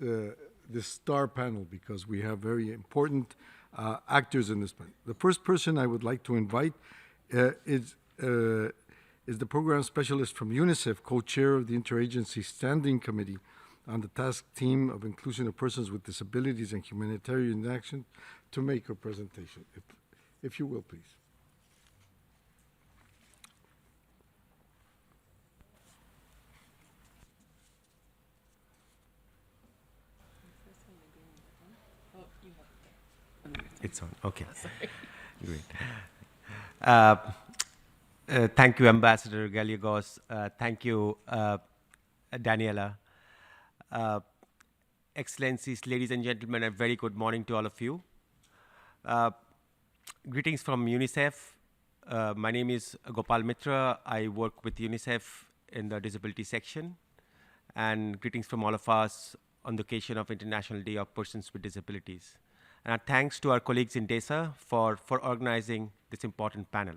star panel, because we have very important actors in this panel. The first person I would like to invite is the program specialist from UNICEF, co-chair of the Interagency Standing Committee on the task team of inclusion of persons with disabilities and humanitarian action, to make her presentation. If you will, please. It's on. Okay. Great. Thank you, Ambassador Gallegos. Thank you, Daniela. Excellencies, ladies and gentlemen, a very good morning to all of you. Greetings from UNICEF. My name is Gopal Mitra. I work with UNICEF in the disability section. And greetings from all of us on the occasion of International Day of Persons with Disabilities. And thanks to our colleagues in DESA for organizing this important panel.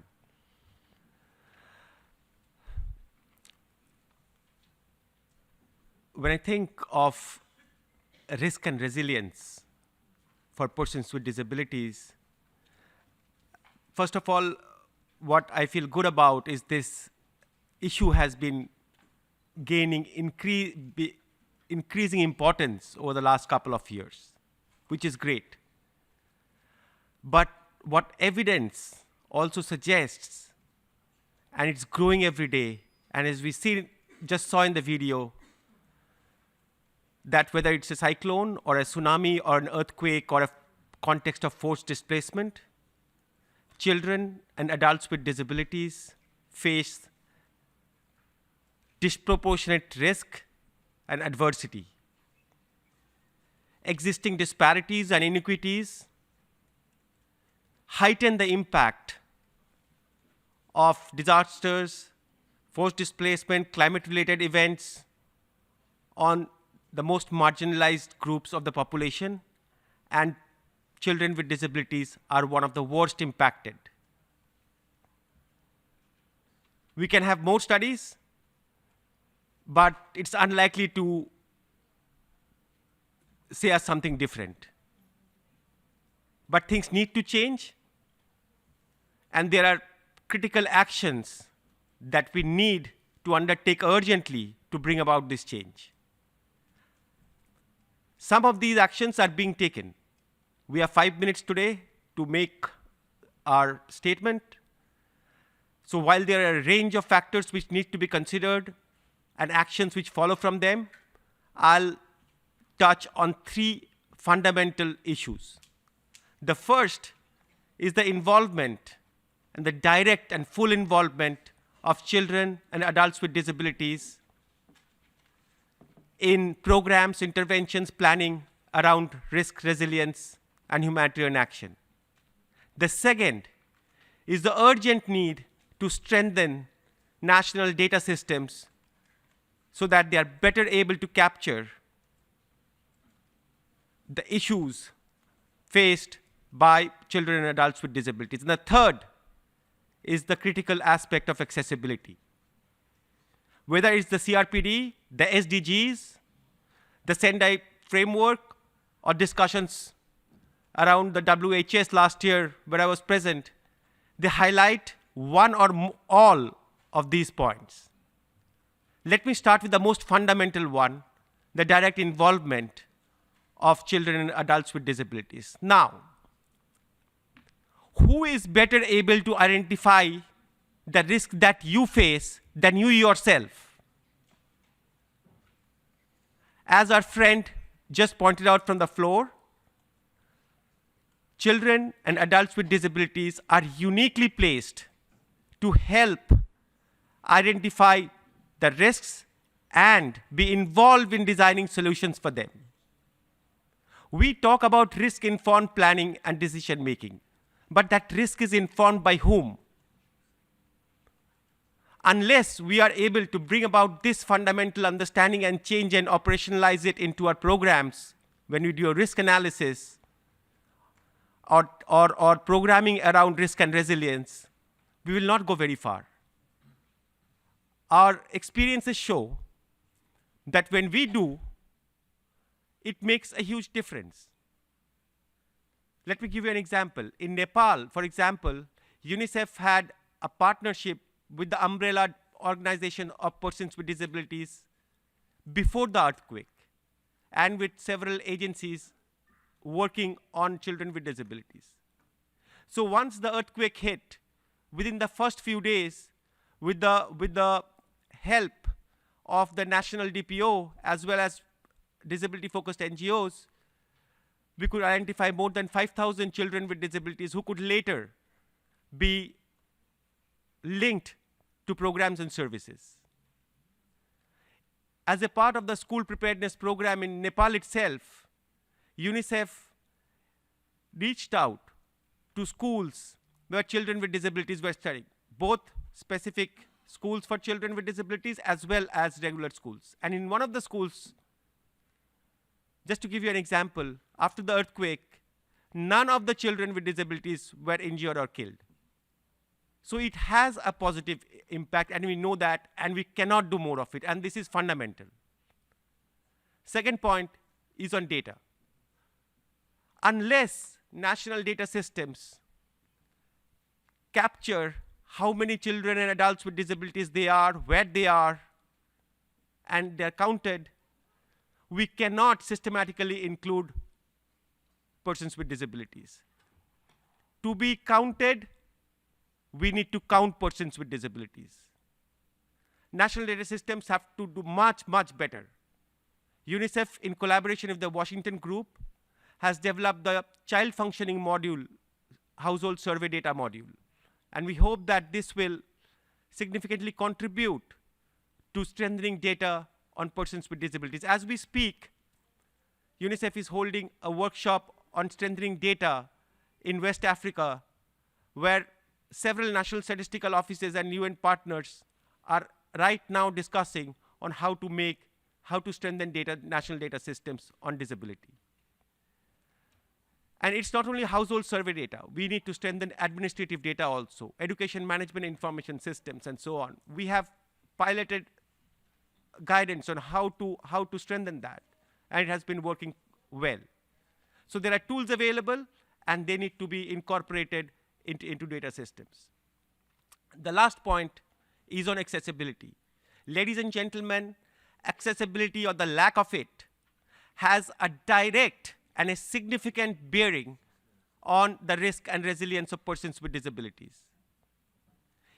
When I think of risk and resilience for persons with disabilities, first of all, what I feel good about is this issue has been gaining increasing importance over the last couple of years, which is great. But what evidence also suggests, and it's growing every day, and as we just saw in the video, that whether it's a cyclone or a tsunami or an earthquake or a context of forced displacement, children and adults with disabilities face disproportionate risk and adversity. Existing disparities and inequities heighten the impact of disasters, forced displacement, climate-related events on the most marginalized groups of the population, and children with disabilities are one of the worst impacted. We can have more studies, but it's unlikely to say us something different. But things need to change, and there are critical actions that we need to undertake urgently to bring about this change. Some of these actions are being taken. We have 5 minutes today to make our statement. So while there are a range of factors which need to be considered and actions which follow from them, I'll touch on 3 fundamental issues. The first is the involvement and the direct and full involvement of children and adults with disabilities in programs, interventions, planning around risk resilience and humanitarian action. The second is the urgent need to strengthen national data systems so that they are better able to capture the issues faced by children and adults with disabilities. And the third is the critical aspect of accessibility. Whether it's the CRPD, the SDGs, the Sendai framework, or discussions around the WHS last year where I was present, they highlight one or all of these points. Let me start with the most fundamental one, the direct involvement of children and adults with disabilities. Now, who is better able to identify the risk that you face than you yourself. As our friend just pointed out from the floor, children and adults with disabilities are uniquely placed to help identify the risks and be involved in designing solutions for them. We talk about risk-informed planning and decision-making, but that risk is informed by whom? Unless we are able to bring about this fundamental understanding and change and operationalize it into our programs, when we do a risk analysis or programming around risk and resilience, we will not go very far. Our experiences show that when we do, it makes a huge difference. Let me give you an example. In Nepal, for example, UNICEF had a partnership with the umbrella organization of persons with disabilities before the earthquake, and with several agencies working on children with disabilities. So once the earthquake hit, within the first few days, with the help of the national DPO as well as disability-focused NGOs, we could identify more than 5,000 children with disabilities who could later be linked to programs and services. As a part of the school preparedness program in Nepal itself, UNICEF reached out to schools where children with disabilities were studying, both specific schools for children with disabilities as well as regular schools. And in one of the schools, just to give you an example, after the earthquake, none of the children with disabilities were injured or killed. So it has a positive impact, and we know that, and we cannot do more of it, and this is fundamental. Second point is on data. Unless national data systems capture how many children and adults with disabilities they are, where they are, and they're counted, we cannot systematically include persons with disabilities. To be counted, we need to count persons with disabilities. National data systems have to do much, much better. UNICEF, in collaboration with the Washington Group, has developed the child functioning module, household survey data module. And we hope that this will significantly contribute to strengthening data on persons with disabilities. As we speak, UNICEF is holding a workshop on strengthening data in West Africa, where several national statistical offices and UN partners are right now discussing on how to strengthen national data systems on disability. And it's not only household survey data. We need to strengthen administrative data also, education management information systems, and so on. We have piloted guidance on how to strengthen that, and it has been working well. So there are tools available, and they need to be incorporated into data systems. The last point is on accessibility. Ladies and gentlemen, accessibility or the lack of it has a direct and a significant bearing on the risk and resilience of persons with disabilities.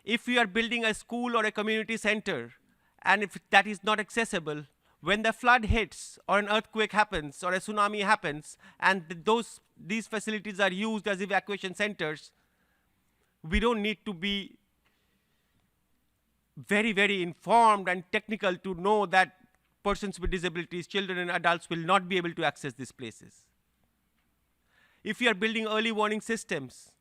If we are building a school or a community center, and if that is not accessible, when the flood hits or an earthquake happens or a tsunami happens, and these facilities are used as evacuation centers, we don't need to be very, very informed and technical to know that persons with disabilities, children and adults, will not be able to access these places. If we are building early warning systems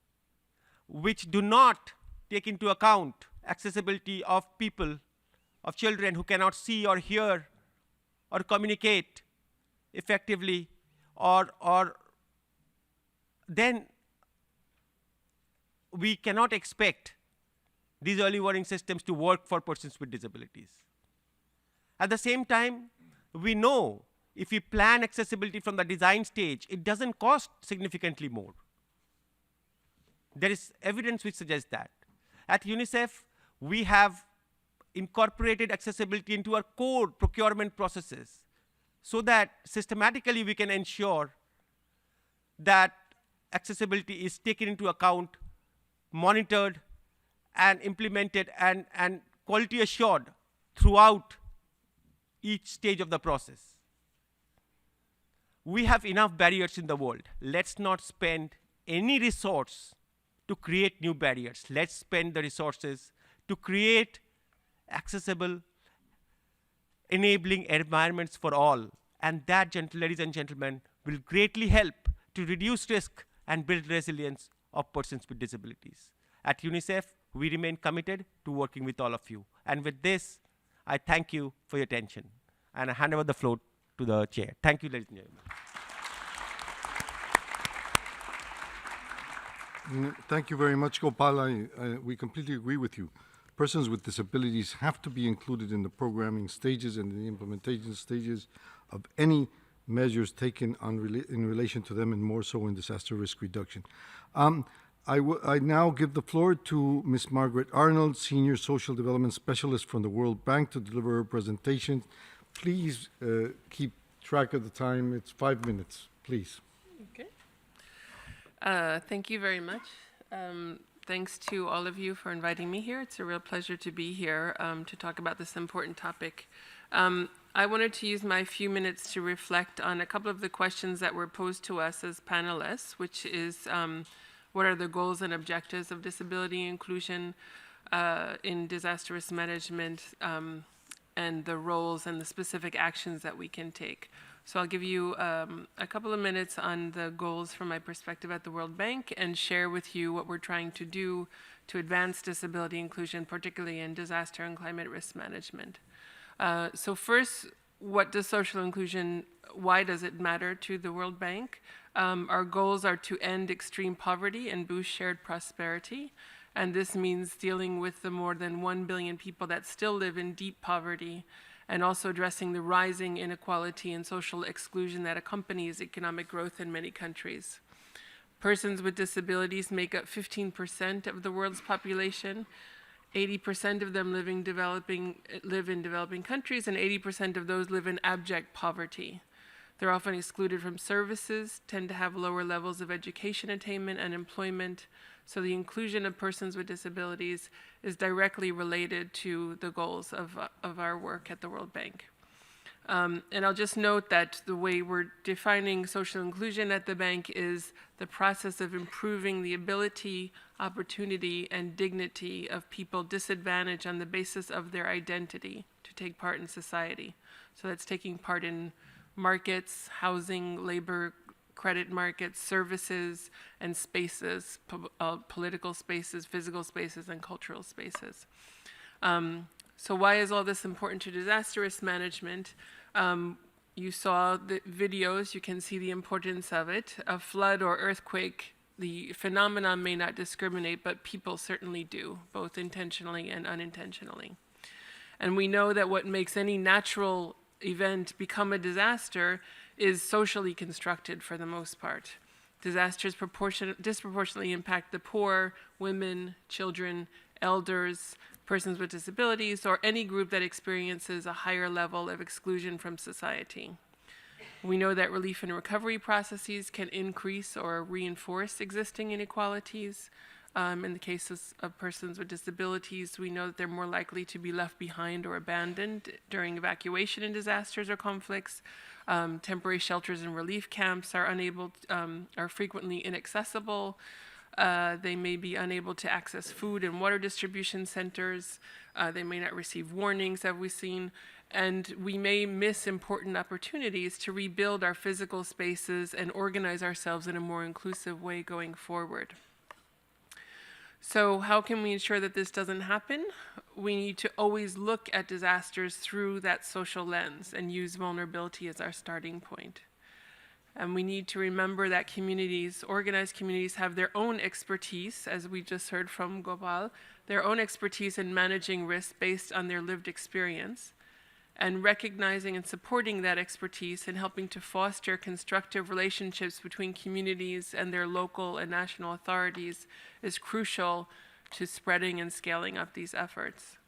which do not take into account accessibility of people, of children who cannot see or hear or communicate effectively, then we cannot expect these early warning systems to work for persons with disabilities. At the same time, we know if we plan accessibility from the design stage, it doesn't cost significantly more. There is evidence which suggests that. At UNICEF, we have incorporated accessibility into our core procurement processes so that systematically we can ensure that accessibility is taken into account, monitored, and implemented and quality assured throughout each stage of the process. We have enough barriers in the world. Let's not spend any resource to create new barriers. Let's spend the resources to create accessible, enabling environments for all. And that, ladies and gentlemen, will greatly help to reduce risk and build resilience of persons with disabilities. At UNICEF, we remain committed to working with all of you. And with this, I thank you for your attention. And I hand over the floor to the chair. Thank you, ladies and gentlemen. Thank you very much, Gopal. We completely agree with you. Persons with disabilities have to be included in the programming stages and the implementation stages of any measures taken in relation to them, and more so in disaster risk reduction. I now give the floor to Ms. Margaret Arnold, Senior Social Development Specialist from the World Bank, to deliver her presentation. Please keep track of the time. It's 5 minutes, please. Okay. Thank you very much. Thanks to all of you for inviting me here. It's a real pleasure to be here to talk about this important topic. I wanted to use my few minutes to reflect on a couple of the questions that were posed to us as panelists, which is what are the goals and objectives of disability inclusion in disaster risk management, and the roles and the specific actions that we can take. So I'll give you a couple of minutes on the goals from my perspective at the World Bank and share with you what we're trying to do to advance disability inclusion, particularly in disaster and climate risk management. So first, what does social inclusion, why does it matter to the World Bank? Our goals are to end extreme poverty and boost shared prosperity. And this means dealing with the more than 1 billion people that still live in deep poverty, and also addressing the rising inequality and social exclusion that accompanies economic growth in many countries. Persons with disabilities make up 15% of the world's population. 80% of them live in developing countries, and 80% of those live in abject poverty. They're often excluded from services, tend to have lower levels of education attainment and employment. So the inclusion of persons with disabilities is directly related to the goals of our work at the World Bank. And I'll just note that the way we're defining social inclusion at the bank is the process of improving the ability, opportunity, and dignity of people disadvantaged on the basis of their identity to take part in society. So that's taking part in markets, housing, labor, credit markets, services, and spaces, political spaces, physical spaces, and cultural spaces. So why is all this important to disaster risk management? You saw the videos, you can see the importance of it. A flood or earthquake, the phenomenon may not discriminate, but people certainly do, both intentionally and unintentionally. And we know that what makes any natural event become a disaster is socially constructed for the most part. Disasters disproportionately impact the poor, women, children, elders, persons with disabilities, or any group that experiences a higher level of exclusion from society. We know that relief and recovery processes can increase or reinforce existing inequalities. In the cases of persons with disabilities, we know that they're more likely to be left behind or abandoned during evacuation in disasters or conflicts. Temporary shelters and relief camps are frequently inaccessible. They may be unable to access food and water distribution centers. They may not receive warnings, have we seen. And we may miss important opportunities to rebuild our physical spaces and organize ourselves in a more inclusive way going forward. So how can we ensure that this doesn't happen? We need to always look at disasters through that social lens and use vulnerability as our starting point. And we need to remember that communities, organized communities, have their own expertise, as we just heard from Gopal, their own expertise in managing risk based on their lived experience, and recognizing and supporting that expertise and helping to foster constructive relationships between communities and their local and national authorities is crucial to spreading and scaling up these efforts.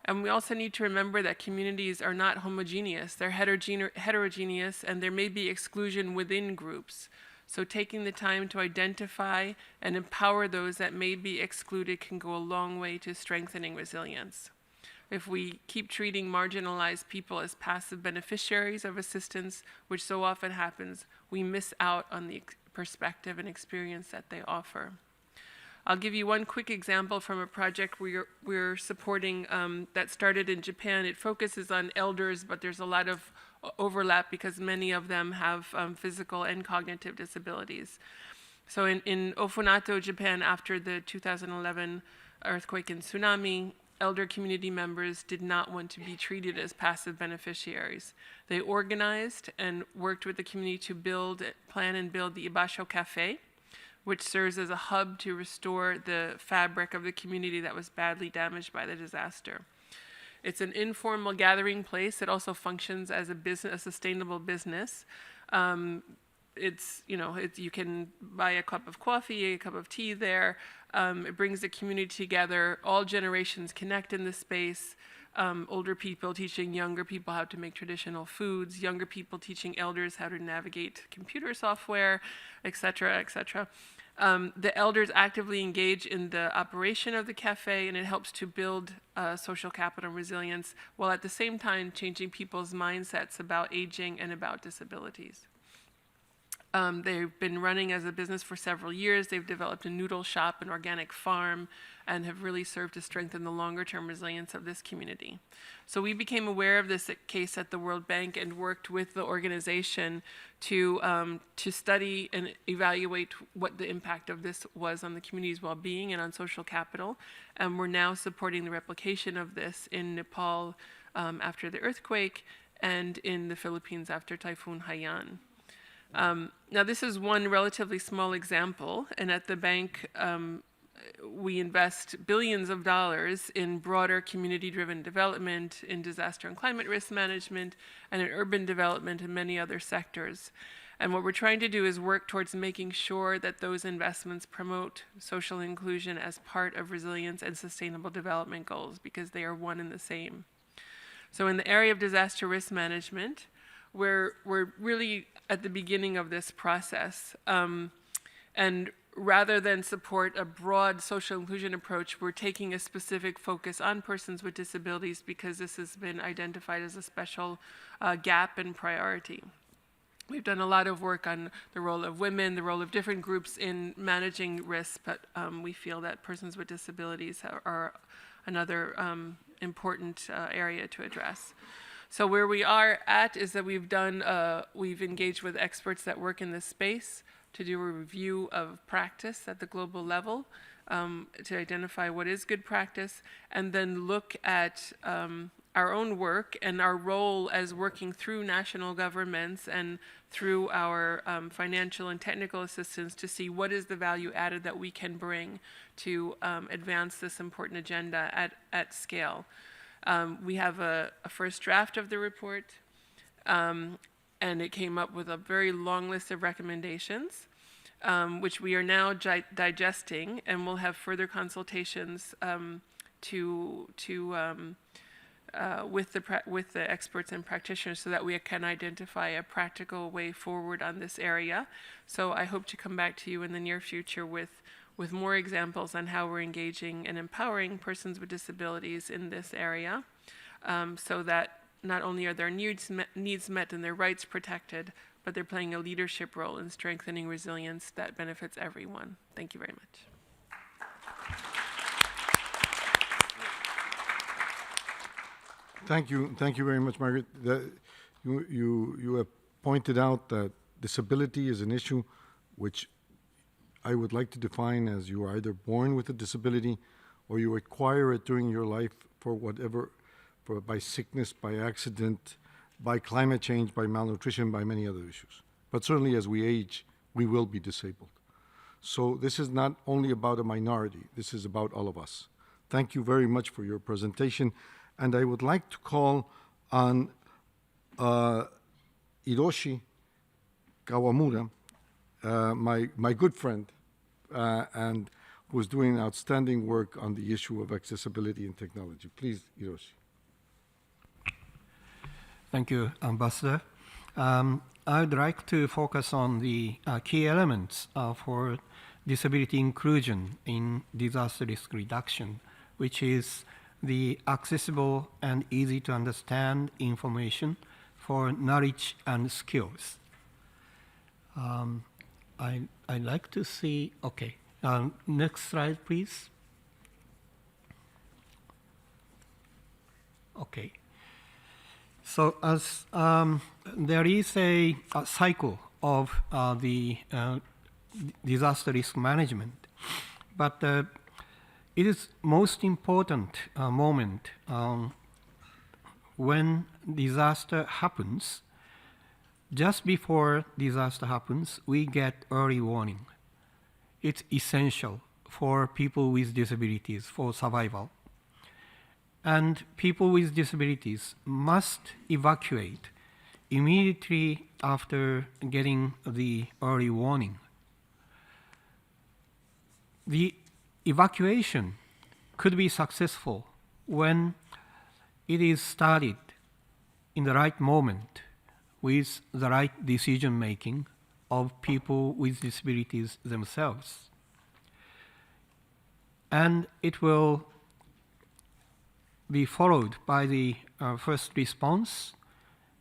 And we also need to remember that communities are not homogeneous. They're heterogeneous, and there may be exclusion within groups. So taking the time to identify and empower those that may be excluded can go a long way to strengthening resilience. If we keep treating marginalized people as passive beneficiaries of assistance, which so often happens, we miss out on the perspective and experience that they offer. I'll give you one quick example from a project we're supporting that started in Japan. It focuses on elders, but there's a lot of overlap because many of them have physical and cognitive disabilities. So in Ofunato, Japan, after the 2011 earthquake and tsunami, elder community members did not want to be treated as passive beneficiaries. They organized and worked with the community to plan and build the Ibasho Cafe, which serves as a hub to restore the fabric of the community that was badly damaged by the disaster. It's an informal gathering place. It also functions as a sustainable business. You can buy a cup of coffee, a cup of tea there. It brings the community together. All generations connect in the space. Older people teaching younger people how to make traditional foods, younger people teaching elders how to navigate computer software, et cetera, et cetera. The elders actively engage in the operation of the cafe, and it helps to build social capital and resilience, while at the same time changing people's mindsets about aging and about disabilities. They've been running as a business for several years. They've developed a noodle shop, an organic farm, and have really served to strengthen the longer-term resilience of this community. So we became aware of this case at the World Bank and worked with the organization to study and evaluate what the impact of this was on the community's well-being and on social capital. And we're now supporting the replication of this in Nepal after the earthquake and in the Philippines after Typhoon Haiyan. Now, this is one relatively small example, and at the bank, we invest billions of dollars in broader community-driven development, in disaster and climate risk management, and in urban development and many other sectors. And what we're trying to do is work towards making sure that those investments promote social inclusion as part of resilience and sustainable development goals, because they are one and the same. So in the area of disaster risk management, we're really at the beginning of this process. And rather than support a broad social inclusion approach, we're taking a specific focus on persons with disabilities because this has been identified as a special gap and priority. We've done a lot of work on the role of women, the role of different groups in managing risks, but we feel that persons with disabilities are another important area to address. So where we are at is that we've engaged with experts that work in this space to do a review of practice at the global level, to identify what is good practice, and then look at our own work and our role as working through national governments and through our financial and technical assistance to see what is the value added that we can bring to advance this important agenda at scale. We have a first draft of the report, and it came up with a very long list of recommendations, which we are now digesting, and we'll have further consultations with the experts and practitioners so that we can identify a practical way forward on this area. So I hope to come back to you in the near future with more examples on how we're engaging and empowering persons with disabilities in this area, so that not only are their needs met and their rights protected, but they're playing a leadership role in strengthening resilience that benefits everyone. Thank you very much. Thank you very much, Margaret. You have pointed out that disability is an issue which I would like to define as you are either born with a disability or you acquire it during your life by sickness, by accident, by climate change, by malnutrition, by many other issues. But certainly as we age, we will be disabled. So this is not only about a minority, this is about all of us. Thank you very much for your presentation. And I would like to call on Hiroshi Kawamura, my good friend, and who's doing outstanding work on the issue of accessibility and technology. Please, Hiroshi. Thank you, Ambassador. I would like to focus on the key elements for disability inclusion in disaster risk reduction, which is the accessible and easy to understand information for knowledge and skills. I'd like to see, okay, next slide, please. Okay. So as there is a cycle of the disaster risk management, but it is most important moment when disaster happens. Just before disaster happens, we get early warning. It's essential for people with disabilities for survival. And people with disabilities must evacuate immediately after getting the early warning. The evacuation could be successful when it is started in the right moment with the right decision making of people with disabilities themselves. And it will be followed by the first response,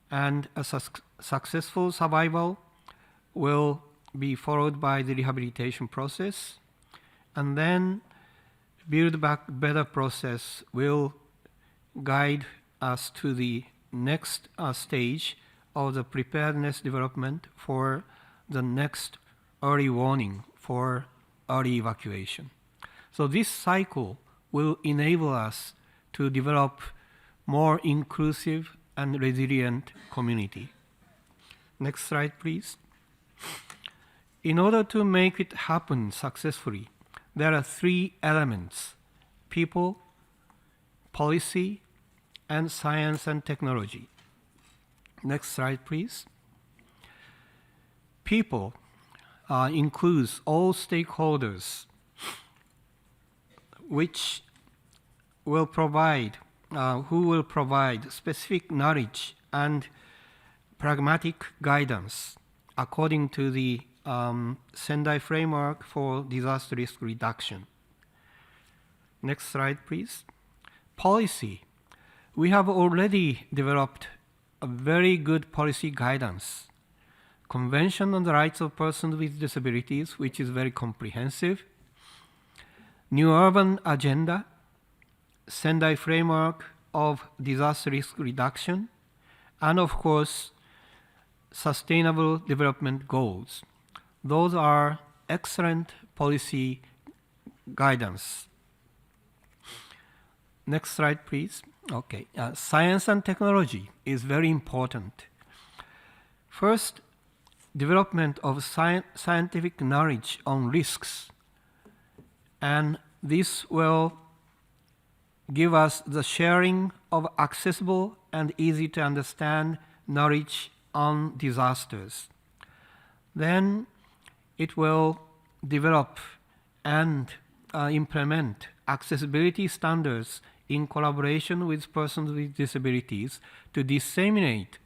and a successful survival will be followed by the rehabilitation process, and then Build Back Better process will guide us to the next stage of the preparedness development for the next early warning for early evacuation. So this cycle will enable us to develop more inclusive and resilient community. Next slide, please. In order to make it happen successfully, there are three elements: people, policy, and science and technology. Next slide, please. People includes all stakeholders which will provide, who will provide specific knowledge and pragmatic guidance according to the Sendai framework for disaster risk reduction. Next slide, please. Policy. We have already developed a very good policy guidance. Convention on the Rights of Persons with Disabilities, which is very comprehensive. New Urban Agenda, Sendai framework of disaster risk reduction, and of course, Sustainable Development Goals. Those are excellent policy guidance. Next slide, please. Okay, science and technology is very important. First, development of scientific knowledge on risks, and this will give us the sharing of accessible and easy to understand knowledge on disasters. Then it will develop and implement accessibility standards in collaboration with persons with disabilities to disseminate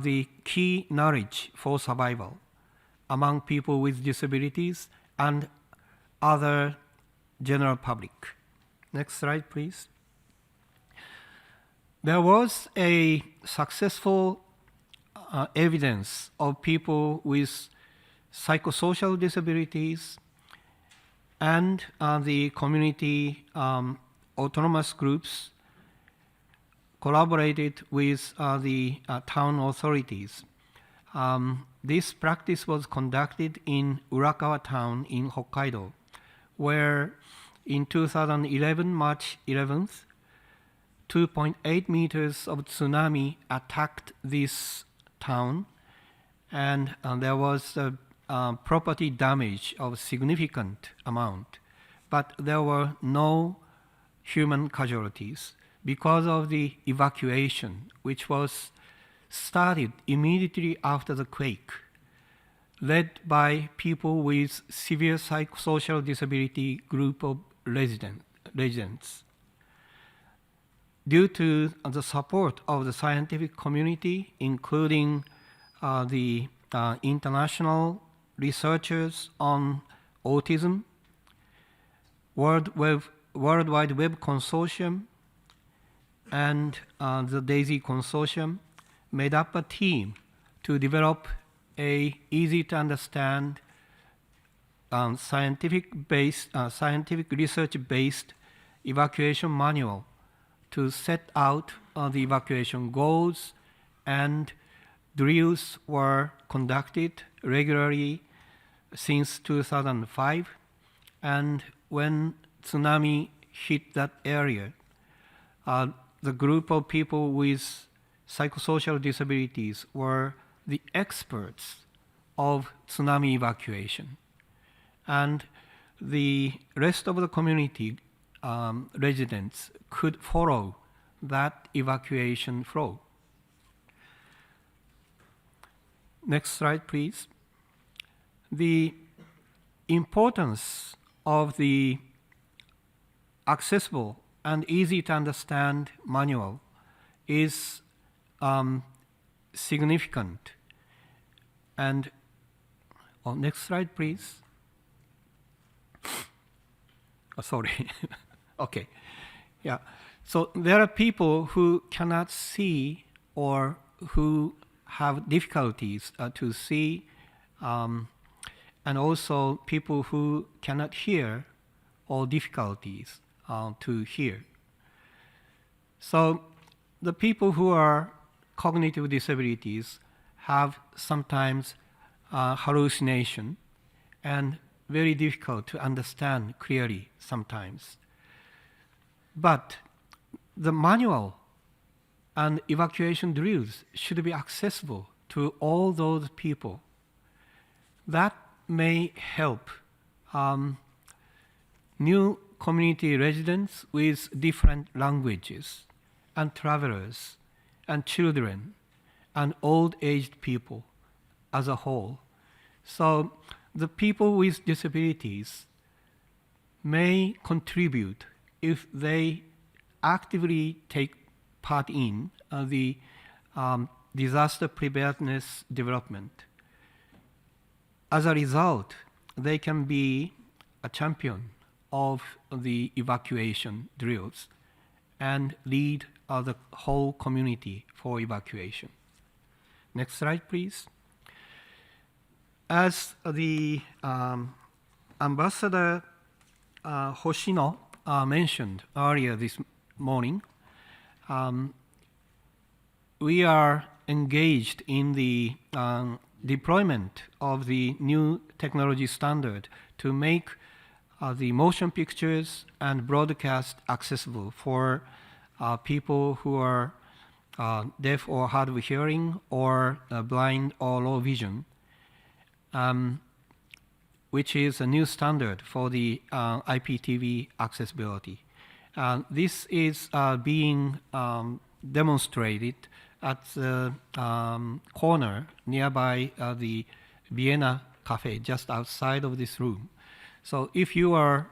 the key knowledge for survival among people with disabilities and other general public. Next slide, please. There was a successful evidence of people with psychosocial disabilities and the community autonomous groups collaborated with the town authorities. This practice was conducted in Urakawa town in Hokkaido, where in 2011, March 11th, 2.8 meters of tsunami attacked this town, and there was property damage of significant amount, but there were no human casualties because of the evacuation, which was started immediately after the quake, led by people with severe psychosocial disability group of residents. Due to the support of the scientific community, including the international researchers on autism, Worldwide Web Consortium, and the DAISY Consortium made up a team to develop a easy-to-understand scientific research-based evacuation manual to set out the evacuation goals, and drills were conducted regularly since 2005. And when tsunami hit that area, the group of people with psychosocial disabilities were the experts of tsunami evacuation. And the rest of the community residents could follow that evacuation flow. Next slide, please. The importance of the accessible and easy to understand manual is significant. And next slide, please. Oh, sorry. Okay. Yeah. So there are people who cannot see or who have difficulties to see, and also people who cannot hear or difficulties to hear. So the people who are cognitive disabilities have sometimes hallucination and very difficult to understand clearly sometimes. But the manual and evacuation drills should be accessible to all those people. That may help new community residents with different languages, and travelers, and children, and old-aged people as a whole. So the people with disabilities may contribute if they actively take part in the disaster preparedness development. As a result, they can be a champion of the evacuation drills and lead the whole community for evacuation. Next slide, please. As the Ambassador Hoshino mentioned earlier this morning, we are engaged in the deployment of the new technology standard to make the motion pictures and broadcast accessible for people who are deaf or hard of hearing, or blind or low vision, which is a new standard for the IPTV accessibility. This is being demonstrated at the corner nearby the Vienna Cafe, just outside of this room. So if you are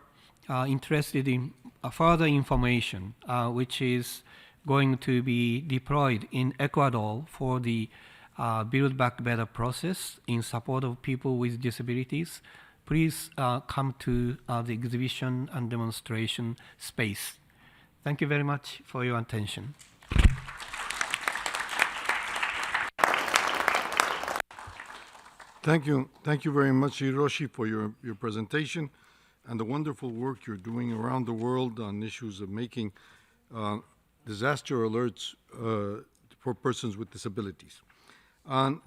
interested in further information, which is going to be deployed in Ecuador for the Build Back Better process in support of people with disabilities, please come to the exhibition and demonstration space. Thank you very much for your attention. Thank you very much, Hiroshi, for your presentation and the wonderful work you're doing around the world on issues of making disaster alerts for persons with disabilities. The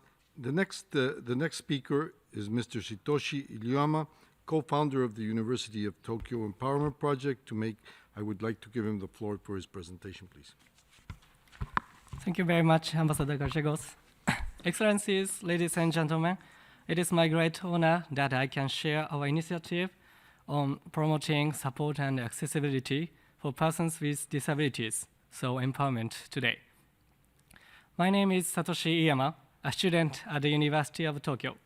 next speaker is Mr. Shitoshi Iliyama, co-founder of the University of Tokyo Empowerment Project. I would like to give him the floor for his presentation, please. Thank you very much, Ambassador Gallegos. Excellencies, ladies and gentlemen, it is my great honor that I can share our initiative on promoting support and accessibility for persons with disabilities, so empowerment today. My name is Satoshi Iyama, a student at the University of Tokyo.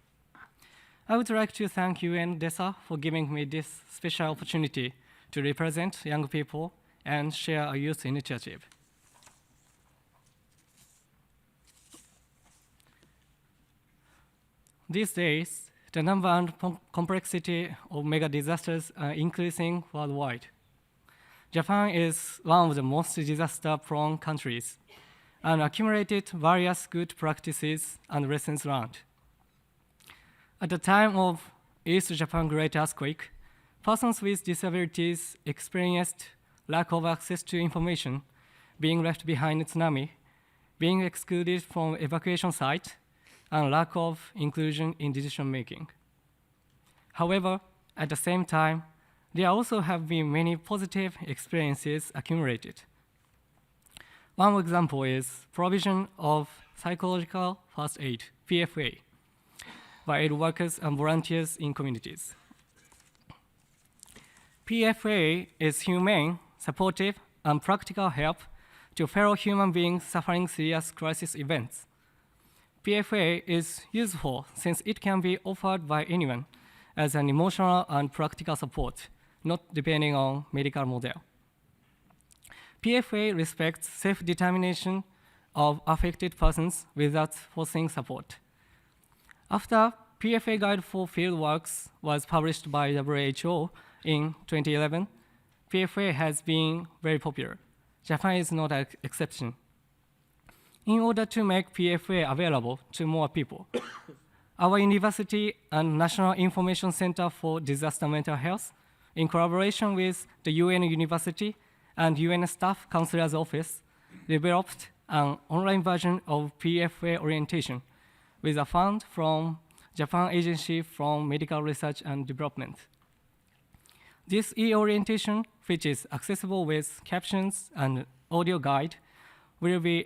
I would like to thank UN DESA for giving me this special opportunity to represent young people and share a youth initiative. These days, the number and complexity of mega disasters are increasing worldwide. Japan is one of the most disaster-prone countries and accumulated various good practices and lessons learned. At the time of East Japan Great Earthquake, persons with disabilities experienced lack of access to information, being left behind in tsunami, being excluded from evacuation site, and lack of inclusion in decision-making. However, at the same time, there also have been many positive experiences accumulated. One example is provision of psychological first aid, PFA, by aid workers and volunteers in communities. PFA is humane, supportive, and practical help to fellow human beings suffering serious crisis events. PFA is useful since it can be offered by anyone as an emotional and practical support, not depending on medical model. PFA respects self-determination of affected persons without forcing support. After PFA Guide for Fieldworks was published by WHO in 2011, PFA has been very popular. Japan is not an exception. In order to make PFA available to more people, our university and National Information Center for Disaster Mental Health, in collaboration with the UN University and UN Staff Counselor's Office, developed an online version of PFA orientation with a fund from Japan Agency for Medical Research and Development. This e-orientation, which is accessible with captions and audio guide, will be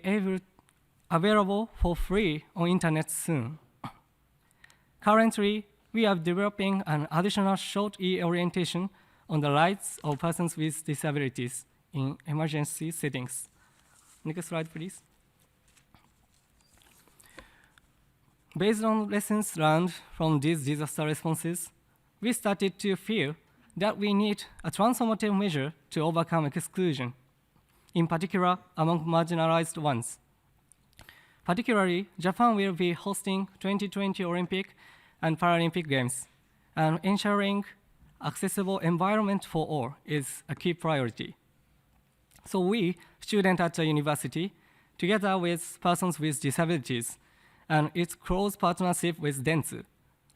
available for free on internet soon. Currently, we are developing an additional short e-orientation on the rights of persons with disabilities in emergency settings. Next slide, please. Based on lessons learned from these disaster responses, we started to feel that we need a transformative measure to overcome exclusion, in particular among marginalized ones. Particularly, Japan will be hosting 2020 Olympic and Paralympic Games, and ensuring accessible environment for all is a key priority. So we, students at the university, together with persons with disabilities, and its close partnership with Dentsu,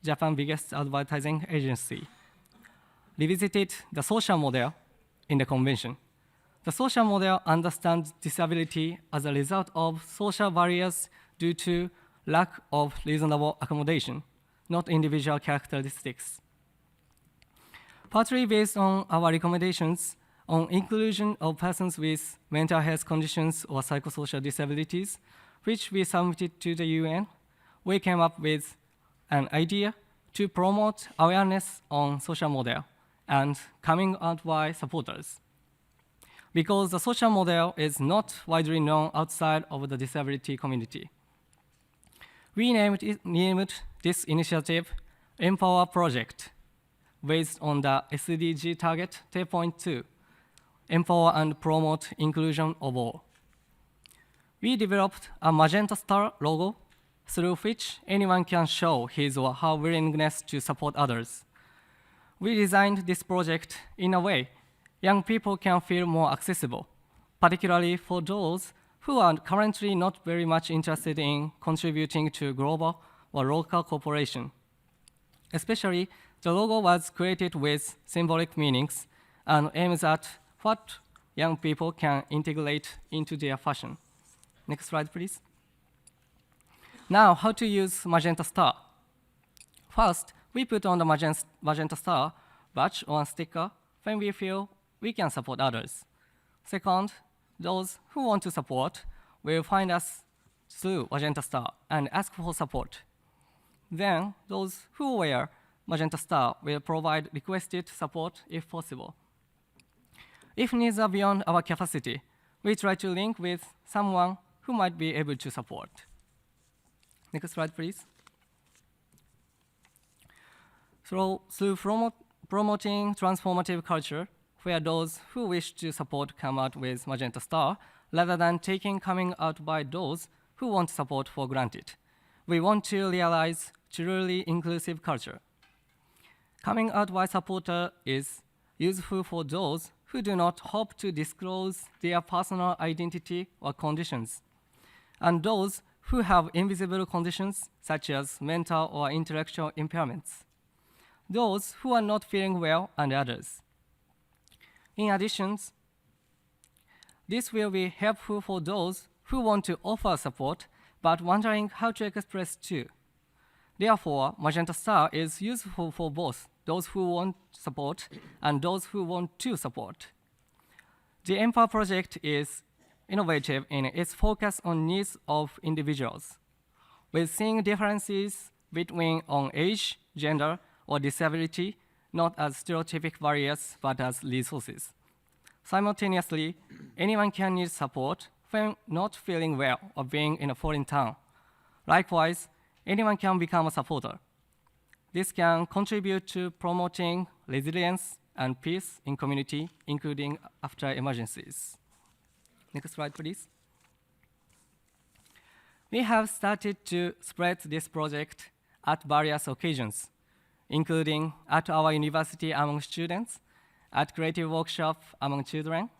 Japan's biggest advertising agency, revisited the social model in the convention. The social model understands disability as a result of social barriers due to lack of reasonable accommodation, not individual characteristics. Partly based on our recommendations on inclusion of persons with mental health conditions or psychosocial disabilities, which we submitted to the UN, we came up with an idea to promote awareness on social model and coming out by supporters. Because the social model is not widely known outside of the disability community. We named this initiative Empower Project, based on the SDG target 10.2, empower and promote inclusion of all. We developed a magenta star logo through which anyone can show his or her willingness to support others. We designed this project in a way young people can feel more accessible, particularly for those who are currently not very much interested in contributing to global or local cooperation. Especially, the logo was created with symbolic meanings and aims at what young people can integrate into their fashion. Next slide, please. Now, how to use magenta star. First, we put on the magenta star badge or sticker when we feel we can support others. Second, those who want to support will find us through magenta star and ask for support. Then, those who wear magenta star will provide requested support if possible. If needs are beyond our capacity, we try to link with someone who might be able to support. Next slide, please. Through promoting transformative culture, where those who wish to support come out with magenta star, rather than taking coming out by those who want support for granted. We want to realize truly inclusive culture. Coming out white supporter is useful for those who do not hope to disclose their personal identity or conditions, and those who have invisible conditions such as mental or intellectual impairments, those who are not feeling well, and others. In addition, this will be helpful for those who want to offer support but wondering how to express too. Therefore, Magenta Star is useful for both those who want support and those who want to support. The Empower project is innovative in its focus on needs of individuals, with seeing differences between on age, gender, or disability not as stereotypic barriers but as resources. Simultaneously, anyone can need support when not feeling well or being in a foreign town. Likewise, anyone can become a supporter. This can contribute to promoting resilience and peace in community, including after emergencies. Next slide, please. We have started to spread this project at various occasions, including at our university among students, at creative workshop among children,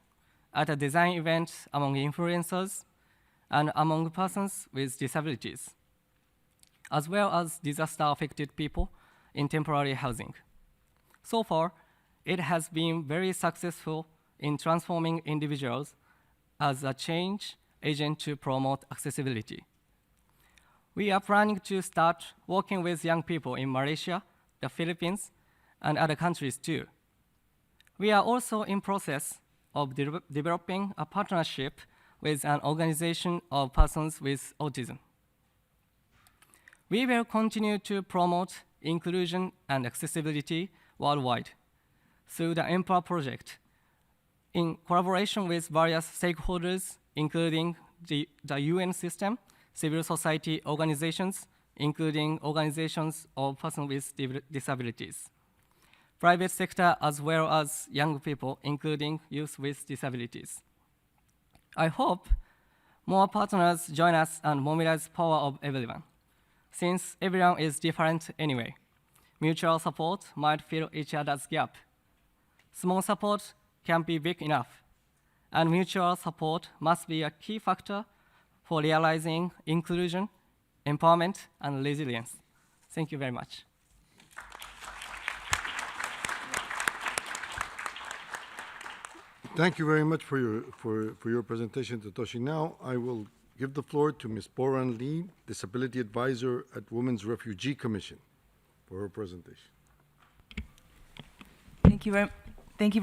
at a design event among influencers, and among persons with disabilities, as well as disaster-affected people in temporary housing. So far, it has been very successful in transforming individuals as a change agent to promote accessibility. We are planning to start working with young people in Malaysia, the Philippines, and other countries too. We are also in process of developing a partnership with an organization of persons with autism. We will continue to promote inclusion and accessibility worldwide through the Empower project in collaboration with various stakeholders, including the UN system, civil society organizations, including organizations of persons with disabilities, private sector, as well as young people, including youth with disabilities. I hope more partners join us and mobilize the power of everyone. Since everyone is different anyway, mutual support might fill each other's gap. Small support can be big enough, and mutual support must be a key factor for realizing inclusion, empowerment, and resilience. Thank you very much. Thank you very much for your presentation, Tatoshi. Now I will give the floor to Ms. Boran Lee, Disability Advisor at Women's Refugee Commission, for her presentation. Thank you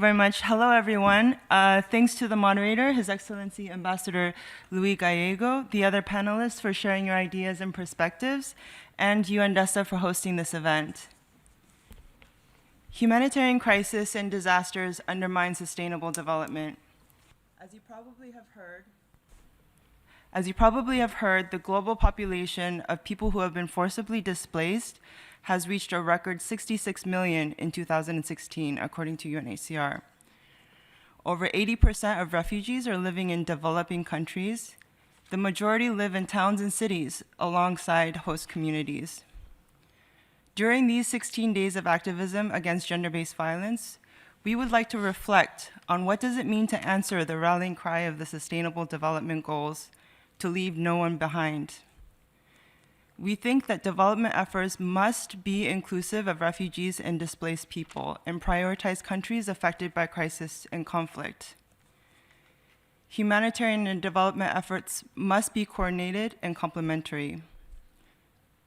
very much. Hello, everyone. Thanks to the moderator, His Excellency Ambassador Luis Gallego, the other panelists for sharing your ideas and perspectives, and UN DESA for hosting this event. Humanitarian crisis and disasters undermine sustainable development. As you probably have heard, the global population of people who have been forcibly displaced has reached a record 66 million in 2016, according to UNHCR. Over 80% of refugees are living in developing countries. The majority live in towns and cities alongside host communities. During these 16 days of activism against gender-based violence, we would like to reflect on what does it mean to answer the rallying cry of the Sustainable Development Goals, to leave no one behind. We think that development efforts must be inclusive of refugees and displaced people and prioritize countries affected by crisis and conflict. Humanitarian and development efforts must be coordinated and complementary.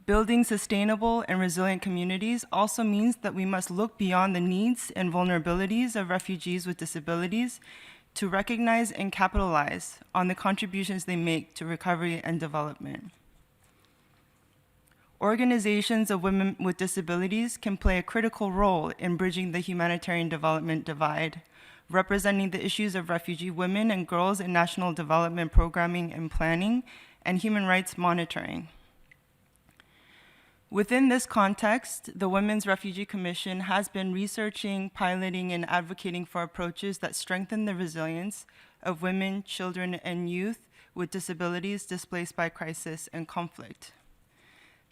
Building sustainable and resilient communities also means that we must look beyond the needs and vulnerabilities of refugees with disabilities to recognize and capitalize on the contributions they make to recovery and development. Organizations of women with disabilities can play a critical role in bridging the humanitarian development divide, representing the issues of refugee women and girls in national development programming and planning and human rights monitoring. Within this context, the Women's Refugee Commission has been researching, piloting, and advocating for approaches that strengthen the resilience of women, children, and youth with disabilities displaced by crisis and conflict.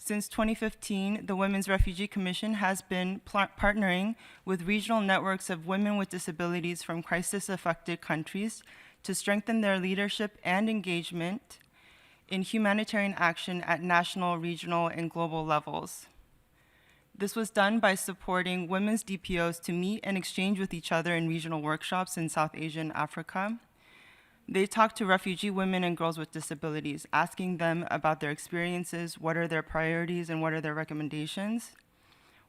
Since 2015, the Women's Refugee Commission has been partnering with regional networks of women with disabilities from crisis-affected countries to strengthen their leadership and engagement in humanitarian action at national, regional, and global levels. This was done by supporting women's DPOs to meet and exchange with each other in regional workshops in South Asia and Africa. They talked to refugee women and girls with disabilities, asking them about their experiences, what are their priorities, and what are their recommendations.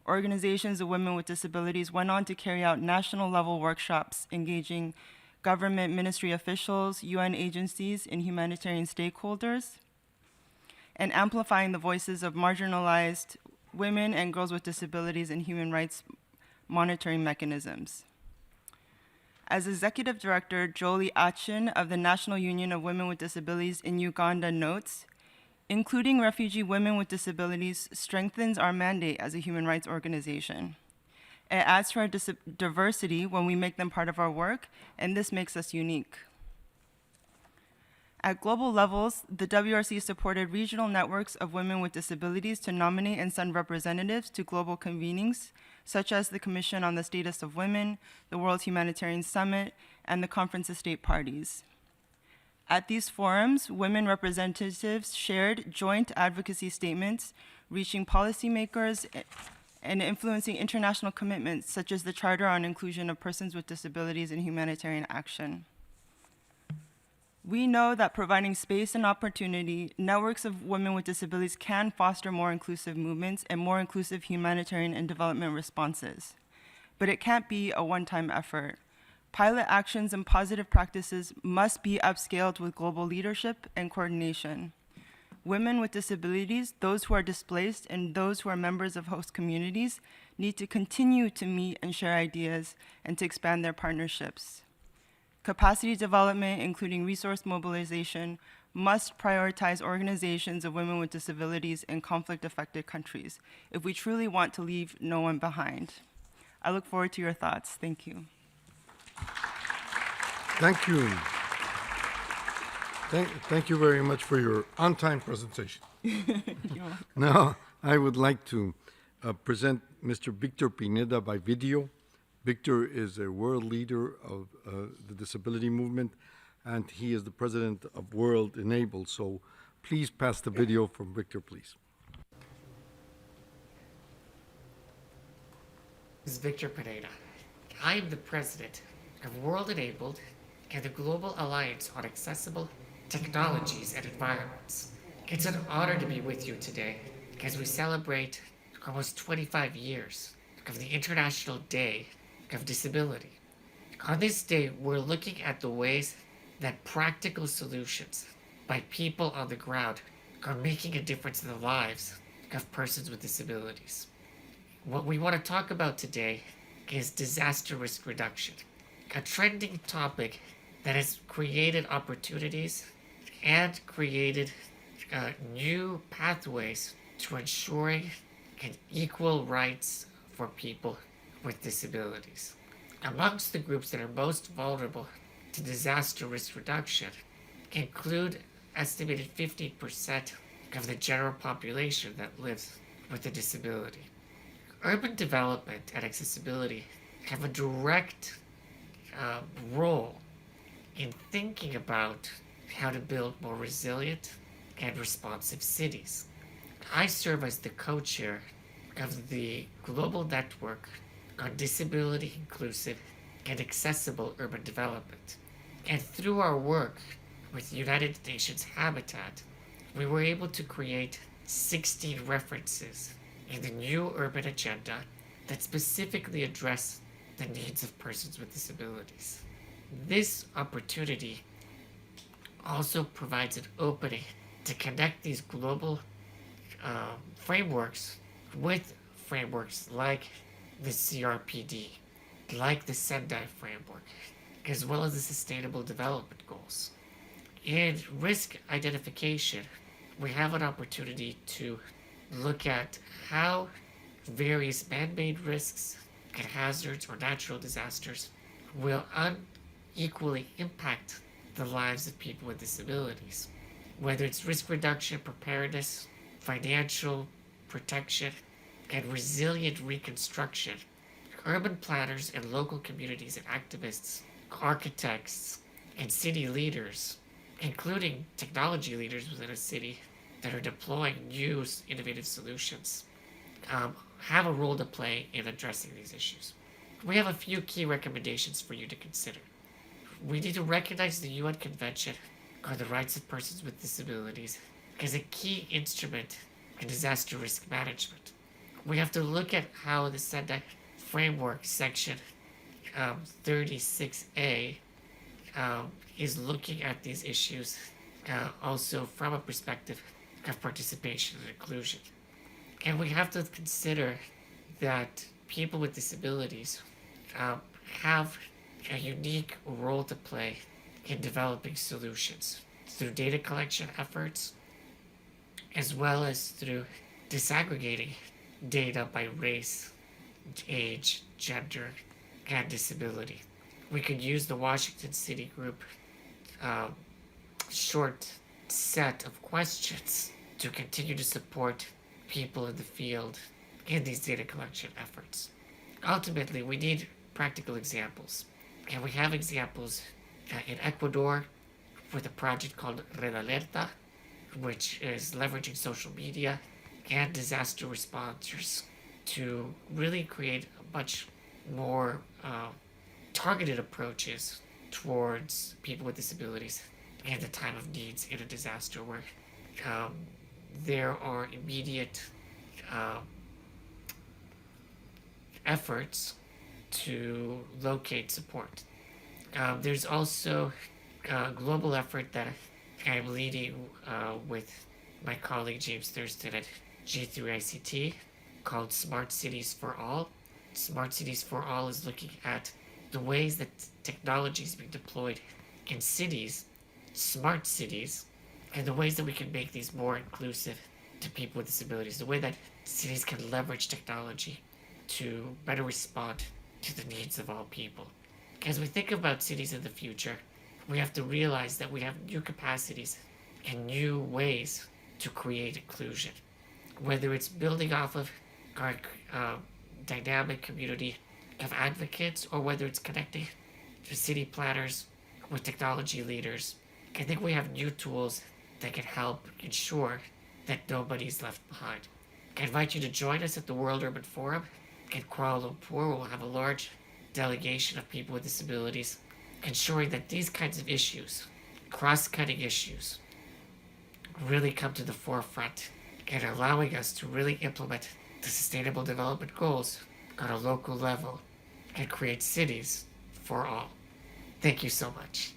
Organizations of women with disabilities went on to carry out national-level workshops engaging government ministry officials, UN agencies, and humanitarian stakeholders, and amplifying the voices of marginalized women and girls with disabilities in human rights monitoring mechanisms. As Executive Director, Jolie Achin of the National Union of Women with Disabilities in Uganda notes, including refugee women with disabilities strengthens our mandate as a human rights organization. It adds to our diversity when we make them part of our work, and this makes us unique. At global levels, the WRC supported regional networks of women with disabilities to nominate and send representatives to global convenings, such as the Commission on the Status of Women, the World Humanitarian Summit, and the Conference of State Parties. At these forums, women representatives shared joint advocacy statements, reaching policymakers and influencing international commitments, such as the Charter on Inclusion of Persons with Disabilities in Humanitarian Action. We know that providing space and opportunity, networks of women with disabilities can foster more inclusive movements and more inclusive humanitarian and development responses. But it can't be a one-time effort. Pilot actions and positive practices must be upscaled with global leadership and coordination. Women with disabilities, those who are displaced, and those who are members of host communities need to continue to meet and share ideas and to expand their partnerships. Capacity development, including resource mobilization, must prioritize organizations of women with disabilities in conflict-affected countries if we truly want to leave no one behind. I look forward to your thoughts. Thank you. Thank you. Thank you very much for your on-time presentation. Now, I would like to present Mr. Victor Pineda by video. Victor is a world leader of the disability movement, and he is the president of World Enable. So please pass the video from Victor, please. This is Victor Pineda. I am the president of World Enabled and the Global Alliance on Accessible Technologies and Environments. It's an honor to be with you today as we celebrate almost 25 years of the International Day of Disability. On this day, we're looking at the ways that practical solutions by people on the ground are making a difference in the lives of persons with disabilities. What we want to talk about today is disaster risk reduction, a trending topic that has created opportunities and created new pathways to ensuring equal rights for people with disabilities. Amongst the groups that are most vulnerable to disaster risk reduction include estimated 15% of the general population that lives with a disability. Urban development and accessibility have a direct role in thinking about how to build more resilient and responsive cities. I serve as the co-chair of the Global Network on Disability Inclusive and Accessible Urban Development. And through our work with United Nations Habitat, we were able to create 16 references in the new urban agenda that specifically address the needs of persons with disabilities. This opportunity also provides an opening to connect these global frameworks with frameworks like the CRPD, like the Sendai framework, as well as the Sustainable Development Goals. In risk identification, we have an opportunity to look at how various man-made risks and hazards or natural disasters will unequally impact the lives of people with disabilities. Whether it's risk reduction, preparedness, financial protection, and resilient reconstruction, urban planners and local communities and activists, architects, and city leaders, including technology leaders within a city that are deploying new innovative solutions, have a role to play in addressing these issues. We have a few key recommendations for you to consider. We need to recognize the UN Convention on the Rights of Persons with Disabilities as a key instrument in disaster risk management. We have to look at how the SENDA framework section 36A is looking at these issues also from a perspective of participation and inclusion. And we have to consider that people with disabilities have a unique role to play in developing solutions through data collection efforts, as well as through disaggregating data by race, age, gender, and disability. We could use the Washington City Group short set of questions to continue to support people in the field in these data collection efforts. Ultimately, we need practical examples. And we have examples in Ecuador with a project called Red Alerta, which is leveraging social media and disaster responders to really create a much more targeted approaches towards people with disabilities in the time of needs in a disaster where there are immediate efforts to locate support. There's also a global effort that I'm leading with my colleague James Thurston at G3ICT called Smart Cities for All. Smart Cities for All is looking at the ways that technology is being deployed in cities, smart cities, and the ways that we can make these more inclusive to people with disabilities, the way that cities can leverage technology to better respond to the needs of all people. As we think about cities in the future, we have to realize that we have new capacities and new ways to create inclusion, whether it's building off of our dynamic community of advocates or whether it's connecting to city planners with technology leaders. I think we have new tools that can help ensure that nobody's left behind. I invite you to join us at the World Urban Forum in Kuala Lumpur. We'll have a large delegation of people with disabilities, ensuring that these kinds of issues, cross-cutting issues, really come to the forefront and allowing us to really implement the Sustainable Development Goals on a local level and create cities for all. Thank you so much.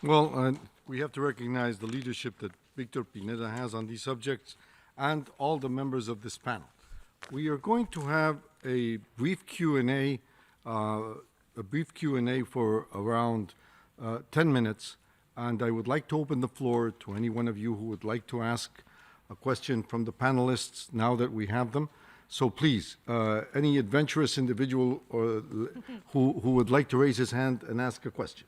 Well, we have to recognize the leadership that Victor Pineda has on these subjects and all the members of this panel. We are going to have a brief Q&A, for around 10 minutes, and I would like to open the floor to any one of you who would like to ask a question from the panelists now that we have them. So please, any adventurous individual or who would like to raise his hand and ask a question.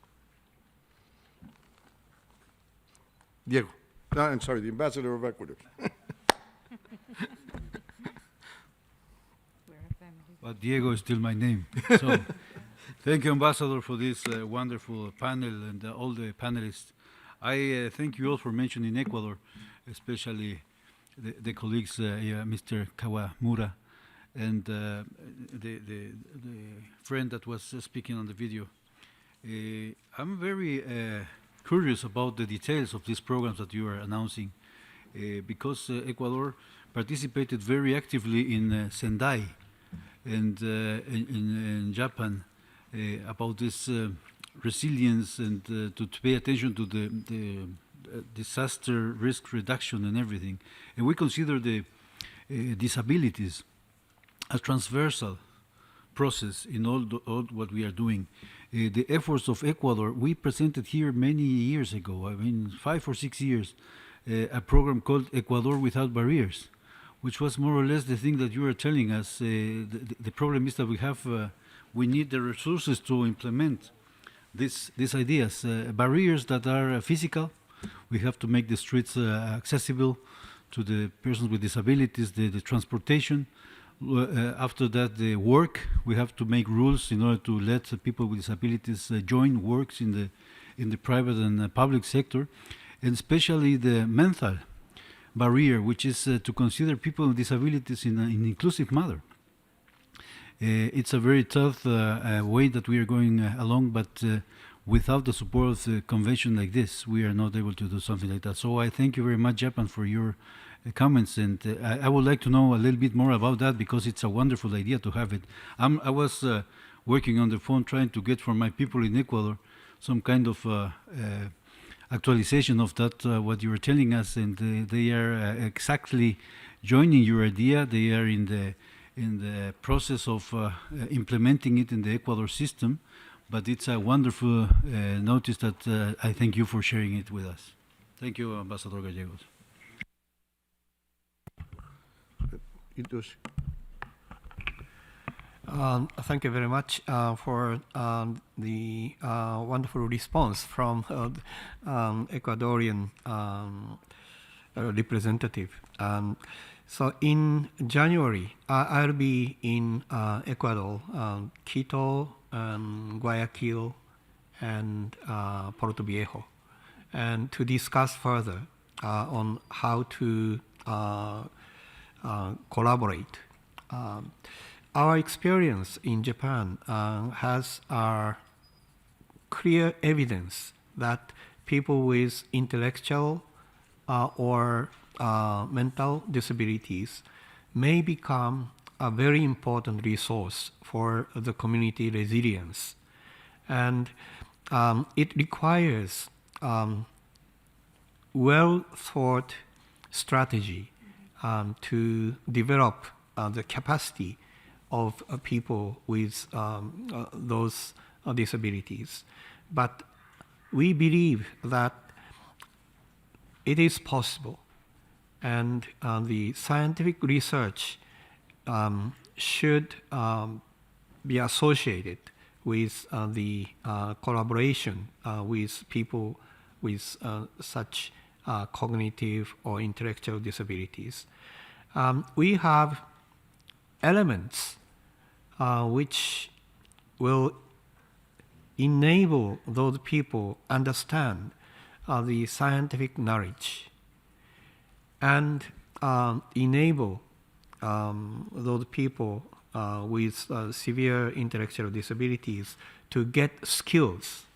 Diego. I'm sorry, the ambassador of Ecuador. But Diego is still my name. So thank you, Ambassador, for this wonderful panel and all the panelists. I thank you all for mentioning Ecuador, especially the colleagues, Mr. Kawamura, and the friend that was speaking on the video. I'm very curious about the details of these programs that you are announcing, because Ecuador participated very actively in Sendai and in Japan about this resilience and to pay attention to the disaster risk reduction and everything. And we consider the disabilities a transversal process in all what we are doing. The efforts of Ecuador, we presented here many years ago, I mean 5 or 6 years, a program called Ecuador Without Barriers, which was more or less the thing that you were telling us. The problem is that we need the resources to implement, these ideas, barriers that are physical. We have to make the streets accessible to the persons with disabilities, the transportation. After that, the work. We have to make rules in order to let people with disabilities join works in the private and public sector, and especially the mental barrier, which is to consider people with disabilities in an inclusive manner. It's a very tough way that we are going along, but without the support of the convention like this, we are not able to do something like that. So I thank you very much, Japan, for your comments, and I would like to know a little bit more about that, because it's a wonderful idea to have it. I was working on the phone trying to get from my people in Ecuador some kind of actualization of that, what you were telling us, and they are exactly joining your idea. They are in the process of implementing it in the Ecuador system, but it's a wonderful notice that I thank you for sharing it with us. Thank you, Ambassador Gallegos. Thank you very much for the wonderful response from Ecuadorian representative. So in January, I'll be in Ecuador, Quito, Guayaquil, and Puerto Viejo, and to discuss further on how to collaborate. Our experience in Japan has clear evidence that people with intellectual or mental disabilities may become a very important resource for the community resilience. And it requires well-thought strategy to develop the capacity of people with those disabilities. But we believe that it is possible, and the scientific research should be associated with the collaboration with people with such cognitive or intellectual disabilities. We have elements which will enable those people understand the scientific knowledge and enable those people with severe intellectual disabilities to get skills.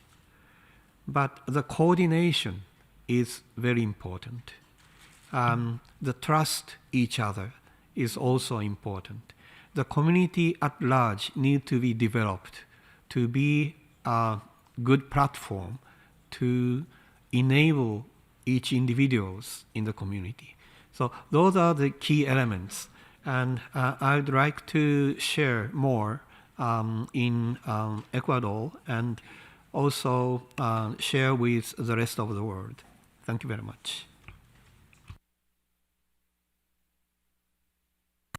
But the coordination is very important. The trust each other is also important. The community at large needs to be developed to be a good platform to enable each individuals in the community. So those are the key elements, and I'd like to share more in Ecuador and also share with the rest of the world. Thank you very much.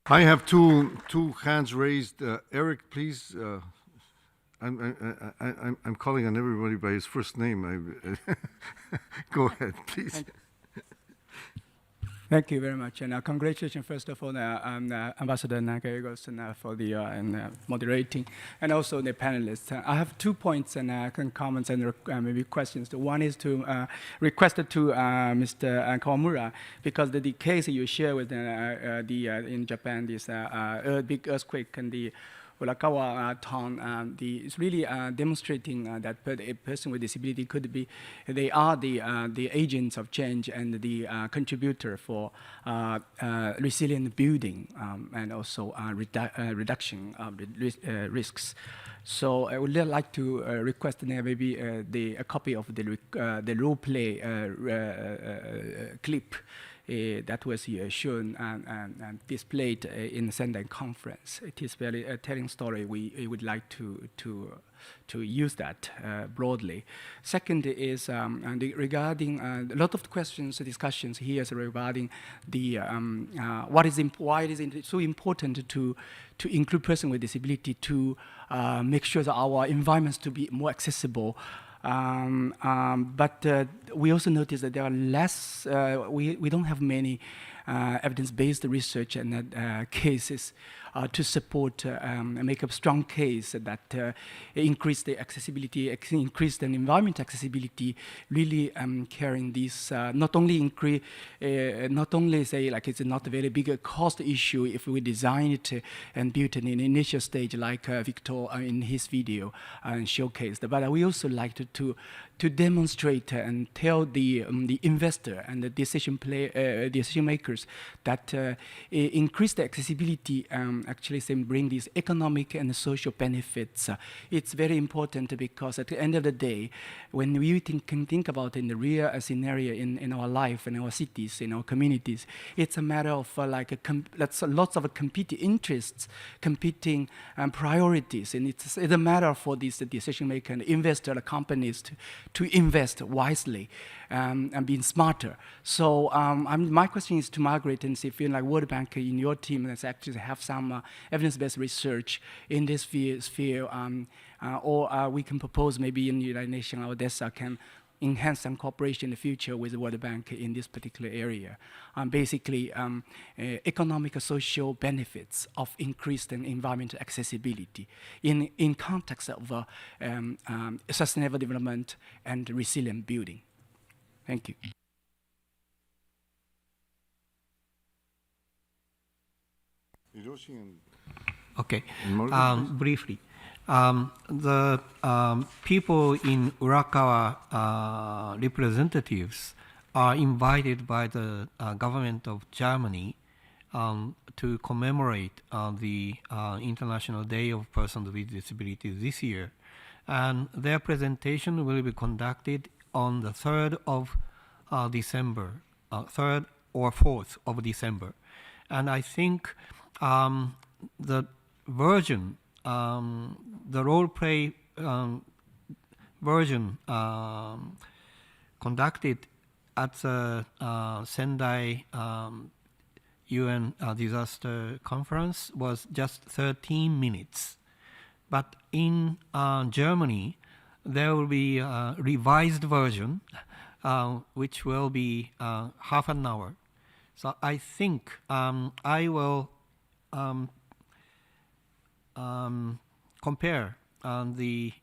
I have two hands raised. Eric, please. I'm calling on everybody by his first name. Go ahead, please. Thank you very much, and congratulations first of all, Ambassador Gallegos, for the moderating, and also the panelists. I have 2 points and comments and maybe questions. One is to request to Mr. Kawamura, because the case you share with in Japan, this big earthquake and the Urakawa town, it's really demonstrating that a person with disability could be, they are the agents of change and the contributor for resilient building and also reduction of the risks. So I would like to request maybe a copy of the role play clip that was shown and displayed in the Sendai conference. It is very telling story. We would like to use that broadly. Second is regarding a lot of questions, discussions here is regarding the why is it so important to include persons with disability to make sure that our environments to be more accessible. But we also notice that there are less, we don't have many evidence-based research and cases to support and make a strong case that increase the accessibility, increase the environment accessibility, really carrying this, not only say like it's not a very big cost issue if we design it and build it in an initial stage like Victor in his video and showcased, but we also like to demonstrate and tell the investor and the decision makers that increase the accessibility actually bring these economic and social benefits. It's very important because at the end of the day, when we can think about in the real scenario in our life, in our cities, in our communities, it's a matter of lots of competing interests, competing priorities, and it's a matter for these decision maker and investor companies to invest wisely and being smarter. So my question is to Margaret and see if you like World Bank in your team that's actually have some evidence-based research in this sphere, or we can propose maybe in the United Nations or DESA can enhance some cooperation in the future with the World Bank in this particular area. Basically, economic and social benefits of increased environmental accessibility in context of sustainable development and resilient building. Thank you. Okay, briefly. The people in Urakawa representatives are invited by the government of Germany to commemorate the International Day of Persons with Disabilities this year. And their presentation will be conducted on the 3rd of December, 3rd or 4th of December. And I think the version, the role play version conducted at the Sendai UN disaster conference was just 13 minutes. But in Germany, there will be a revised version, which will be half an hour. So I think I will compare the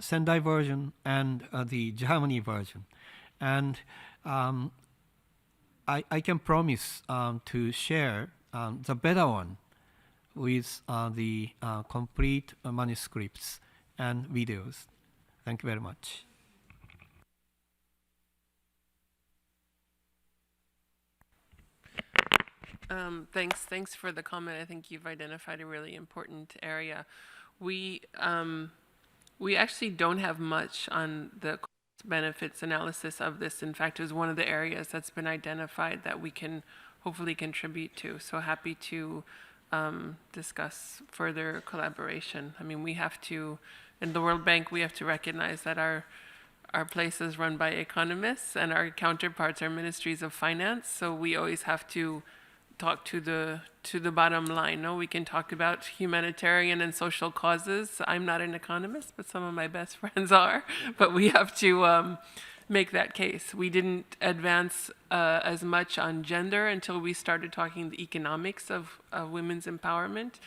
Sendai version and the Germany version. And I can promise to share the better one with the complete manuscripts and videos. Thank you very much. Thanks for the comment. I think you've identified a really important area. We actually don't have much on the benefits analysis of this. In fact, it was one of the areas that's been identified that we can hopefully contribute to. So happy to discuss further collaboration. I mean, we have to, in the World Bank, we have to recognize that our place is run by economists and our counterparts are ministries of finance. So we always have to talk to the bottom line. No, we can talk about humanitarian and social causes. I'm not an economist, but some of my best friends are. But we have to make that case. We didn't advance as much on gender until we started talking the economics of women's empowerment.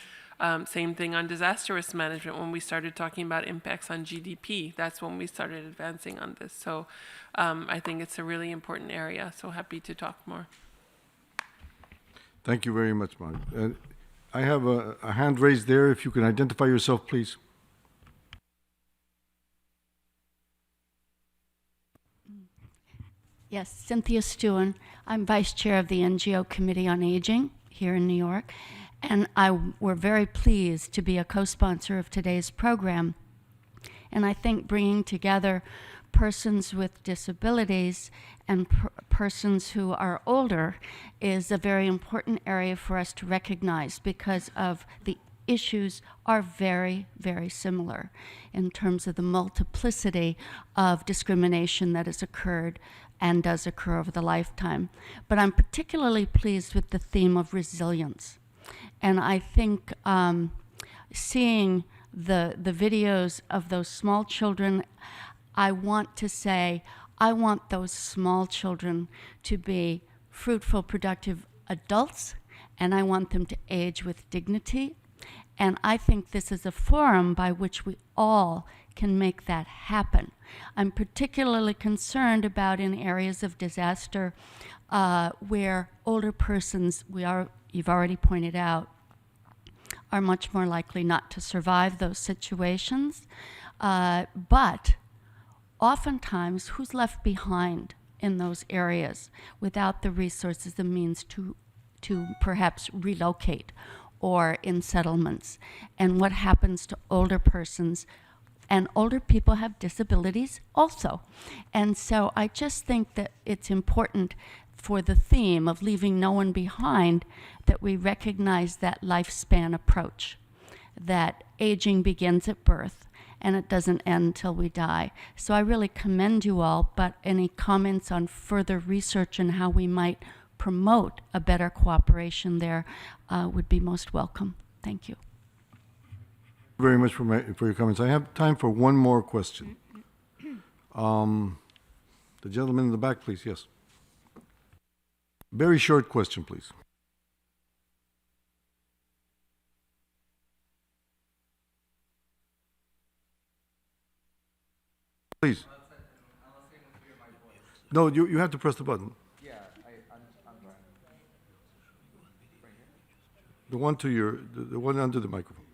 Same thing on disaster risk management. When we started talking about impacts on GDP, that's when we started advancing on this. So I think it's a really important area. So happy to talk more. Thank you very much, Mark. I have a hand raised there. If you can identify yourself, please. Yes, Cynthia Stewart. I'm vice chair of the NGO Committee on Aging here in New York, and we're very pleased to be a co-sponsor of today's program. And I think bringing together persons with disabilities and persons who are older is a very important area for us to recognize, because of the issues are very, very similar in terms of the multiplicity of discrimination that has occurred and does occur over the lifetime. But I'm particularly pleased with the theme of resilience. And I think seeing the videos of those small children, I want to say, I want those small children to be fruitful, productive adults, and I want them to age with dignity. And I think this is a forum by which we all can make that happen. I'm particularly concerned about in areas of disaster where older persons, you've already pointed out, are much more likely not to survive those situations. But oftentimes, who's left behind in those areas without the resources, the means to perhaps relocate, or in settlements? And what happens to older persons? And older people have disabilities also. And so I just think that it's important for the theme of leaving no one behind that we recognize that lifespan approach, that aging begins at birth and it doesn't end till we die. So I really commend you all, but any comments on further research and how we might promote a better cooperation there would be most welcome. Thank you. Very much for your comments. I have time for one more question. The gentleman in the back, please. Yes. Very short question, please. Please. No, you have to press the button. Yeah, I'm right. The one to the one under the microphone.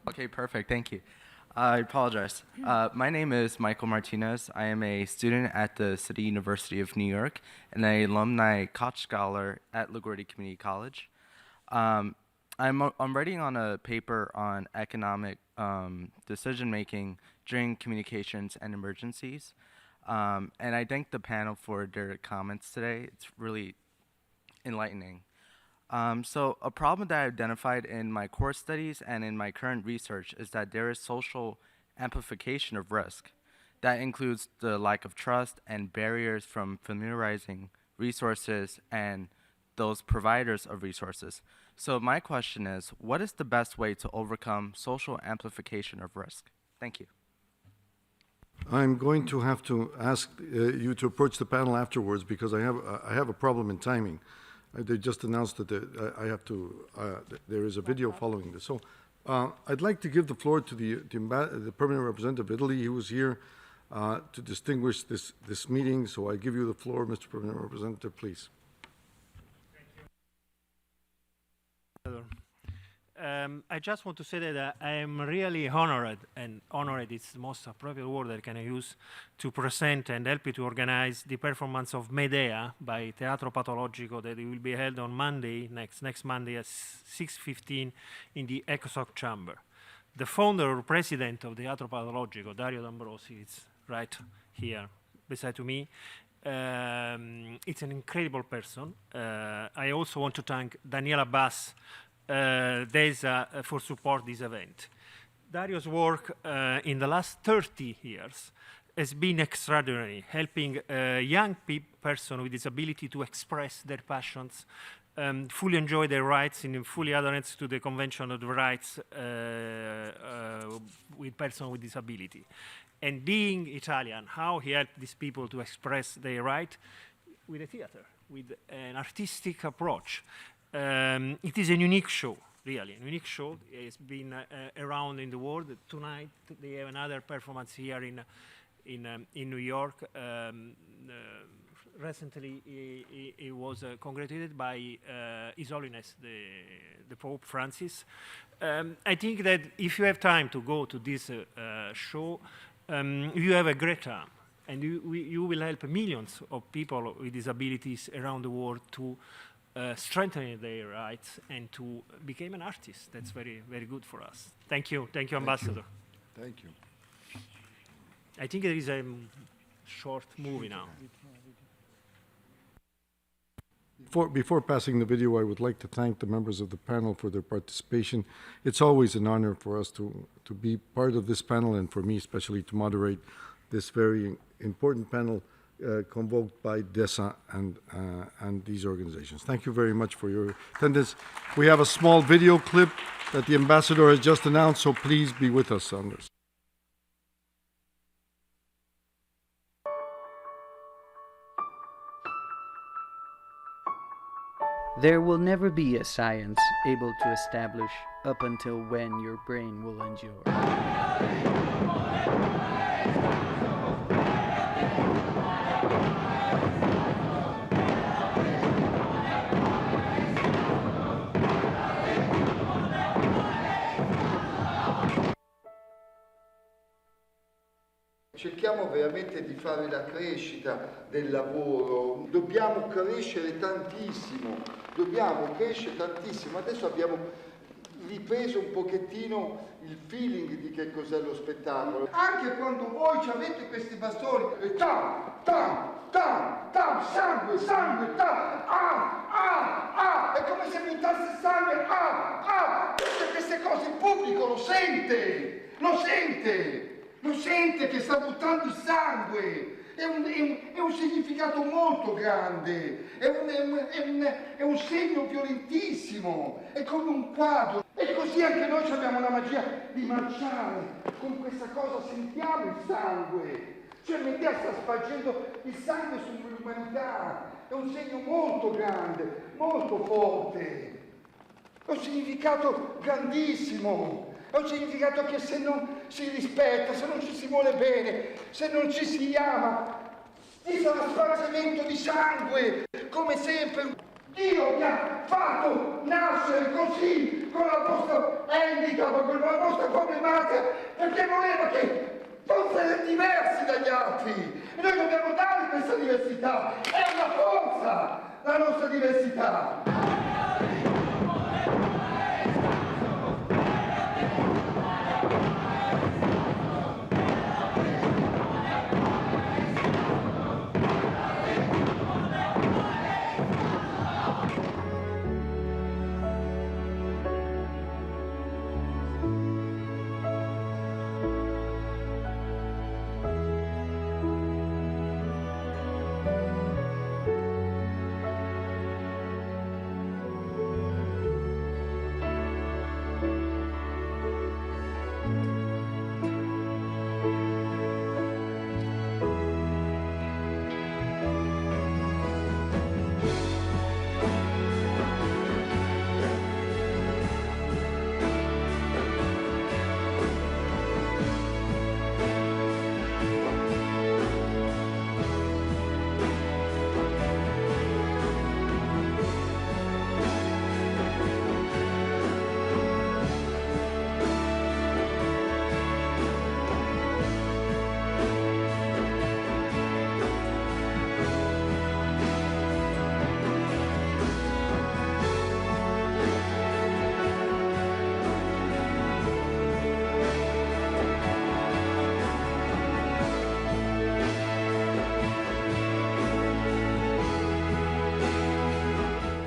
Okay, perfect. Thank you. I apologize. My name is Michael Martinez. I am a student at the City University of New York and an alumni Koch Scholar at LaGuardia Community College. I'm writing on a paper on economic decision-making during communications and emergencies. And I thank the panel for their comments today. It's really enlightening. So a problem that I identified in my core studies and in my current research is that there is social amplification of risk. That includes the lack of trust and barriers from familiarizing resources and those providers of resources. So my question is, what is the best way to overcome social amplification of risk? Thank you. I'm going to have to ask you to approach the panel afterwards because I have a problem in timing. They just announced that there is a video following this. So I'd like to give the floor to the permanent representative of Italy. He was here to distinguish this meeting. So I give you the floor, Mr. Permanent Representative, please. I just want to say that I am really honored, and honored is the most appropriate word I can use, to present and help you to organize the performance of Medea by Teatro Patologico that will be held on Monday, next Monday at 6:15 in the ECOSOC chamber. The founder or president of Teatro Patologico, Dario D'Ambrosi, is right here beside to me. It's an incredible person. I also want to thank Daniela Bass for support this event. Dario's work in the last 30 years has been extraordinary, helping young person with disability to express their passions, fully enjoy their rights in fully adherence to the Convention of the Rights with persons with disability. And being Italian, how he helped these people to express their right with a theater, with an artistic approach. It is a unique show, really, a unique show. It's been around in the world. Tonight, they have another performance here in New York. Recently, it was congratulated by His Holiness, the Pope Francis. I think that if you have time to go to this show, you have a great time. And you will help millions of people with disabilities around the world to strengthening their rights and to become an artist. That's very, very good for us. Thank you, Ambassador. Thank you. I think there is a short movie now. Before passing the video, I would like to thank the members of the panel for their participation. It's always an honor for us to be part of this panel, and for me especially to moderate this very important panel convoked by DESA and these organizations. Thank you very much for your attendance. We have a small video clip that the ambassador has just announced, so please be with us on this. There will never be a science able to establish up until when your brain will endure. Cerchiamo veramente di fare la crescita del lavoro, dobbiamo crescere tantissimo, Adesso abbiamo ripreso un pochettino il feeling di che cos'è lo spettacolo. Anche quando voi ci avete questi bastoni e tam, sangue, è come se buttasse sangue, tutte queste cose il pubblico lo sente che sta buttando il sangue, è un significato molto grande, è un segno violentissimo, è come un quadro. E così anche noi abbiamo la magia di marciare, con questa cosa sentiamo il sangue, cioè Medea sta spargendo il sangue sull'umanità, è un segno molto grande, molto forte, è un significato grandissimo. È un significato che se non si rispetta, se non ci si vuole bene, se non ci si ama, ci sarà spargimento di sangue, come sempre. Dio vi ha fatto nascere così, con la vostra handicap, con la vostra problematica, perché voleva che fossero diversi dagli altri. E noi dobbiamo dare questa diversità. È una forza la nostra diversità.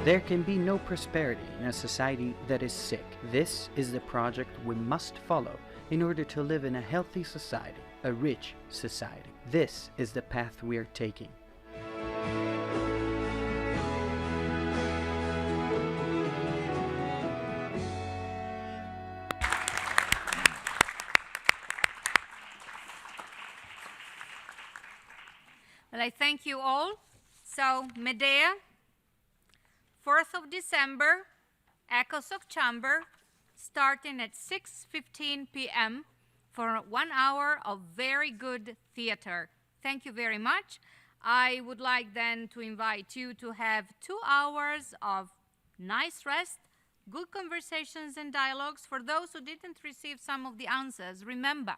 There can be no prosperity in a society that is sick. This is the project we must follow in order to live in a healthy society, a rich society. This is the path we are taking. Well, I thank you all. So, Medea, 4th of December, Echoes of Chamber, starting at 6:15 p.m. for 1 hour of very good theater. Thank you very much. I would like then to invite you to have 2 hours of nice rest, good conversations and dialogues. For those who didn't receive some of the answers, remember,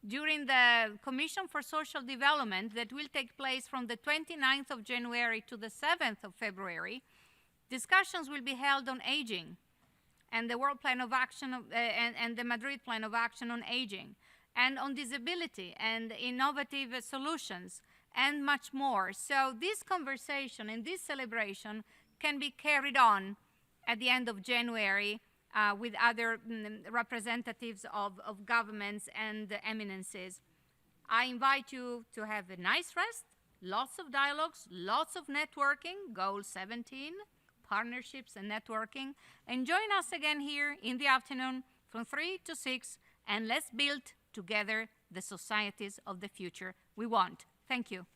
during the Commission for Social Development that will take place from the 29th of January to the 7th of February, Discussions will be held on aging and the World Plan of Action and the Madrid Plan of Action on Aging, and on disability and innovative solutions, and much more. So this conversation and this celebration can be carried on at the end of January with other representatives of governments and eminences. I invite you to have a nice rest, lots of dialogues, lots of networking, goal 17, partnerships and networking, and join us again here in the afternoon from 3 to 6, and let's build together the societies of the future we want. Thank you.